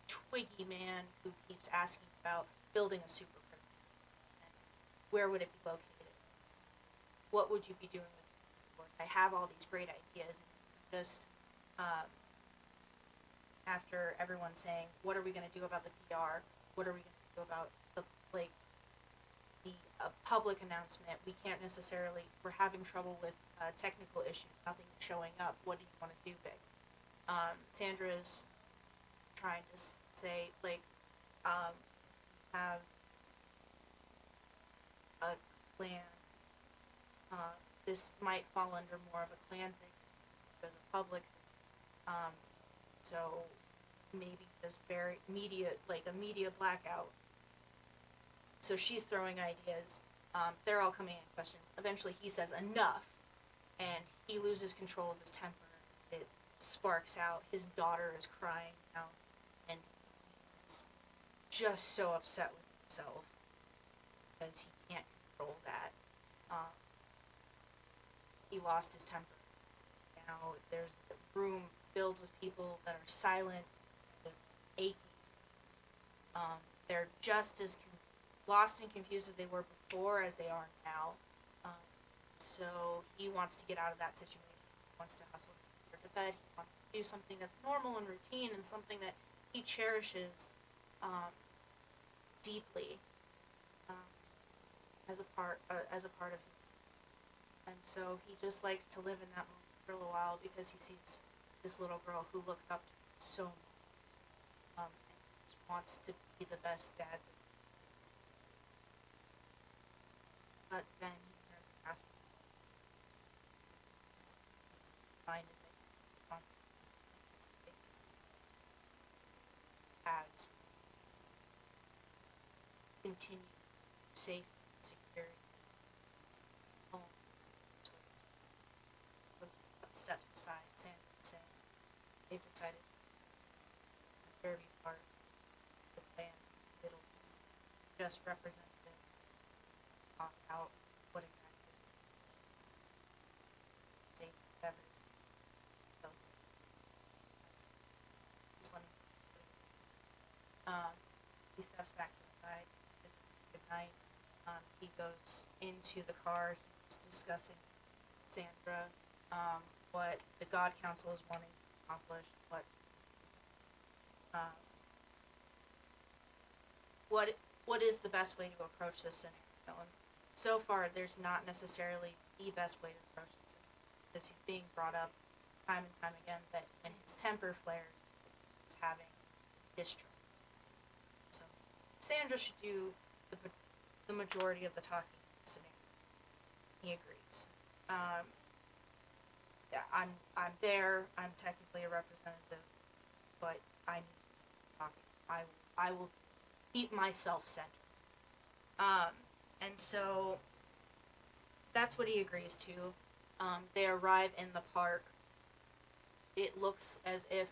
twiggy man who keeps asking about building a super prison. And where would it be located? What would you be doing with it? Of course, I have all these great ideas. And just after everyone saying, what are we going to do about the PR? What are we going to do about the public announcement? We can't necessarily, we're having trouble with technical issues, nothing showing up. What do you want to do, Vic? Sandra's trying to say, have a clan. This might fall under more of a clan thing as a public thing. So maybe just a media blackout. So she's throwing ideas. They're all coming in questions. Eventually he says enough, and he loses control of his temper. It sparks out. His daughter is crying now, and he's just so upset with himself because he can't control that. He lost his temper, and now. There's a room filled with people that are silent, kind of achy. They're just as lost and confused as they were before as they are now. So he wants to get out of that situation. He wants to hustle to bed. He wants to do something that's normal and routine and something that he cherishes deeply as a part of his. And so he just likes to live in that moment for a little while because he sees this little girl who looks up to him so much, and just wants to be the best dad. But then he hears the ask find it that he wants to has continued safety and security home. With steps aside, Sandra saying they've decided to very be part of the plan. It'll be just representative, talk out what exactly safe ever. So just let me he steps back to the side, says good night. He goes into the car, he's discussing with Sandra, what the God Council is wanting to accomplish, what is the best way to approach this scenario. And so far, there's not necessarily the best way to approach this because he's being brought up time and time again that when his temper flares, he's having distrust. So Sandra should do the majority of the talking in this scenario. He agrees. Yeah, I'm there. I'm technically a representative, but I need to talk. I will keep myself centered. And so that's what he agrees to. They arrive in the park. It looks as if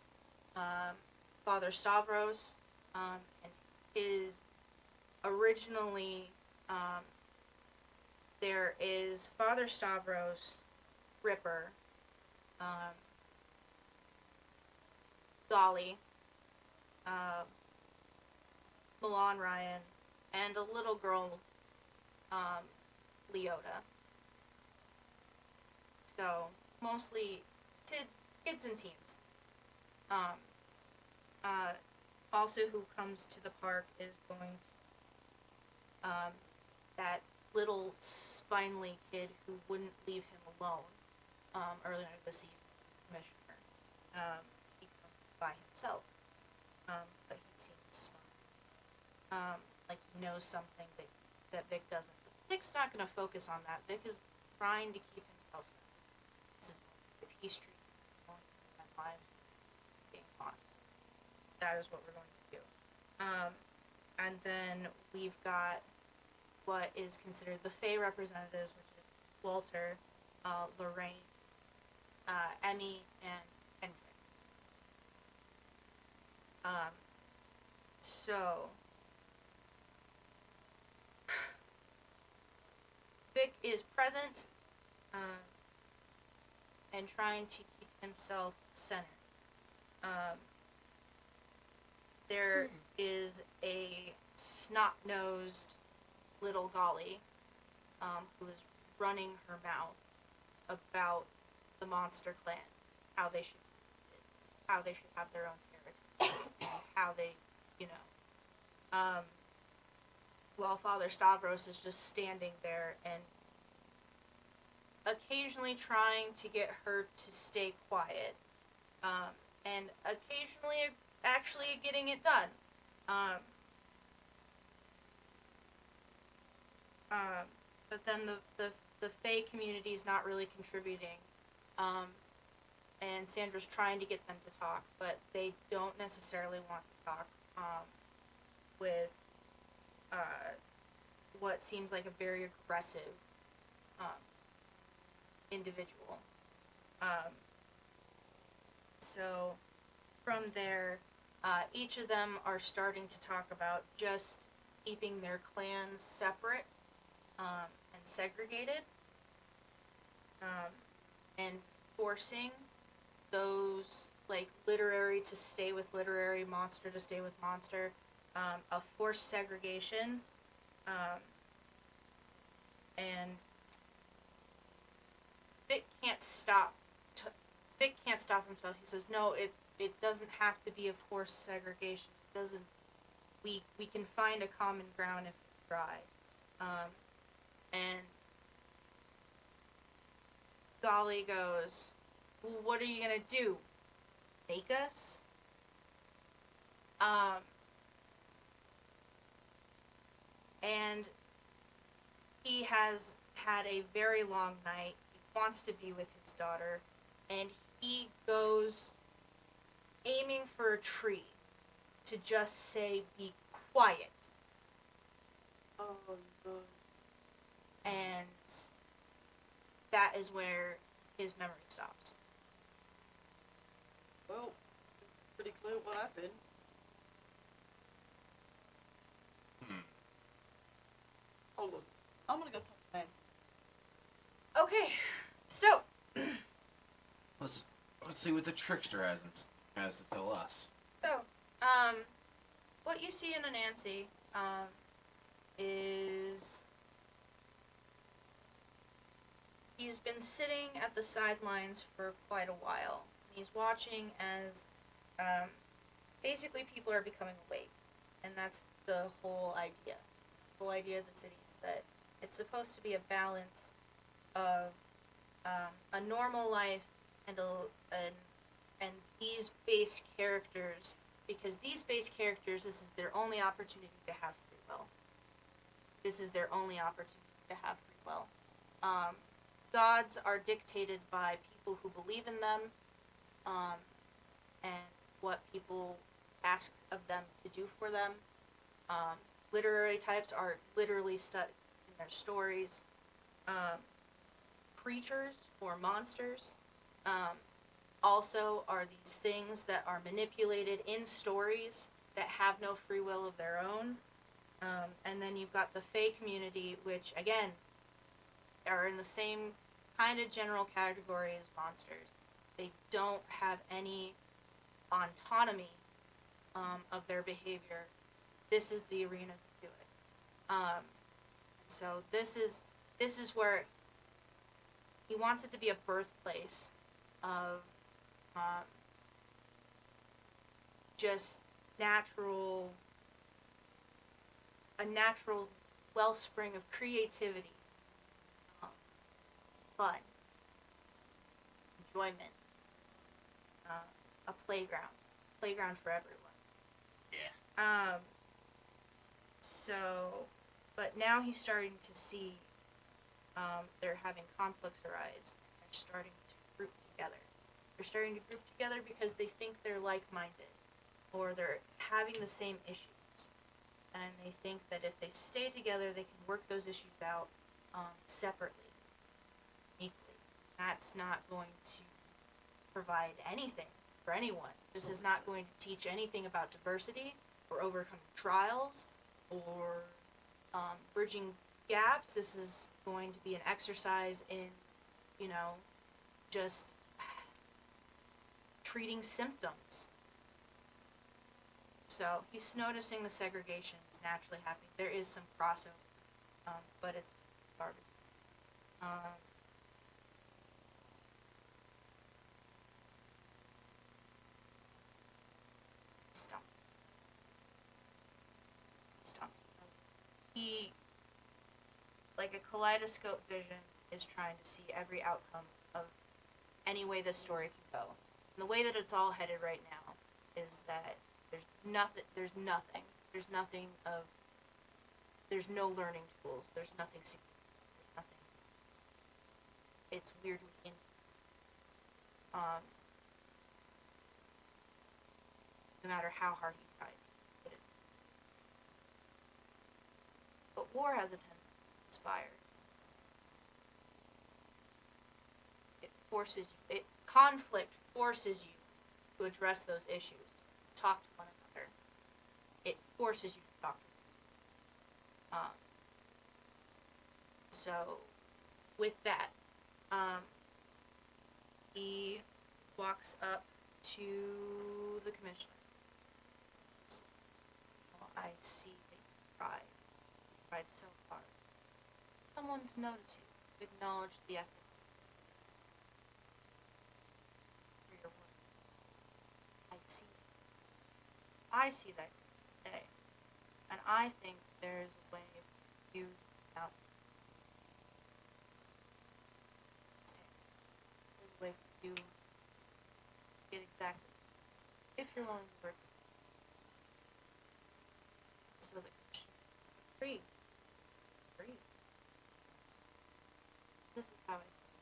Father Stavros and his originally there is Father Stavros, Ripper, Golly, Milan Ryan, and a little girl, Leota. So mostly kids and teens. Also who comes to the park is going to, that little spindly kid who wouldn't leave him alone, earlier this evening, Commissioner. He comes by himself, but he seems smart. Like he knows something that Vic doesn't. But Vic's not going to focus on that. Vic is trying to keep himself safe. This is the peace treaty. Going to prevent lives being lost. That is what we're going to do. And then we've got what is considered the Fae representatives, which is Walter, Lorraine, Emmy, and Hendrik. So Vic is present and trying to keep himself centered. There is a snot-nosed little Golly who is running her mouth about the monster clan, how they should have their own territory, how they, while Father Stavros is just standing there and occasionally trying to get her to stay quiet, and occasionally actually getting it done. But then the Fae community is not really contributing, and Sandra's trying to get them to talk, but they don't necessarily want to talk with what seems like a very aggressive individual. So from there, each of them are starting to talk about just keeping their clans separate and segregated, and forcing those, like, literary to stay with literary, monster to stay with monster, of forced segregation, and Vic can't stop. Vic can't stop himself. He says, "No, it doesn't have to be a forced segregation. It doesn't. We can find a common ground if we try." And Golly goes, "Well, what are you gonna do? Make us?" And he has had a very long night. He wants to be with his daughter, and he goes aiming for a tree to just say, "Be quiet." Oh, no. And that is where his memory stops. Well, it's pretty clear what happened. Oh, look. I'm gonna go talk to Nancy. Okay, so Let's see what the trickster has to tell us. what you see in Anansi, is he's been sitting at the sidelines for quite a while. He's watching as, basically people are becoming awake, and that's the whole idea. The whole idea of the city is that it's supposed to be a balance of, a normal life and and these base characters, because these base characters, this is their only opportunity to have free will. This is their only opportunity to have free will. Gods are dictated by people who believe in them, and what people ask of them to do for them. Literary types are literally stuck in their stories. Creatures or monsters, also are these things that are manipulated in stories that have no free will of their own. And then you've got the Fae community, which again are in the same kind of general category as monsters. They don't have any autonomy of their behavior. This is the arena to do it. So this is where he wants it to be a birthplace of just a natural wellspring of creativity, fun, enjoyment, a playground for everyone. Yeah. But now he's starting to see, they're having conflicts arise, and they're starting to group together. They're starting to group together because they think they're like-minded, or they're having the same issues, and they think that if they stay together, they can work those issues out, separately, equally. That's not going to provide anything for anyone. This is not going to teach anything about diversity, or overcoming trials, or bridging gaps. This is going to be an exercise in, just treating symptoms. So he's noticing the segregation is naturally happening. There is some crossover, but it's garbage. Stump. He, like a kaleidoscope vision, is trying to see every outcome of any way this story can go. And the way that it's all headed right now is that there's no learning tools, there's nothing secret, there's nothing. It's weirdly in. No matter how hard he tries. But war has a tendency to inspire. Conflict forces you to address those issues, talk to one another. It forces you to talk to them. So, with that, he walks up to the commissioner. Well, I see that you tried. You tried so hard. Someone to notice you, to acknowledge the effort for your work. I see. I see that today. And I think there's a way for you out. There's a way for you to get exactly if you're willing to work. So that free. Free. This is how I see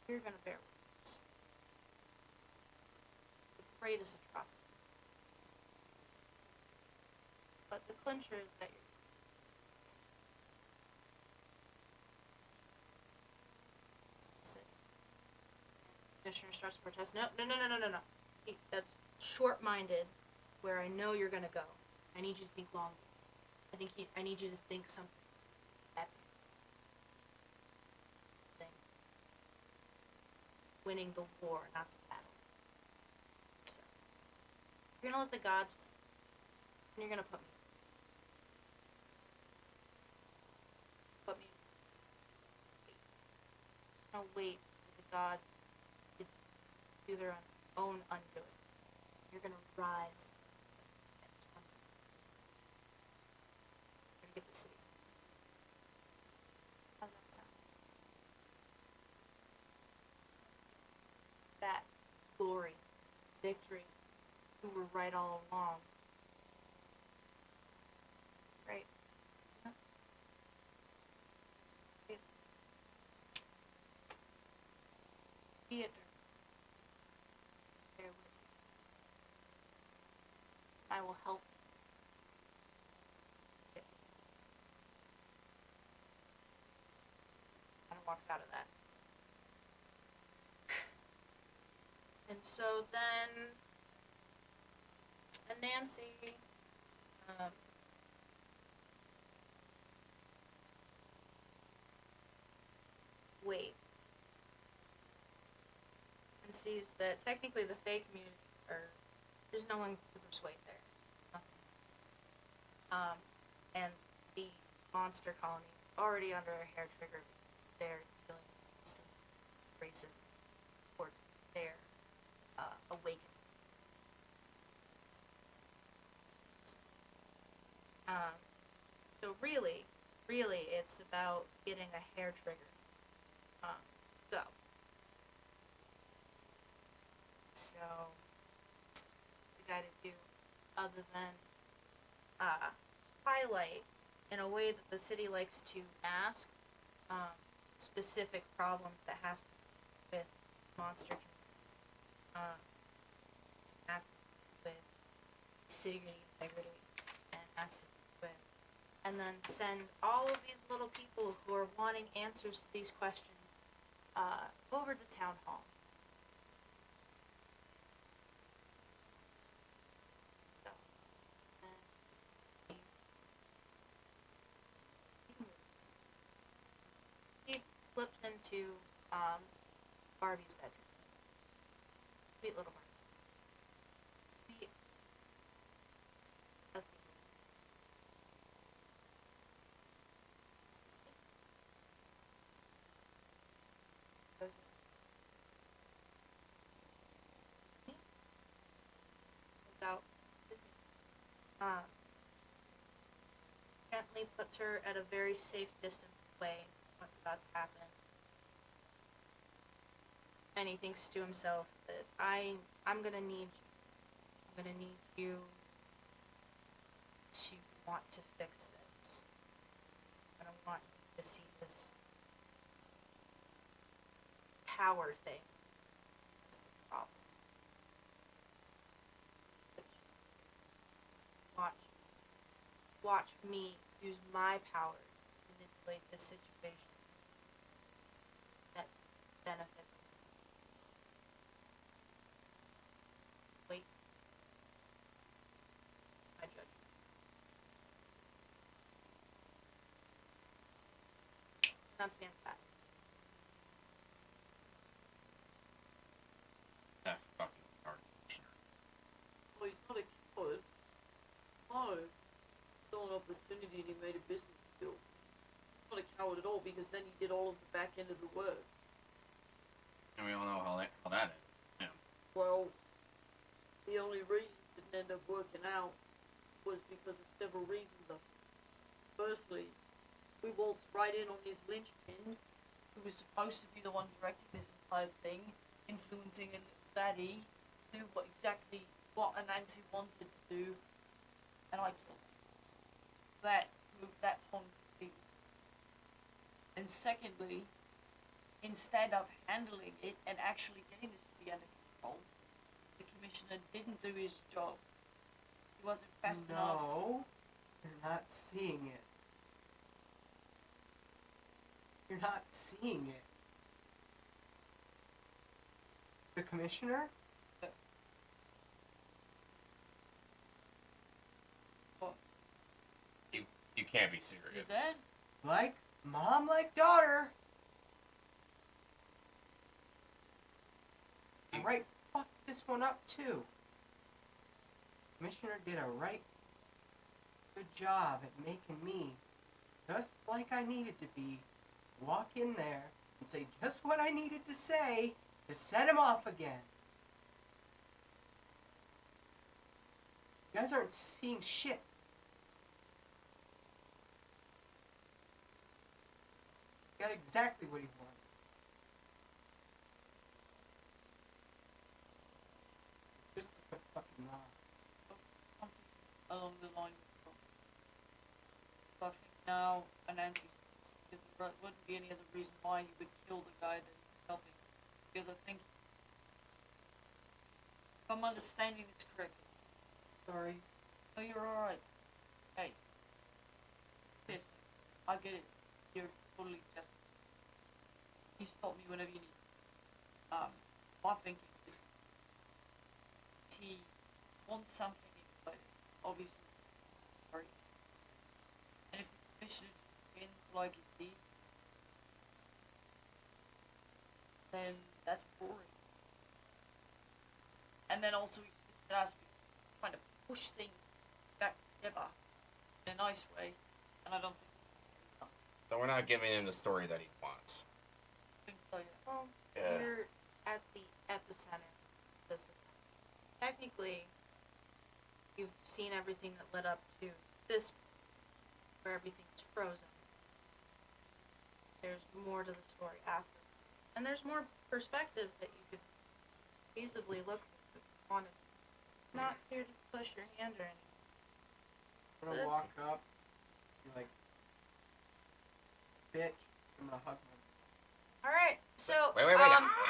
it. You're gonna bear witness. The greatest atrocity. But the clincher is that you're sit. Commissioner starts to protest. No. That's short-minded. Where I know you're gonna go. I need you to think longer. I need you to think something epic. Thing. Winning the war, not the battle. So you're gonna let the gods win. And you're gonna put me. No, wait for the gods to do their own undoing. You're gonna rise. You're gonna get the city. How's that sound? That glory, victory, who were right all along. Right? Be it there with you. I will help you. Kind of walks out of that. And so then, and Nancy, wait. And sees that technically the Fae community, there's no one to persuade there. Nothing. And the monster colony already under a hair trigger. They're dealing with instant racism towards their awakening. So really, it's about getting a hair trigger. Go. So, the guy to do other than highlight in a way that the city likes to mask specific problems that have to do with monster community, have to do with city integrity, and has to do with, and then send all of these little people who are wanting answers to these questions over to town hall. So, he flips into Barbie's bedroom. Sweet little Barbie. Sweet. Goes out gently puts her at a very safe distance away from what's about to happen. And he thinks to himself that I'm gonna need you. I'm gonna need you to want to fix this. I'm gonna want you to see this power thing as the problem. Watch me use my power to manipulate this situation that benefits me. Wait. My judgment. That's the end of that. opportunity and he made a business deal. He's not a coward at all, because then he did all of the back end of the work. And we all know how that is. Yeah. Well, the only reason it didn't end up working out was because of several reasons. Firstly, we waltzed right in on his linchpin, Who was supposed to be the one directing this entire thing, influencing a little daddy, do exactly what Anansi wanted to do, and I killed him. That moved that home completely. And secondly, instead of handling it and actually getting this to be under control, the commissioner didn't do his job. He wasn't fast enough. No, you're not seeing it. You're not seeing it. The commissioner? You can't be You serious. dead? Like mom, like daughter. Right, fuck this one up too. Commissioner did a right good job at making me just like I needed to be. Walk in there and say just what I needed to say to set him off again. You guys aren't seeing shit. He got exactly what he wanted. Just like a fucking mom. Something along the lines of, so I think now Anansi's pissed, because there wouldn't be any other reason why he would kill the guy that he's helping. Because I think, if I'm understanding this correctly, Sorry. oh, you're alright. Hey, pissed. I get it. You're totally justified. You stop me whenever you need. My thinking is he wants something in place, obviously. Sorry. And if the commissioner begins like it is, then that's boring. And then also he's pissed at us because he's trying to push things back together in a nice way, and I don't think he's done. So we're not giving him the story that he wants. I think so, yeah. Well, Yeah. you're at the epicenter of this event. Technically, you've seen everything that led up to this point, where everything is frozen. There's more to the story after. And there's more perspectives that you could feasibly look through if you wanted to. I'm not here to push your hand or anything. I'm gonna Let's walk up, be like, bitch, I'm gonna hug him. Alright, so Wait.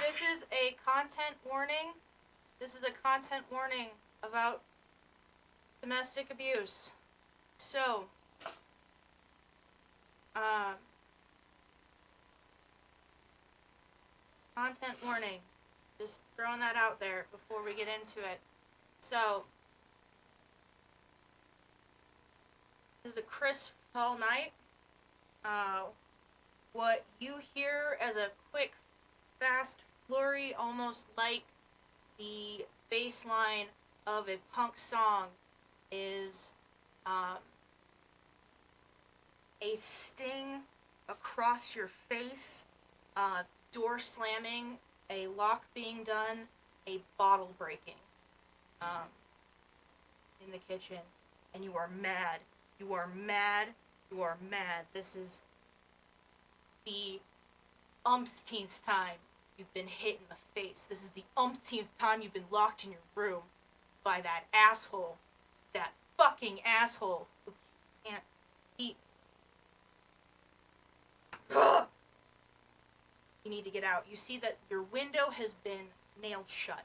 this is a content warning. This is a content warning about domestic abuse. So, content warning. Just throwing that out there before we get into it. So, this is a crisp fall night. What you hear as a quick, fast flurry, almost like the bass line of a punk song, is a sting across your face, door slamming, a lock being done, a bottle breaking in the kitchen, and you are mad. You are mad. You are mad. This is the umpteenth time you've been hit in the face. This is the umpteenth time you've been locked in your room by that asshole. That fucking asshole who can't eat. You need to get out. You see that your window has been nailed shut.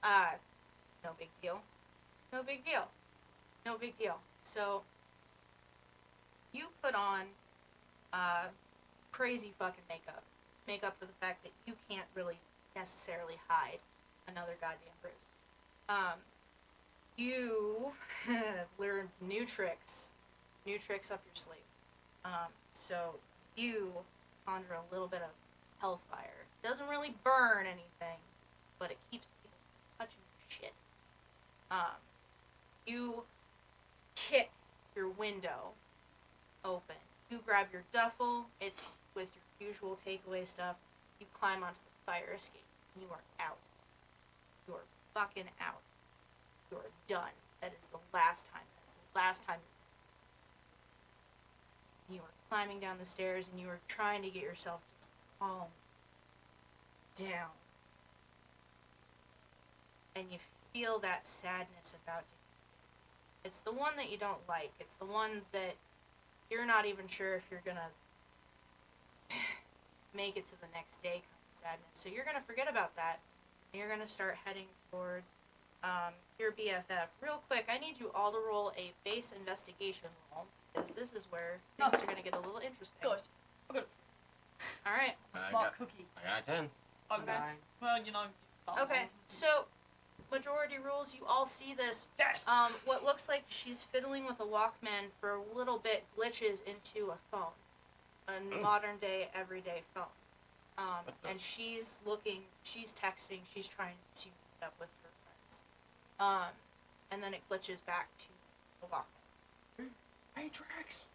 No big deal. No big deal. No big deal. So, you put on, crazy fucking makeup. Makeup for the fact that you can't really necessarily hide another goddamn bruise. You learned new tricks up your sleeve. So you conjure a little bit of hellfire. It doesn't really burn anything, but it keeps people from touching your shit. You kick your window open. You grab your duffel, it's with your usual takeaway stuff. You climb onto the fire escape. And you are out. You are fucking out. You are done. That is the last time. That's the last time. You are climbing down the stairs and you are trying to get yourself just calm down. And you feel that sadness about to. It's the one that you don't like. It's the one that you're not even sure if you're gonna make it to the next day kind of sadness. So you're gonna forget about that. And you're gonna start heading towards your BFF. Real quick, I need you all to roll a base investigation roll, because this is where things are gonna get a little interesting. Good. Good. Alright. Smart cookie. I got a 10. Okay. 9. Well, you know. Okay, so majority rules, you all see this. Yes. What looks like she's fiddling with a Walkman for a little bit glitches into a phone. A modern day, everyday phone. And she's texting, she's trying to meet up with her friends. And then it glitches back to the Walkman. Matrix.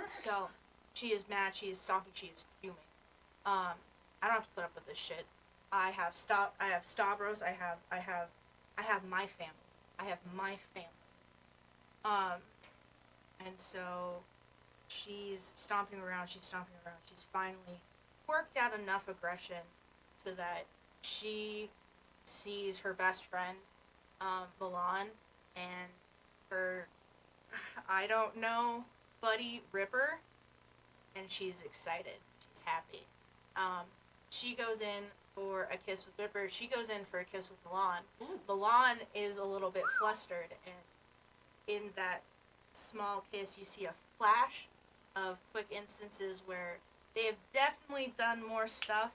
So, she is mad, she is stomping, she is fuming. I don't have to put up with this shit. I have Stavros, I have my family. I have my family. And so she's stomping around, she's finally worked out enough aggression so that she sees her best friend, Milan, and her, I don't know, buddy Ripper, and she's excited, she's happy. She goes in for a kiss with Ripper. She goes in for a kiss with Milan. Milan is a little bit flustered, and in that small kiss, you see a flash of quick instances where they have definitely done more stuff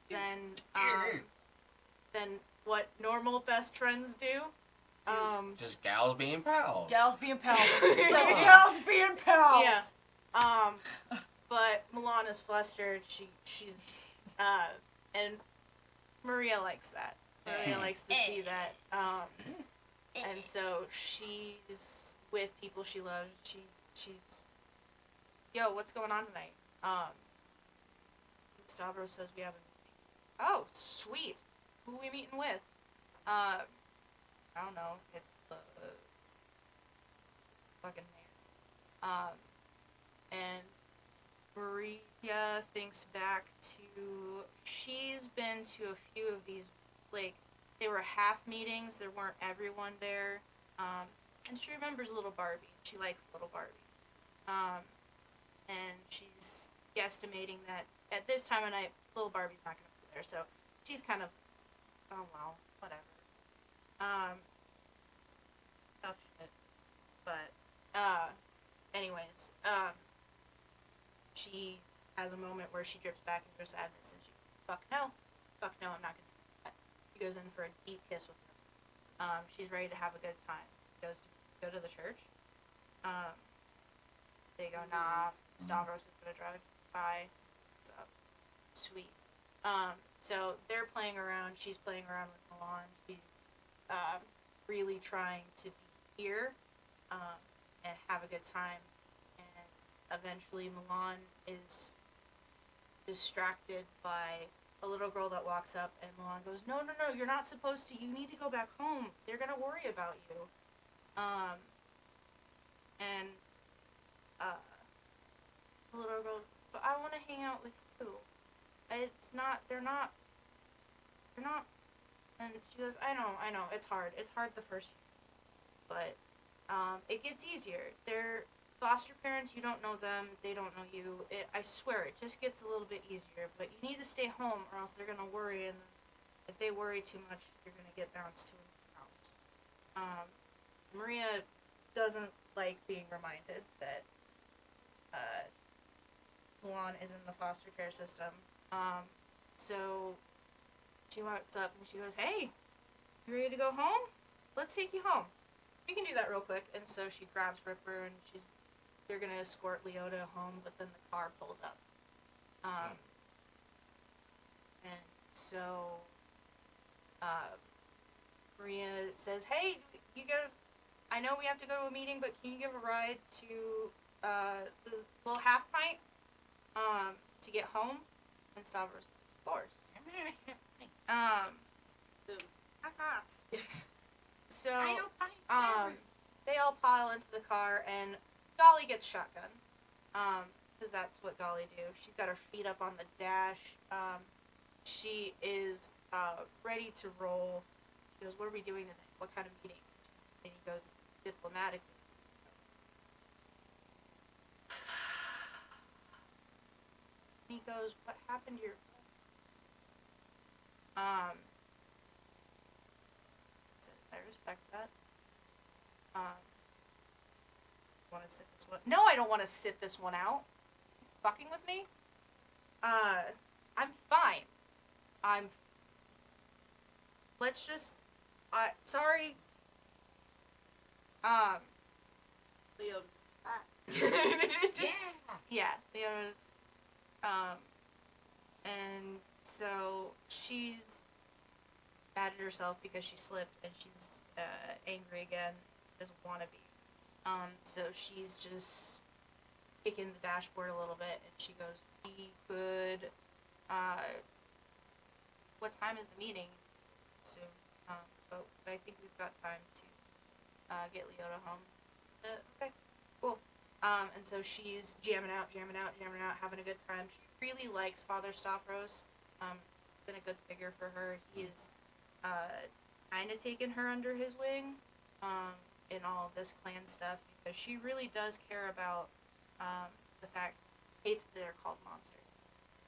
than what normal best friends do. Just gals being pals. Gals being pals. Just gals being pals. Yeah. But Milan is flustered. She's and Maria likes that. Maria likes to see that. And so she's with people she loves. She's, yo, what's going on tonight? Stavros says we have a meeting. Oh, sweet. Who are we meeting with? I don't know. It's the fucking mayor. And Maria thinks back to, she's been to a few of these, like, they were half meetings, there weren't everyone there, and she remembers little Barbie. She likes little Barbie. And she's guesstimating that at this time of night, little Barbie's not going to be there, so she's kind of, oh well, whatever. Tough shit. But, anyways, she has a moment where she drips back into her sadness and she, fuck no, I'm not gonna do that. She goes in for a deep kiss with him. She's ready to have a good time. She goes to go to the church. They go, nah, Stavros is gonna drive by. So, sweet. So they're playing around, she's playing around with Milan. She's, really trying to be here, and have a good time. Eventually, Milan is distracted by a little girl that walks up, and Milan goes, no, you're not supposed to. You need to go back home. They're going to worry about you. And the little girl, but I want to hang out with you. They're not. And she goes, I know, it's hard. It's hard the first year. But it gets easier. They're foster parents, you don't know them, they don't know you. I swear, it just gets a little bit easier. But you need to stay home or else they're going to worry, and if they worry too much, you're going to get bounced to a house. Maria doesn't like being reminded that Milan is in the foster care system. So she walks up and she goes, hey, you ready to go home? Let's take you home. We can do that real quick. And so she grabs Ripper and they're going to escort Leota home, but then the car pulls up. And so Maria says, hey, I know we have to go to a meeting, but can you give a ride to this little half pint, to get home, and Stavros, of course. So, they all pile into the car, and Dolly gets shotgun, because that's what Dolly do. She's got her feet up on the dash. She is ready to roll. She goes, "What are we doing today? What kind of meeting?" And he goes, "Diplomatically." And he goes, "What happened to your..." Says, "I respect that. Want to sit this one? No, I don't want to sit this one out. Fucking with me? I'm fine. Let's just, sorry. Leo's Yeah, Leo's, and so she's mad at herself because she slipped, and she's, angry again, doesn't want to be. So she's just kicking the dashboard a little bit, and she goes, "We could, what time is the meeting?" Soon. But I think we've got time to, get Leota home. Okay, cool. And so she's jamming out, having a good time. She really likes Father Stavros. It's been a good figure for her. He's, kinda taken her under his wing, in all of this clan stuff, because she really does care about, the fact, hates that they're called monsters.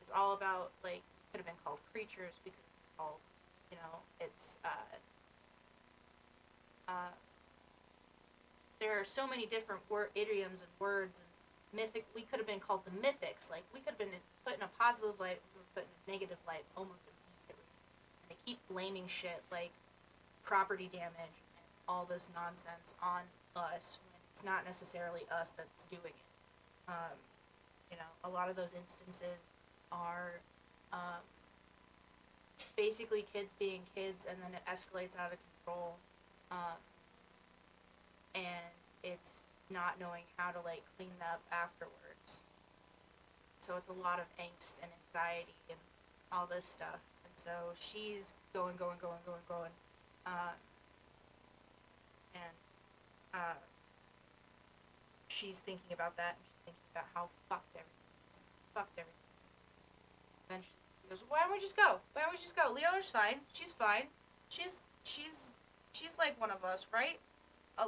It's all about, like, could have been called creatures, we could have been called, you know, it's, there are so many different idioms and words, and mythic, we could have been called the mythics, like, we could have been put in a positive light, we were put in a negative light almost immediately. And they keep blaming shit, like, property damage and all this nonsense on us, when it's not necessarily us that's doing it. You know, a lot of those instances are, basically kids being kids, and then it escalates out of control, and it's not knowing how to, like, clean up afterwards. So it's a lot of angst and anxiety and all this stuff, and so she's going, and she's thinking about that, and she's thinking about how fucked everything. Eventually, she goes, "Why don't we just go? Leona's fine. She's fine. She's like one of us, right?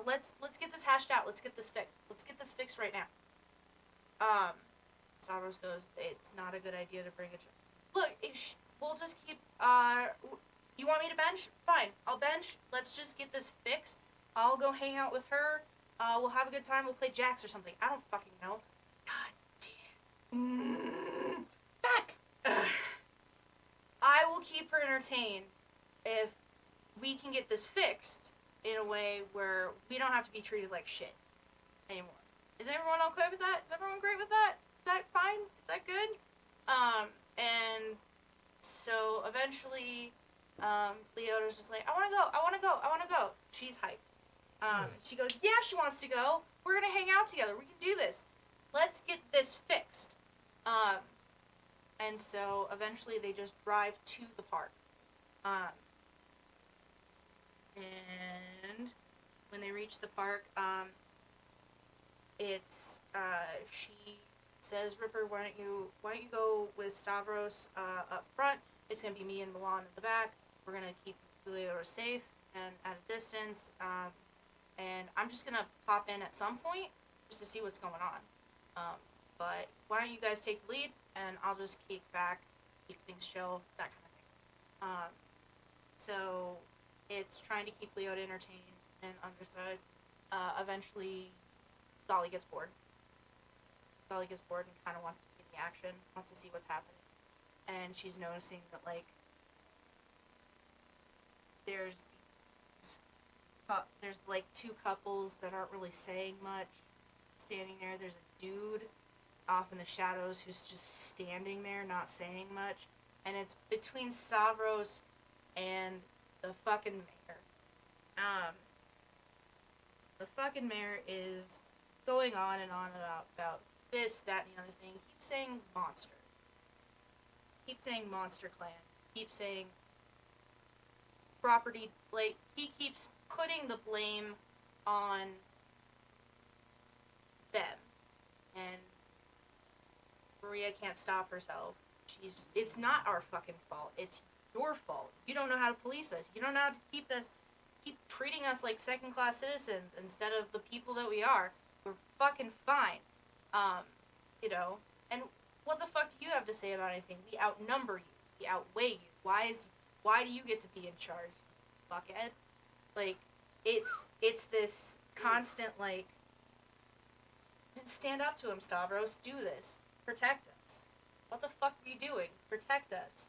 Let's get this hashed out. Let's get this fixed. Let's get this fixed right now." Stavros goes, "It's not a good idea to bring a look. We'll just keep. You want me to bench? Fine, I'll bench. Let's just get this fixed. I'll go hang out with her. We'll have a good time. We'll play jacks or something. I don't fucking know." God damn. Back. I will keep her entertained if we can get this fixed in a way where we don't have to be treated like shit anymore. Is everyone okay with that? Is everyone great with that? Is that fine? Is that good? And so eventually, Leota's just like, I wanna go. She's hyped. She goes, "Yeah, she wants to go. We're gonna hang out together. We can do this. Let's get this fixed." And so eventually they just drive to the park. And when they reach the park, it's, she says, "Ripper, why don't you go with Stavros, up front? It's gonna be me and Milan in the back. We're gonna keep Leota safe and at a distance, and I'm just gonna pop in at some point just to see what's going on. But why don't you guys take the lead, and I'll just keep back, keep things chill, that kind of thing." So it's trying to keep Leota entertained and understood. Eventually, Dolly gets bored. And kind of wants to be in the action, wants to see what's happening. And she's noticing that, like, there's like two couples that aren't really saying much standing there. There's a dude off in the shadows who's just standing there not saying much, and it's between Stavros and the fucking mayor. The fucking mayor is going on and on about this, that, and the other thing. He keeps saying monster. Keep saying Monster Clan. Keep saying property. Like, he keeps putting the blame on them. And Maria can't stop herself. It's not our fucking fault. It's your fault. You don't know how to police us. You don't know how to keep treating us like second-class citizens instead of the people that we are. We're fucking fine. You know, and what the fuck do you have to say about anything? We outnumber you. We outweigh you. Why do you get to be in charge, fuckhead? Like, it's this constant, like, stand up to him, Stavros. Do this. Protect us. What the fuck are you doing? Protect us.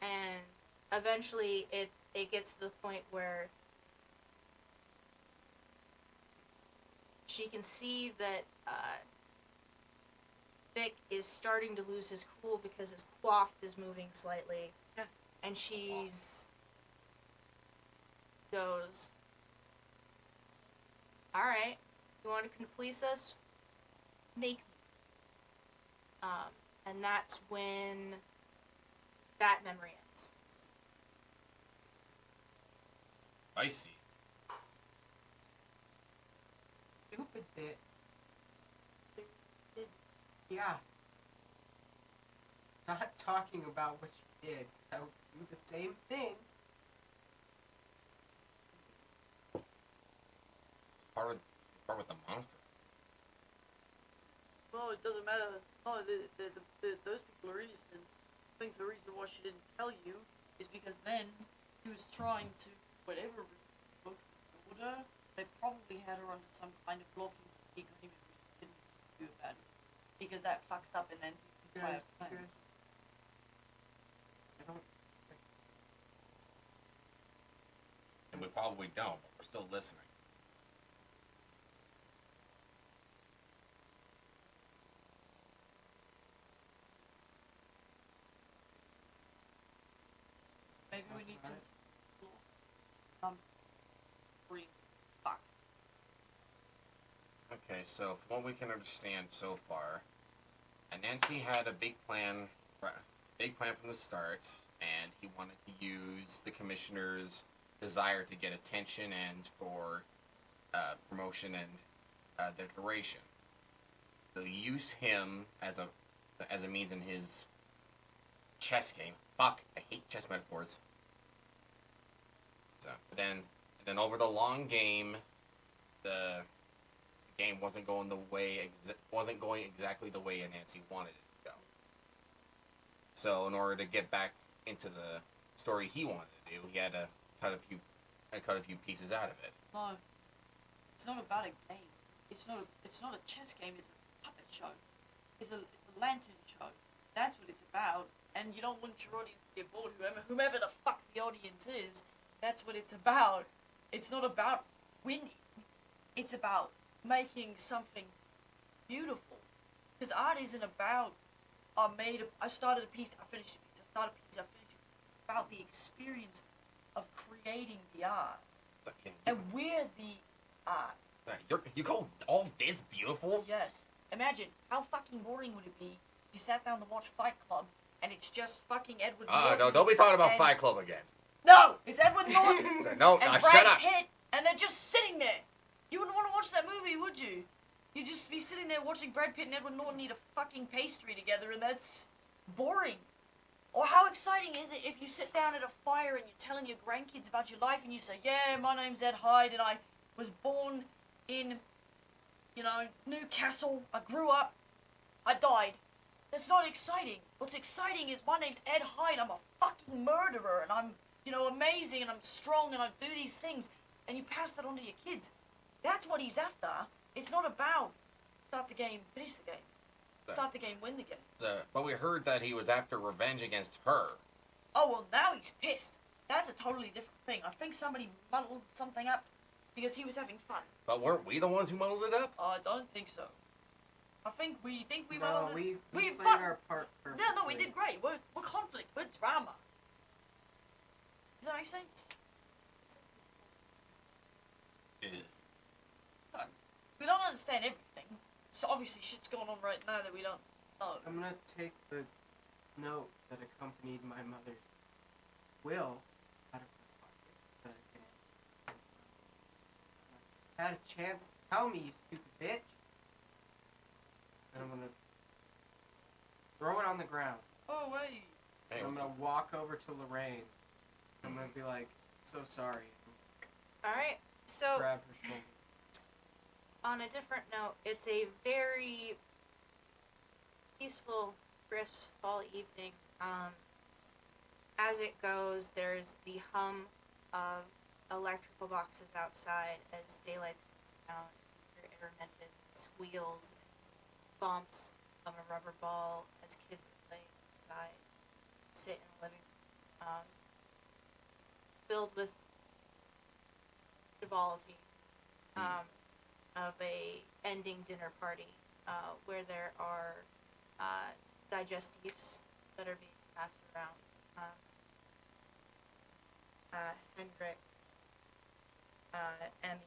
And eventually it gets to the point where she can see that Vic is starting to lose his cool because his quaff is moving slightly. Yeah. And she's goes, alright, you want to police us? Make me. And that's when that memory ends. I see. Stupid bit. Yeah. Not talking about what she did. I would do the same thing. Part with the monster. Well, it doesn't matter. Oh, those people are innocent. I think the reason why she didn't tell you Is because then he was trying to, whatever order, they probably had her under some kind of blocking he couldn't even do about it. Because that fucks up and then the entire plan. I don't. And we probably don't, but we're still listening. Maybe we need to free. Fuck. Okay, so from what we can understand so far, Nancy had a big plan from the start, and he wanted to use the commissioner's desire to get attention and for promotion and decoration. So use him as a means in his chess game. Fuck, I hate chess metaphors. So then over the long game, the game wasn't going exactly the way Nancy wanted it to go. So in order to get back into the story he wanted to do, he had to cut a few pieces out of it. No, it's not about a game. It's not a chess game. It's a puppet show. It's a lantern show. That's what it's about. And you don't want your audience to get bored. Whomever the fuck the audience is, that's what it's about. It's not about winning. It's about making something beautiful. Because art isn't about, I started a piece, I finished a piece, I started a piece, I finished it. It's about the experience of creating the art. And we're the art. You call all this beautiful? Yes. Imagine, how fucking boring would it be if you sat down to watch Fight Club and it's just fucking Edward Norton. No, don't be talking about and- Fight Club again. No! It's Edward Norton No, and shut Brad up. Pitt, and they're just sitting there. You wouldn't want to watch that movie, would you? You'd just be sitting there watching Brad Pitt and Edward Norton eat a fucking pastry together, and that's boring. Or how exciting is it if you sit down at a fire and you're telling your grandkids about your life and you say, yeah, my name's Ed Hyde and I was born in, Newcastle, I grew up, I died. That's not exciting. What's exciting is my name's Ed Hyde, I'm a fucking murderer and I'm, amazing and I'm strong and I do these things. And you pass that on to your kids. That's what he's after. It's not about start the game, finish the game. Start the game, win the game. But we heard that he was after revenge against her. Oh, well, now he's pissed. That's a totally different thing. I think somebody muddled something up because he was having fun. But weren't we the ones who muddled it up? I don't think so. I think we No, muddled it. we played fuck- our part perfectly. No, we did great. We're conflict. We're drama. Does that make sense? obviously shit's going on right now that we don't know. I'm gonna take the note that accompanied my mother's will out of my pocket that I can. Had a chance to tell me, you stupid bitch. And I'm gonna throw it on the ground. Oh, wait. Hey, I'm what's gonna walk over to Lorraine. I'm gonna be like, so sorry. Alright, so Grab her shoulder. on a different note, it's a very peaceful, crisp fall evening. As it goes, there's the hum of electrical boxes outside as daylight's coming out. You hear intermittent squeals and bumps of a rubber ball as kids are playing inside. Sit in the living room, filled with frivolity of a ending dinner party where there are digestives that are being passed around. Hendrik, Emmy,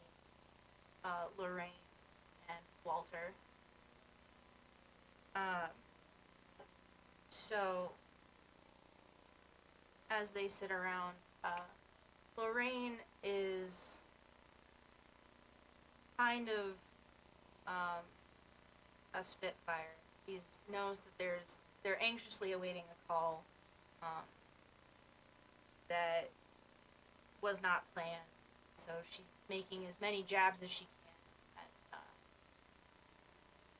Lorraine, and Walter. So, as they sit around, Lorraine is kind of a spitfire. He knows that they're anxiously awaiting a call that was not planned. So she's making as many jabs as she can at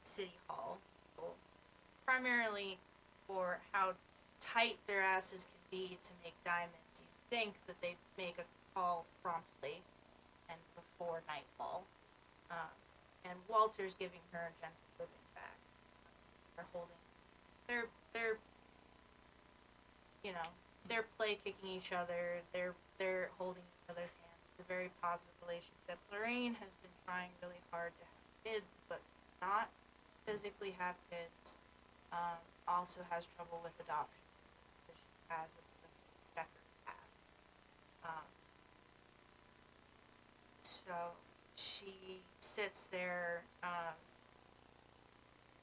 City Hall, primarily for how tight their asses can be to make diamonds. You'd think that they'd make a call promptly and before nightfall. And Walter's giving her a gentle whipping back. They're holding, they're, you know, they're play kicking each other. They're holding each other's hands. It's a very positive relationship. Lorraine has been trying really hard to have kids, but not physically have kids. Also has trouble with adoption because she has a checkered past. So she sits there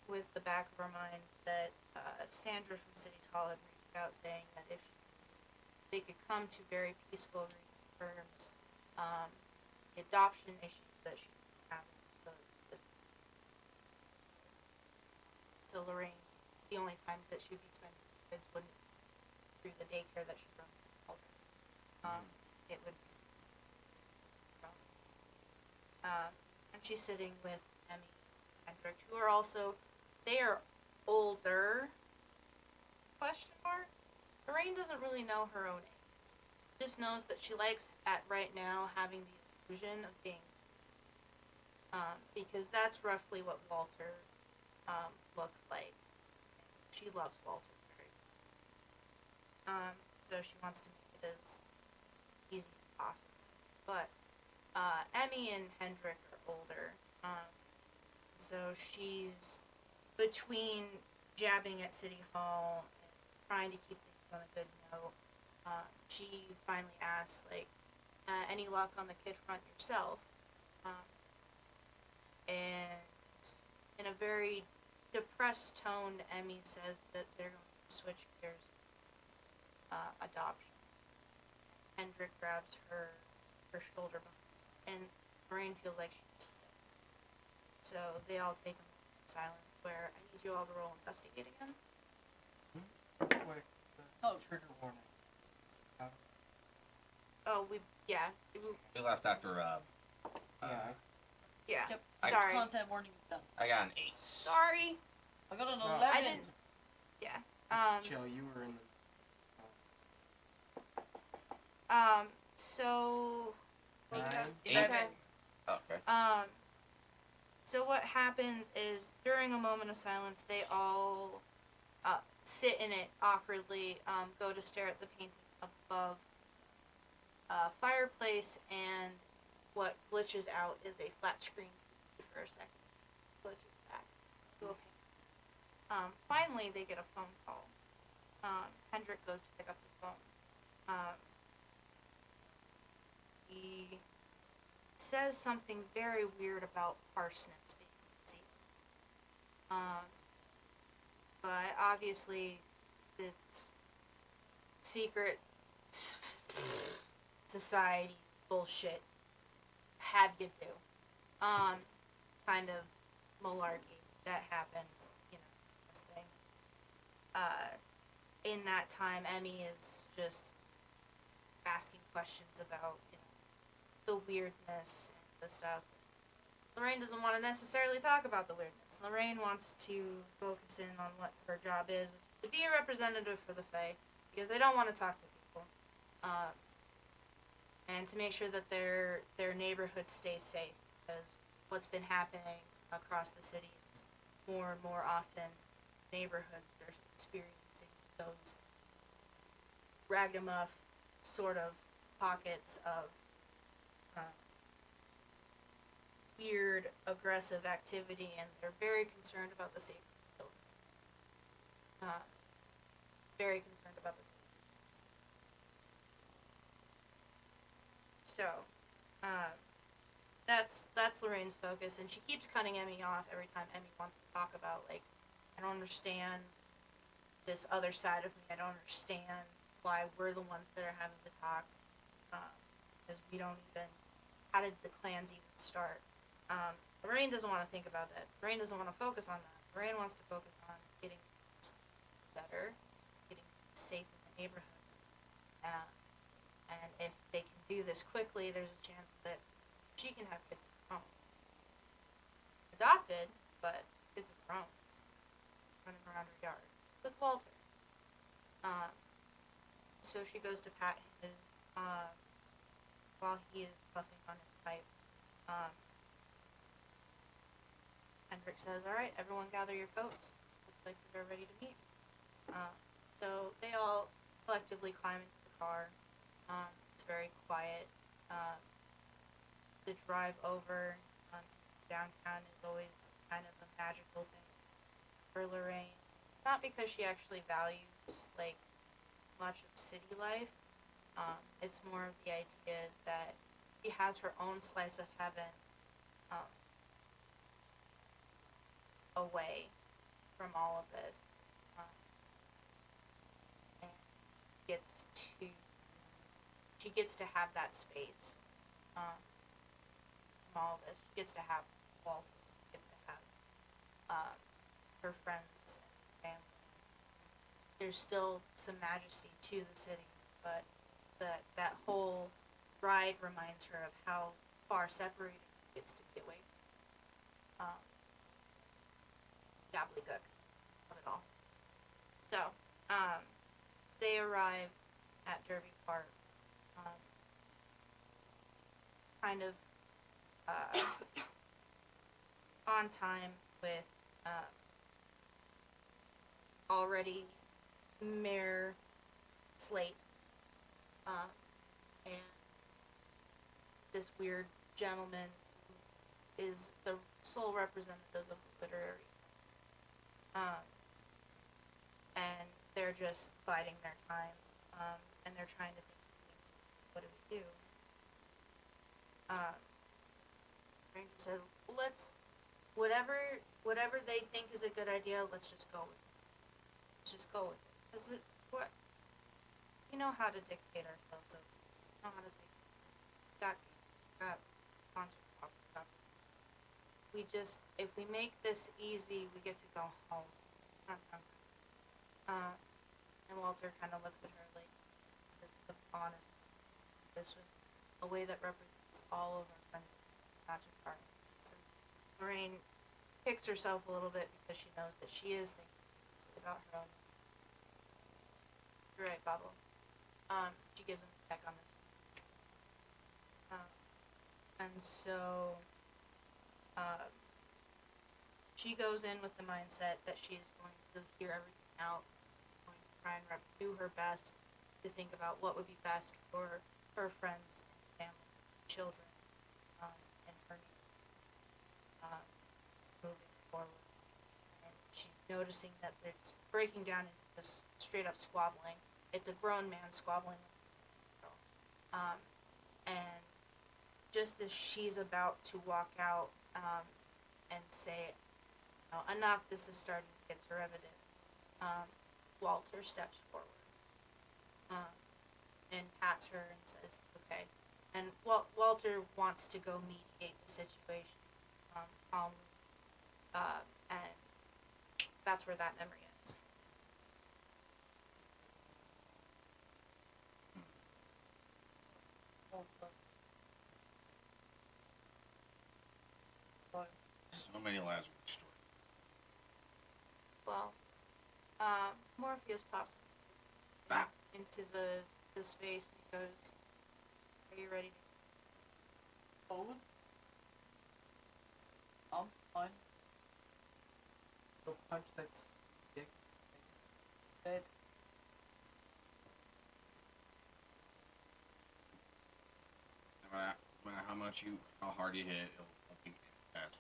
with the back of her mind that Sandra from City Hall had reached out saying that if they could come to very peaceful terms, the adoption issues that she was having, so Lorraine, the only time that she would be spending with kids wouldn't be through the daycare that she runs with Walter. It would be and she's sitting with Emmy and Hendrik, who are also, they are older, question mark. Lorraine doesn't really know her own age. Just knows that she likes, at right now, having the illusion of being, because that's roughly what Walter looks like. She loves Walter very much. So she wants to make it as easy as possible. But Emmy and Hendrik are older, so she's between jabbing at City Hall and trying to keep things on a good note. She finally asks, like, any luck on the kid front yourself? And in a very depressed tone, Emmy says that they're going to switch gears, adoption. Hendrik grabs her shoulder behind, and Lorraine feels like she's stuck. So they all take a moment of silence where I need you all to roll investigate again. Quick, trigger warning. Oh, we We left after Yeah. Yep. sorry. Content warning is done. I got an 8. Sorry. I got an No, 11. I didn't. Yeah. Chill, you were in So. the 9. Okay. Okay. So what happens is during a moment of silence, they all sit in it awkwardly, go to stare at the painting above a fireplace, and what glitches out is a flat screen for a second. Glitches back to a painting. Finally, they get a phone call. Hendrik goes to pick up the phone. He says something very weird about parsnips being seed. But obviously, this secret society bullshit had you to. Kind of malarkey that happens, this thing. In that time, Emmy is just asking questions about, the weirdness and the stuff. Lorraine doesn't want to necessarily talk about the weirdness. Lorraine wants to focus in on what her job is, which is to be a representative for the Fae, because they don't want to talk to people. And to make sure that their neighborhood stays safe, because what's been happening across the city is more and more often neighborhoods are experiencing those ragamuff sort of pockets of weird, aggressive activity, and they're very concerned about the safety of children. Very concerned about the safety. So, that's Lorraine's focus, and she keeps cutting Emmy off every time Emmy wants to talk about, like, I don't understand this other side of me. I don't understand why we're the ones that are having to talk, because we don't even, how did the clans even start? Lorraine doesn't want to think about that. Lorraine doesn't want to focus on that. Lorraine wants to focus on getting better, getting safe in the neighborhood. And if they can do this quickly, there's a chance that she can have kids of her own. Adopted, but kids of her own. Running around her yard. With Walter. So she goes to pat his, while he is puffing on his pipe. Hendrik says, alright, everyone gather your coats. Looks like they're ready to meet. So they all collectively climb into the car. It's very quiet. The drive over downtown is always kind of a magical thing for Lorraine. Not because she actually values, like, much of city life. It's more of the idea that she has her own slice of heaven away from all of this. And she gets to have that space from all of this. She gets to have Walter. She gets to have her friends and family. There's still some majesty to the city, but that whole ride reminds her of how far separated she gets to be away from gobbledygook of it all. So, they arrive at Derby Park, kind of on time with already Mayor Slate, and this weird gentleman who is the sole representative of the literary. And they're just biding their time, and they're trying to think, what do we do? Ranger says, let's, whatever they think is a good idea, let's just go with it. Let's just go with it. Because we know how to dictate ourselves, so we know how to dictate. Got conscious stuff. We just, if we make this easy, we get to go home. That's not and Walter kind of looks at her like, this is the honest. This was a way that represents all of our friends, not just our friends. And Lorraine kicks herself a little bit because she knows that she is thinking about her own. You're right, Bobble. She gives him a peck on the and so she goes in with the mindset that she is going to hear everything out, going to try and do her best to think about what would be best for her friends and family, children, and her needs moving forward. And she's noticing that it's breaking down into this straight up squabbling. It's a grown man squabbling with a girl. And just as she's about to walk out and say, enough. This is starting to get derivative. Walter steps forward and pats her and says it's okay. And Walter wants to go mediate the situation calmly, and that's where that memory ends. So many lives were destroyed. Well, Morpheus pops into the space and goes, "Are you ready?" Code? I'm fine. Go punch that stick. Head. No matter how hard you hit, it'll be fast.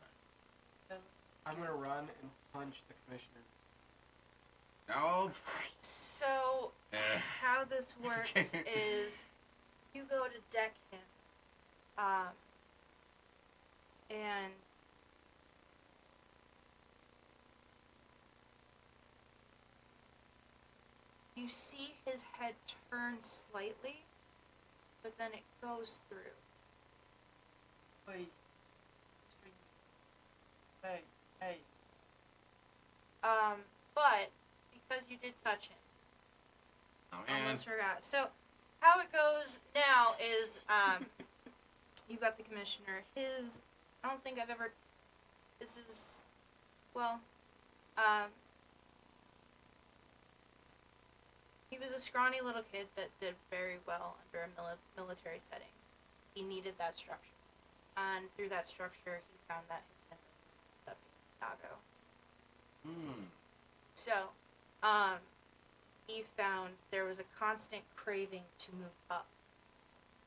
I'm gonna run and punch the commissioner. No. So, how this works is you go to deck him, and you see his head turn slightly, but then it goes through. Wait. Hey, hey. But because you did touch him, Oh man. almost forgot. So, how it goes now is, you got the commissioner. I don't think I've ever. This is, well, he was a scrawny little kid that did very well under a military setting. He needed that structure, and through that structure, he found that his memories of Chicago. So, he found there was a constant craving to move up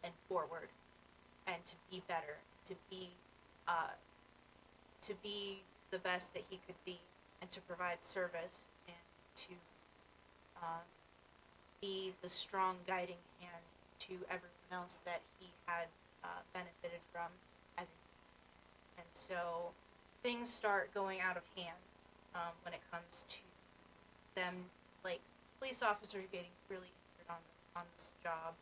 and forward, and to be better, to be the best that he could be, and to provide service, and to be the strong guiding hand to everyone else that he had benefited from as a. And so things start going out of hand when it comes to them, like police officers getting really injured on this job.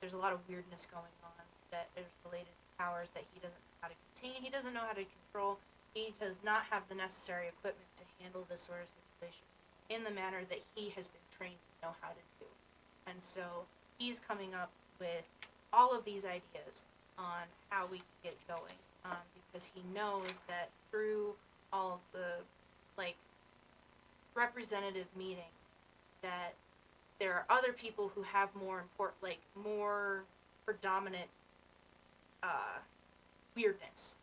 There's a lot of weirdness going on that is related to powers that he doesn't know how to contain. He doesn't know how to control. He does not have the necessary equipment to handle this sort of situation in the manner that he has been trained to know how to do. And so he's coming up with all of these ideas on how we can get going, because he knows that through all of the representative meetings that there are other people who have more predominant weirdness,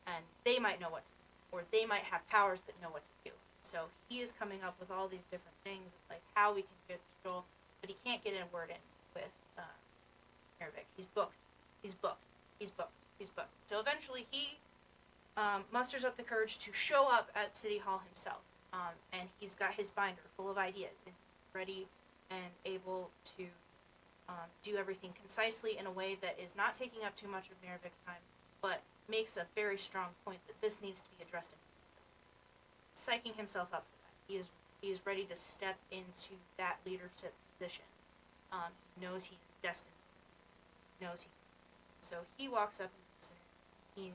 and they might know what to do, or they might have powers that know what to do. So he is coming up with all these different things, like how we can get control, but he can't get a word in with Arabic. He's booked. So eventually he musters up the courage to show up at City Hall himself, and he's got his binder full of ideas, and ready and able to do everything concisely in a way that is not taking up too much of Maravic's time, but makes a very strong point that this needs to be addressed. Psyching himself up for that. He is ready to step into that leadership position. He knows he is destined. He knows he. So he walks up and he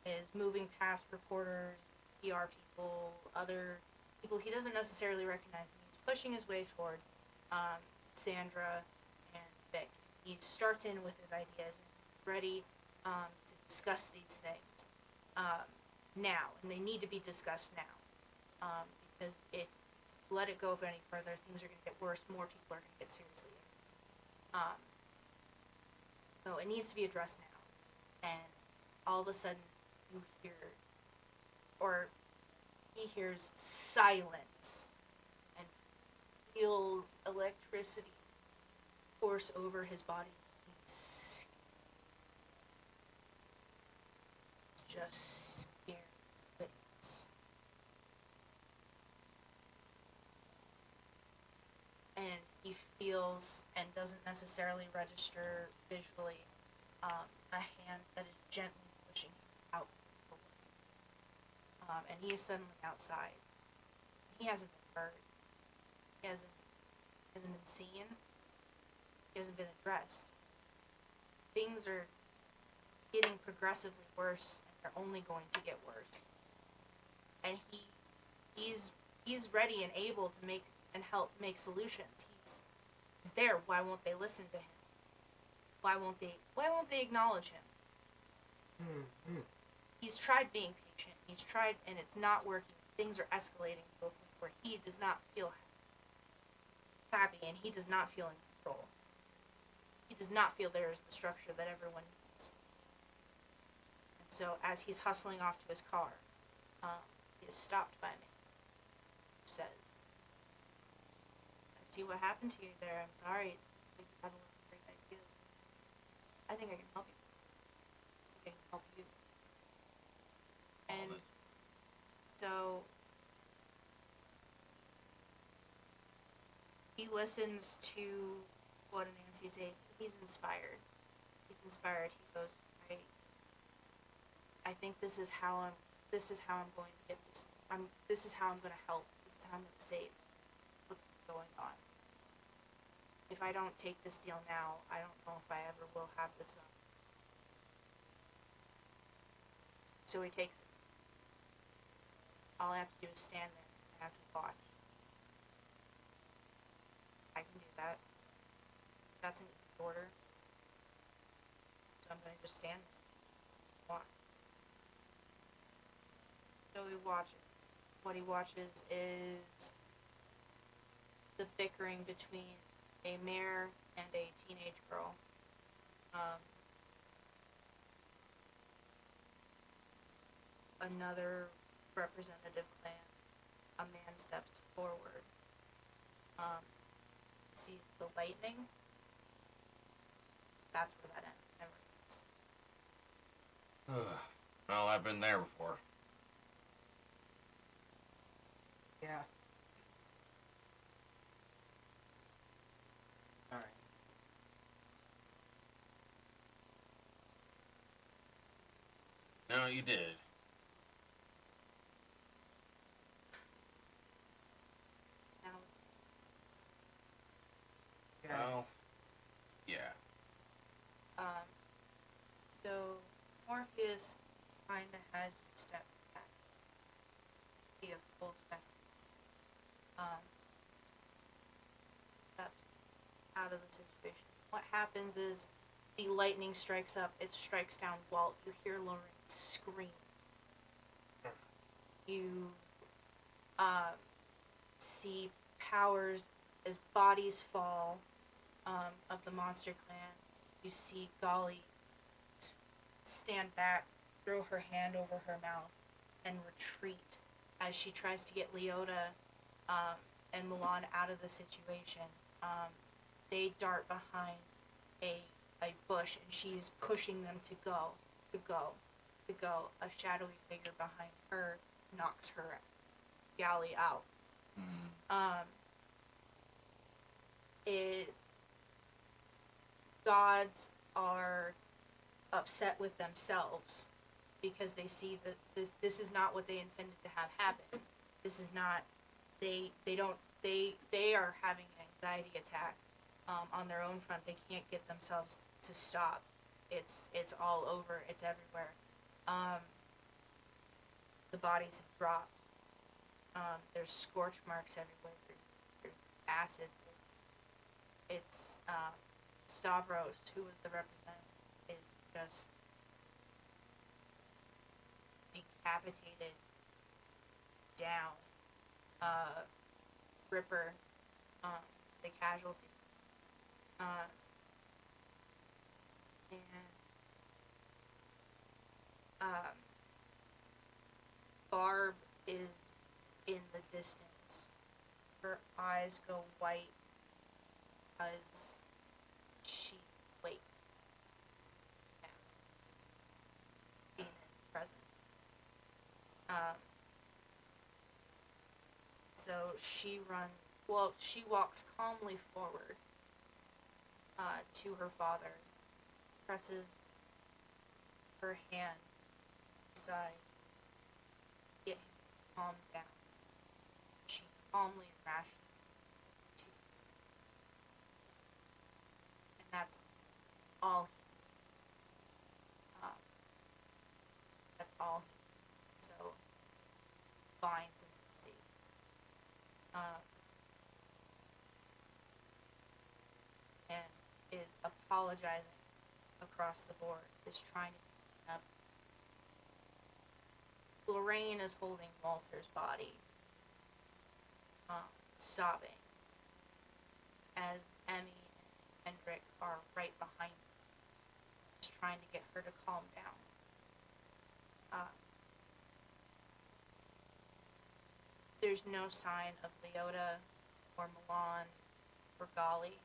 is moving past reporters, PR people, other people he doesn't necessarily recognize. And he's pushing his way towards Sandra and Vic. He starts in with his ideas and he's ready to discuss these things now, and they need to be discussed now, because if you let it go any further, things are going to get worse. More people are going to get seriously ill. So it needs to be addressed now, and all of a sudden you hear, or he hears silence and feels electricity course over his body. He's just scared witness. And he feels and doesn't necessarily register visually a hand that is gently pushing him out. and he is suddenly outside. He hasn't been heard. He hasn't been seen. He hasn't been addressed. Things are getting progressively worse, and they're only going to get worse. And he's ready and able to make and help make solutions. He's there. Why won't they listen to him? Why won't they acknowledge him? He's tried being patient. He's tried, and it's not working. Things are escalating to a point where he does not feel happy, and he does not feel in control. He does not feel there is the structure that everyone needs. And so, as he's hustling off to his car, he is stopped by me. Who says, "I see what happened to you there. I'm sorry. It's like you had a little great idea. I think I can help you. I think I can help you." And so he listens to what Nancy's saying. He's inspired. He goes, I think this is how I'm going to get this. This is how I'm going to help. This is how I'm going to save what's going on. If I don't take this deal now, I don't know if I ever will have this done. So he takes it. All I have to do is stand there. I have to watch. I can do that. That's an easy order. So I'm going to just stand there. Watch. So he watches. What he watches is the bickering between a mayor and a teenage girl. Another representative clan, a man steps forward, sees the lightning. That's where that ends. Well, I've been there before. Yeah. Alright. No, you did. Now, Yeah. Well, yeah. so Morpheus kind of has you step back, be a full spectrum. Steps out of the situation. What happens is the lightning strikes up. It strikes down Walt. You hear Lorraine scream. You see Powers as bodies fall of the monster clan. You see Golly stand back, throw her hand over her mouth, and retreat as she tries to get Leota and Milan out of the situation. They dart behind a bush, and she's pushing them to go. A shadowy figure behind her knocks her galley out. Gods are upset with themselves because they see that this is not what they intended to have happen. This is not, they are having an anxiety attack on their own front. They can't get themselves to stop. It's all over. It's everywhere. The bodies have dropped. There's scorch marks everywhere. There's acid. It's Stavros, who was the representative, is just decapitated down. Ripper, the casualty. Barb is in the distance. Her eyes go white as she wakes now, being present. So she walks calmly forward to her father, presses her hand aside, get calm down. She calmly and rationally to, and that's all he that's all he so binds and see. And is apologizing across the board, is trying to clean up. Lorraine is holding Walter's body, sobbing, as Emmy and Hendrik are right behind her, just trying to get her to calm down. There's no sign of Leota or Milan or Golly.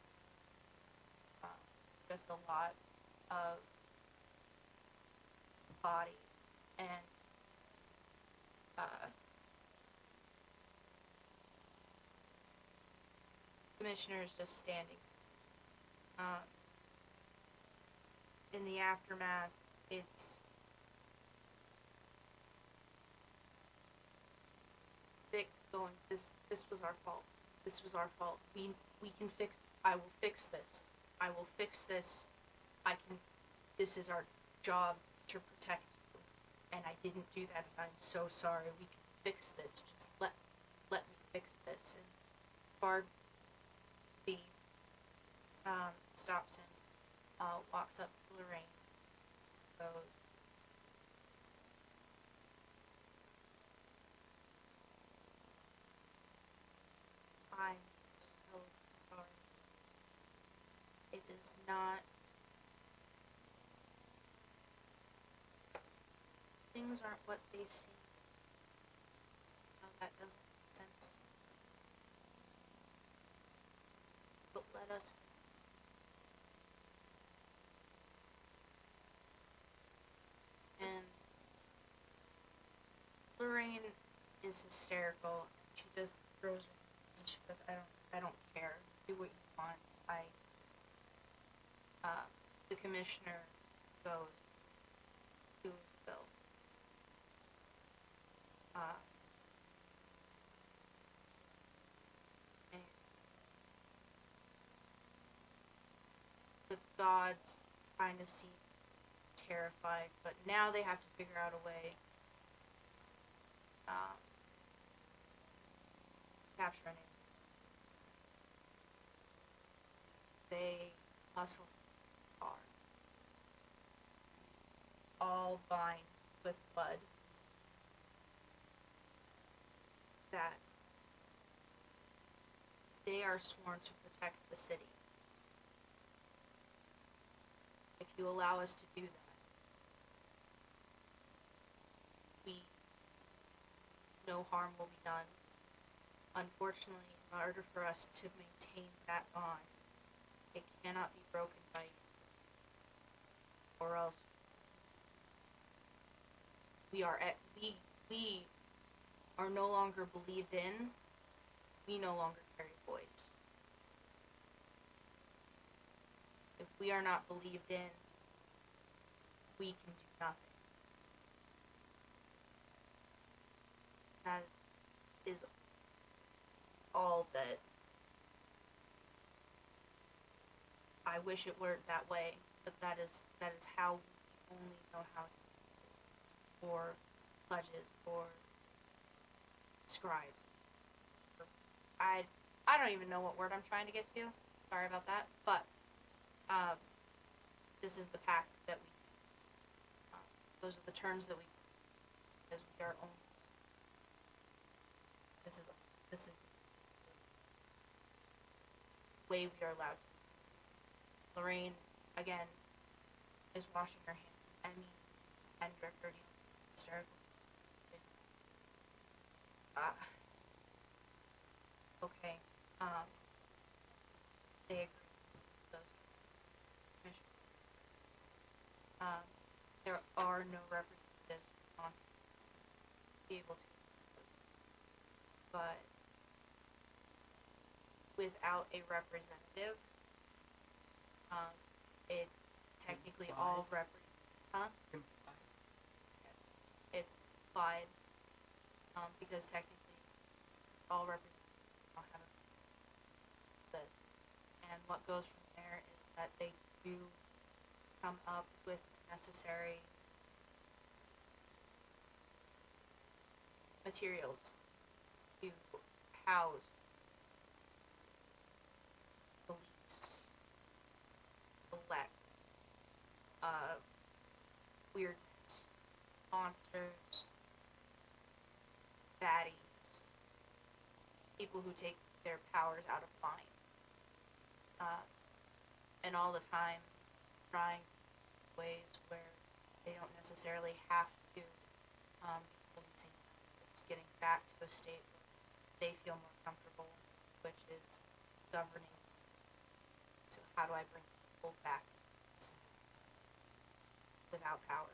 Just a lot of body and commissioners just standing. In the aftermath, it's Vic going, this was our fault. This was our fault. We can fix, I will fix this. I will fix this. This is our job to protect you. And I didn't do that, and I'm so sorry. We can fix this. Just let me fix this. And Barbie stops him, walks up to Lorraine, goes, I'm so sorry. It is not. Things aren't what they seem. No, that doesn't make sense to me. But let us. And Lorraine is hysterical. She just throws her hands and she goes, I don't care. Do what you want. The commissioner goes to his bill. And the gods kind of seem terrified, but now they have to figure out a way capture an enemy. They hustle hard. All bind with blood. That they are sworn to protect the city. If you allow us to do that, no harm will be done. Unfortunately, in order for us to maintain that bond, it cannot be broken by you, or else we are no longer believed in. We no longer carry voice. If we are not believed in, we can do nothing. That is all that I wish it weren't that way, but that is how we only know how to for pledges or scribes. I don't even know what word I'm trying to get to. Sorry about that. But this is the pact that we. Those are the terms that we. Because we are only. This is the way we are allowed to. Lorraine, again, is washing her hands. Emmy and Hendrik are hysterical. Okay. They agree with those commissions. There are no representatives on to be able to. But without a representative, it technically all represents. Huh? It's implied. because technically all representatives don't have a list. And what goes from there is that they do come up with necessary materials to house beliefs, select, weirdness, monsters, baddies, people who take their powers out of line, and all the time trying ways where they don't necessarily have to be policing. It's getting back to a state where they feel more comfortable, which is governing. So how do I bring people back without powers?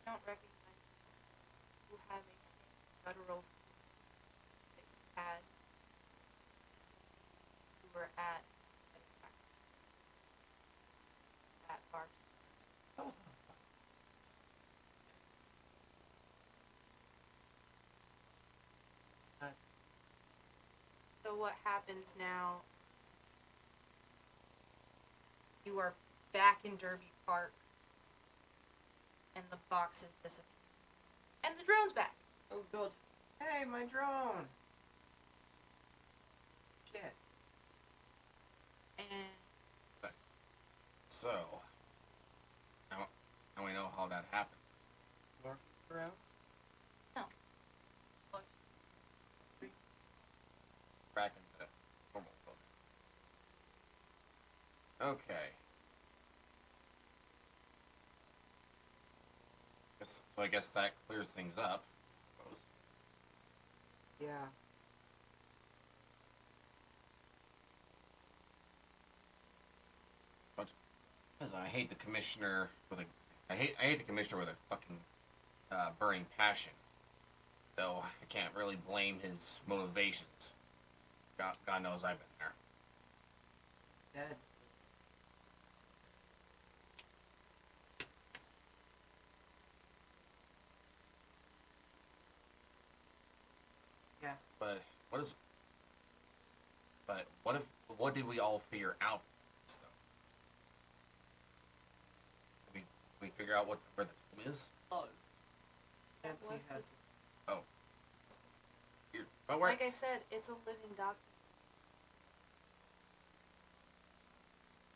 I don't recognize who have a federal that you had who were at bar. That was not So what happens now? You are back in Derby Park, and the boxes disappear, and the drone's back. Oh god. Hey, my drone! Shit. And So, now we know how that happened. More around? Back into normal building. Okay. So I guess that clears things up. I suppose. Yeah. Because I hate the commissioner with a, I hate the commissioner with a fucking burning passion. Though I can't really blame his motivations. God knows I've been there. Dead. Yeah. But what did we all figure out from this, though? Did we figure out where the tomb is? Oh. Nancy What's has the- to. Weird. But where? like I said, it's a living document.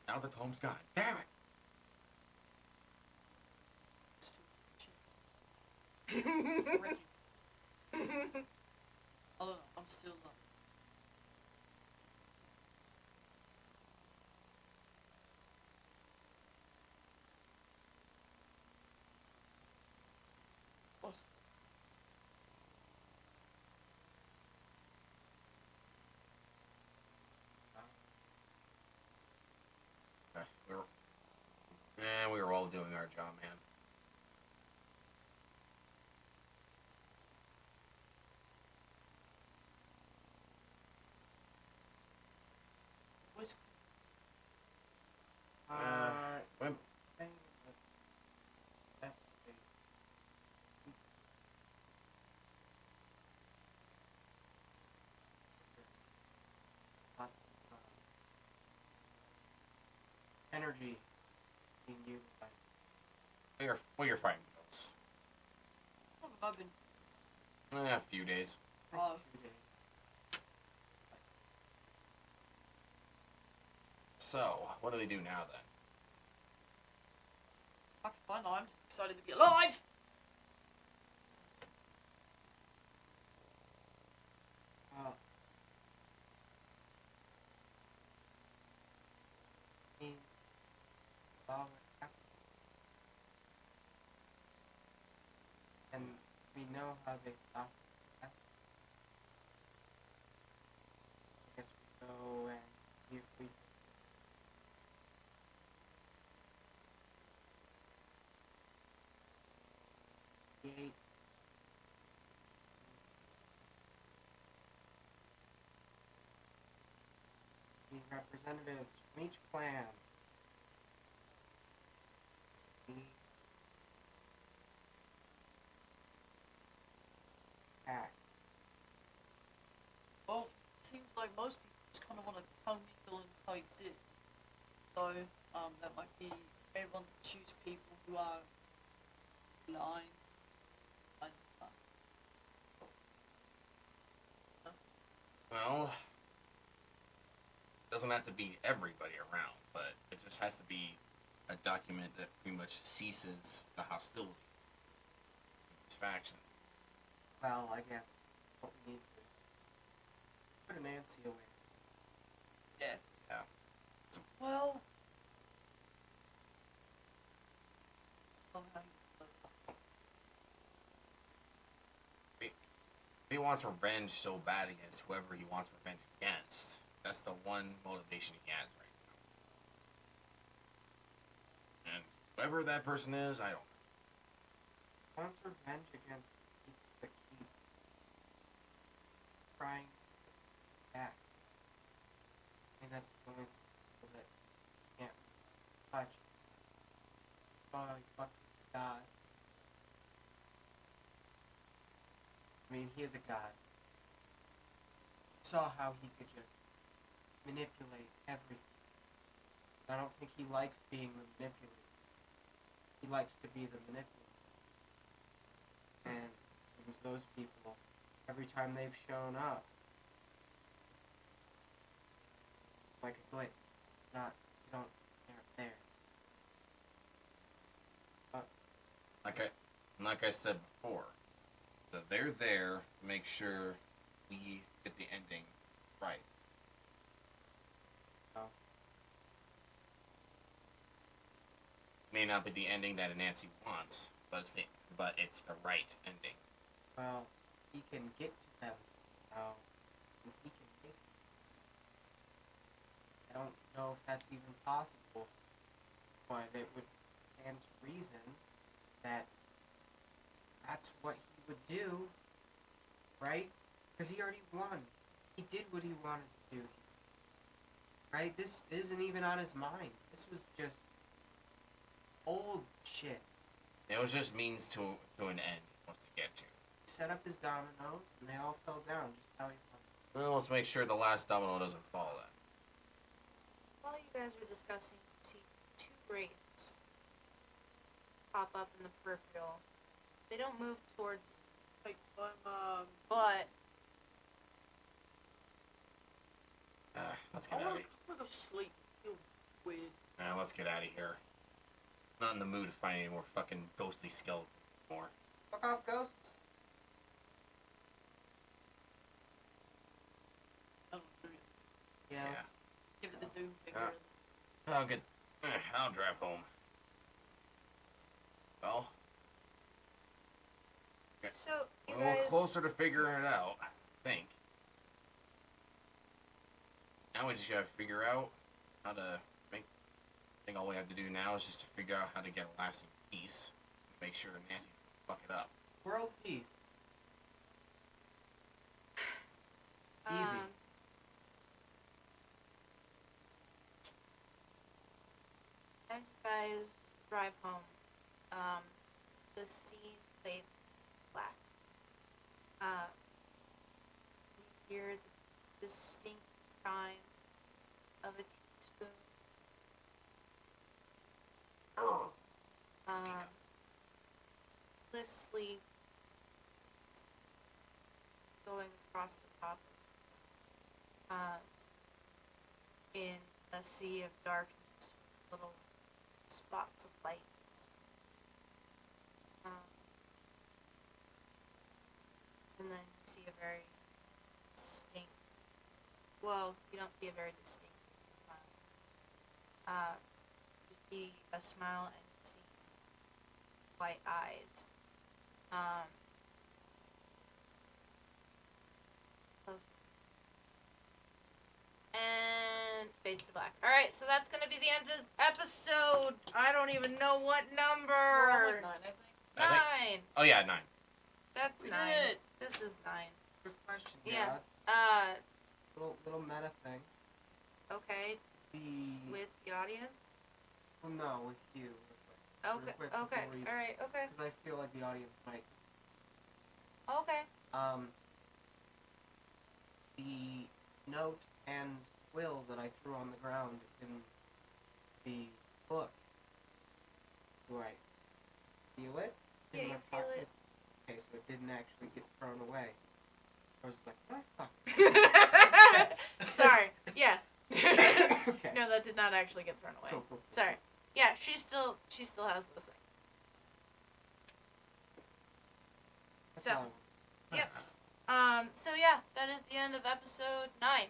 Now the tome's gone. Damn it! Ricky. I don't know, I'm still We were all doing our job, man. What's When, Thing with that's the lots of energy being utilized. we are fighting ghosts. what have I been? A few days. Like Oh. 2 days. So, what do we do now then? Fucking fine, I'm just excited to be alive! Well, I mean, all what happened. And we know how they stopped us. representatives from each clan. Act. Well, seems like most people just kind of want to commingle and coexist. So, that might be they want to choose people who are blind. Well, doesn't have to be everybody around, but it just has to be a document that pretty much ceases the hostility in this faction. Well, I guess what we need to put a Nancy away. Yeah. Yeah. Well. Somehow He wants revenge so bad against whoever he wants revenge against. That's the one motivation he has right now. And whoever that person is, I don't know. Wants revenge against the people that keep trying to act. I mean, that's the only people that can't touch. Oh, he fucked with God. I mean, he is a god. Saw how he could just manipulate everything. I don't think he likes being the manipulator. He likes to be the manipulator. And it seems those people, every time they've shown up, like a glitch. Not, they aren't there. Like I said before, so they're there to make sure we get the ending right. Oh. May not be the ending that Nancy wants, but it's the right ending. Well, he can get to them somehow, and he can make it. I don't know if that's even possible, but it would stand to reason that that's what he would do, right? Because he already won. He did what he wanted to do, right? This isn't even on his mind. This was just old shit. It was just means to an end he wants to get to. He set up his dominoes, and they all fell down just how he wanted. Well, let's make sure the last domino doesn't fall then. While you guys were discussing, you see two wraiths pop up in the peripheral. They don't move towards you, takes time. but Let's I get out wanna of here. go sleep. Feel weird. Let's get out of here. Not in the mood to find any more fucking ghostly skeletons anymore. Fuck off, ghosts. I don't know. Yeah. Yeah. let's- Give it the doom finger. I'll drive home. Well, so you we're guys. closer to figuring it out, I think. Now we just gotta figure out how to make. I think all we have to do now is just to figure out how to get a lasting peace. Make sure Nancy doesn't fuck it up. World peace. Easy. As you guys drive home, the scene fades black. You hear the distinct chime of a teaspoon. Listlessly going across the top in a sea of darkness, little spots of light. And then you see a very distinct, well, you don't see a very distinct smile. You see a smile and you see white eyes. Close. And fades to black. Alright, so that's gonna be the end of the episode. I don't even know what number. We're on like 9, I think. I think- 9. Oh yeah, 9. That's We 9. did it. This is 9. Good question. Yeah. God. Uh, Little meta thing. Okay, The with the audience. well, no, with you. Sort of Okay. quick Okay. before we- All right. Okay. Because I feel like the audience might. Okay. The note and will that I threw on the ground in the book. Do I feel it in Yeah, my you feel it. pockets? Okay, so it didn't actually get thrown away. I was like, what the fuck? Sorry. Yeah. Okay. No, that did not actually get thrown away. Cool. Sorry. Yeah, she still has those things. That's So- all I want. Yep. So yeah, that is the end of episode 9.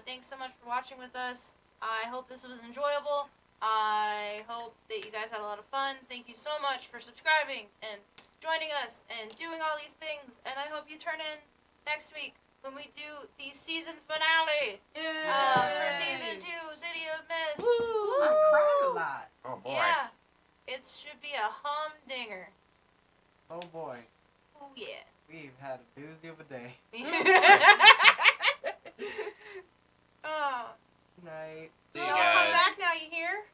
Thanks so much for watching with us. I hope this was enjoyable. I hope that you guys had a lot of fun. Thank you so much for subscribing and joining us and doing all these things. And I hope you turn in next week when we do the season finale for season 2, City of Mist. I cried a lot. Oh boy. Yeah, it should be a humdinger. Oh boy. Ooh yeah. We've had a doozy of a day. Oh. Good night. See You you all come guys. back now, you hear?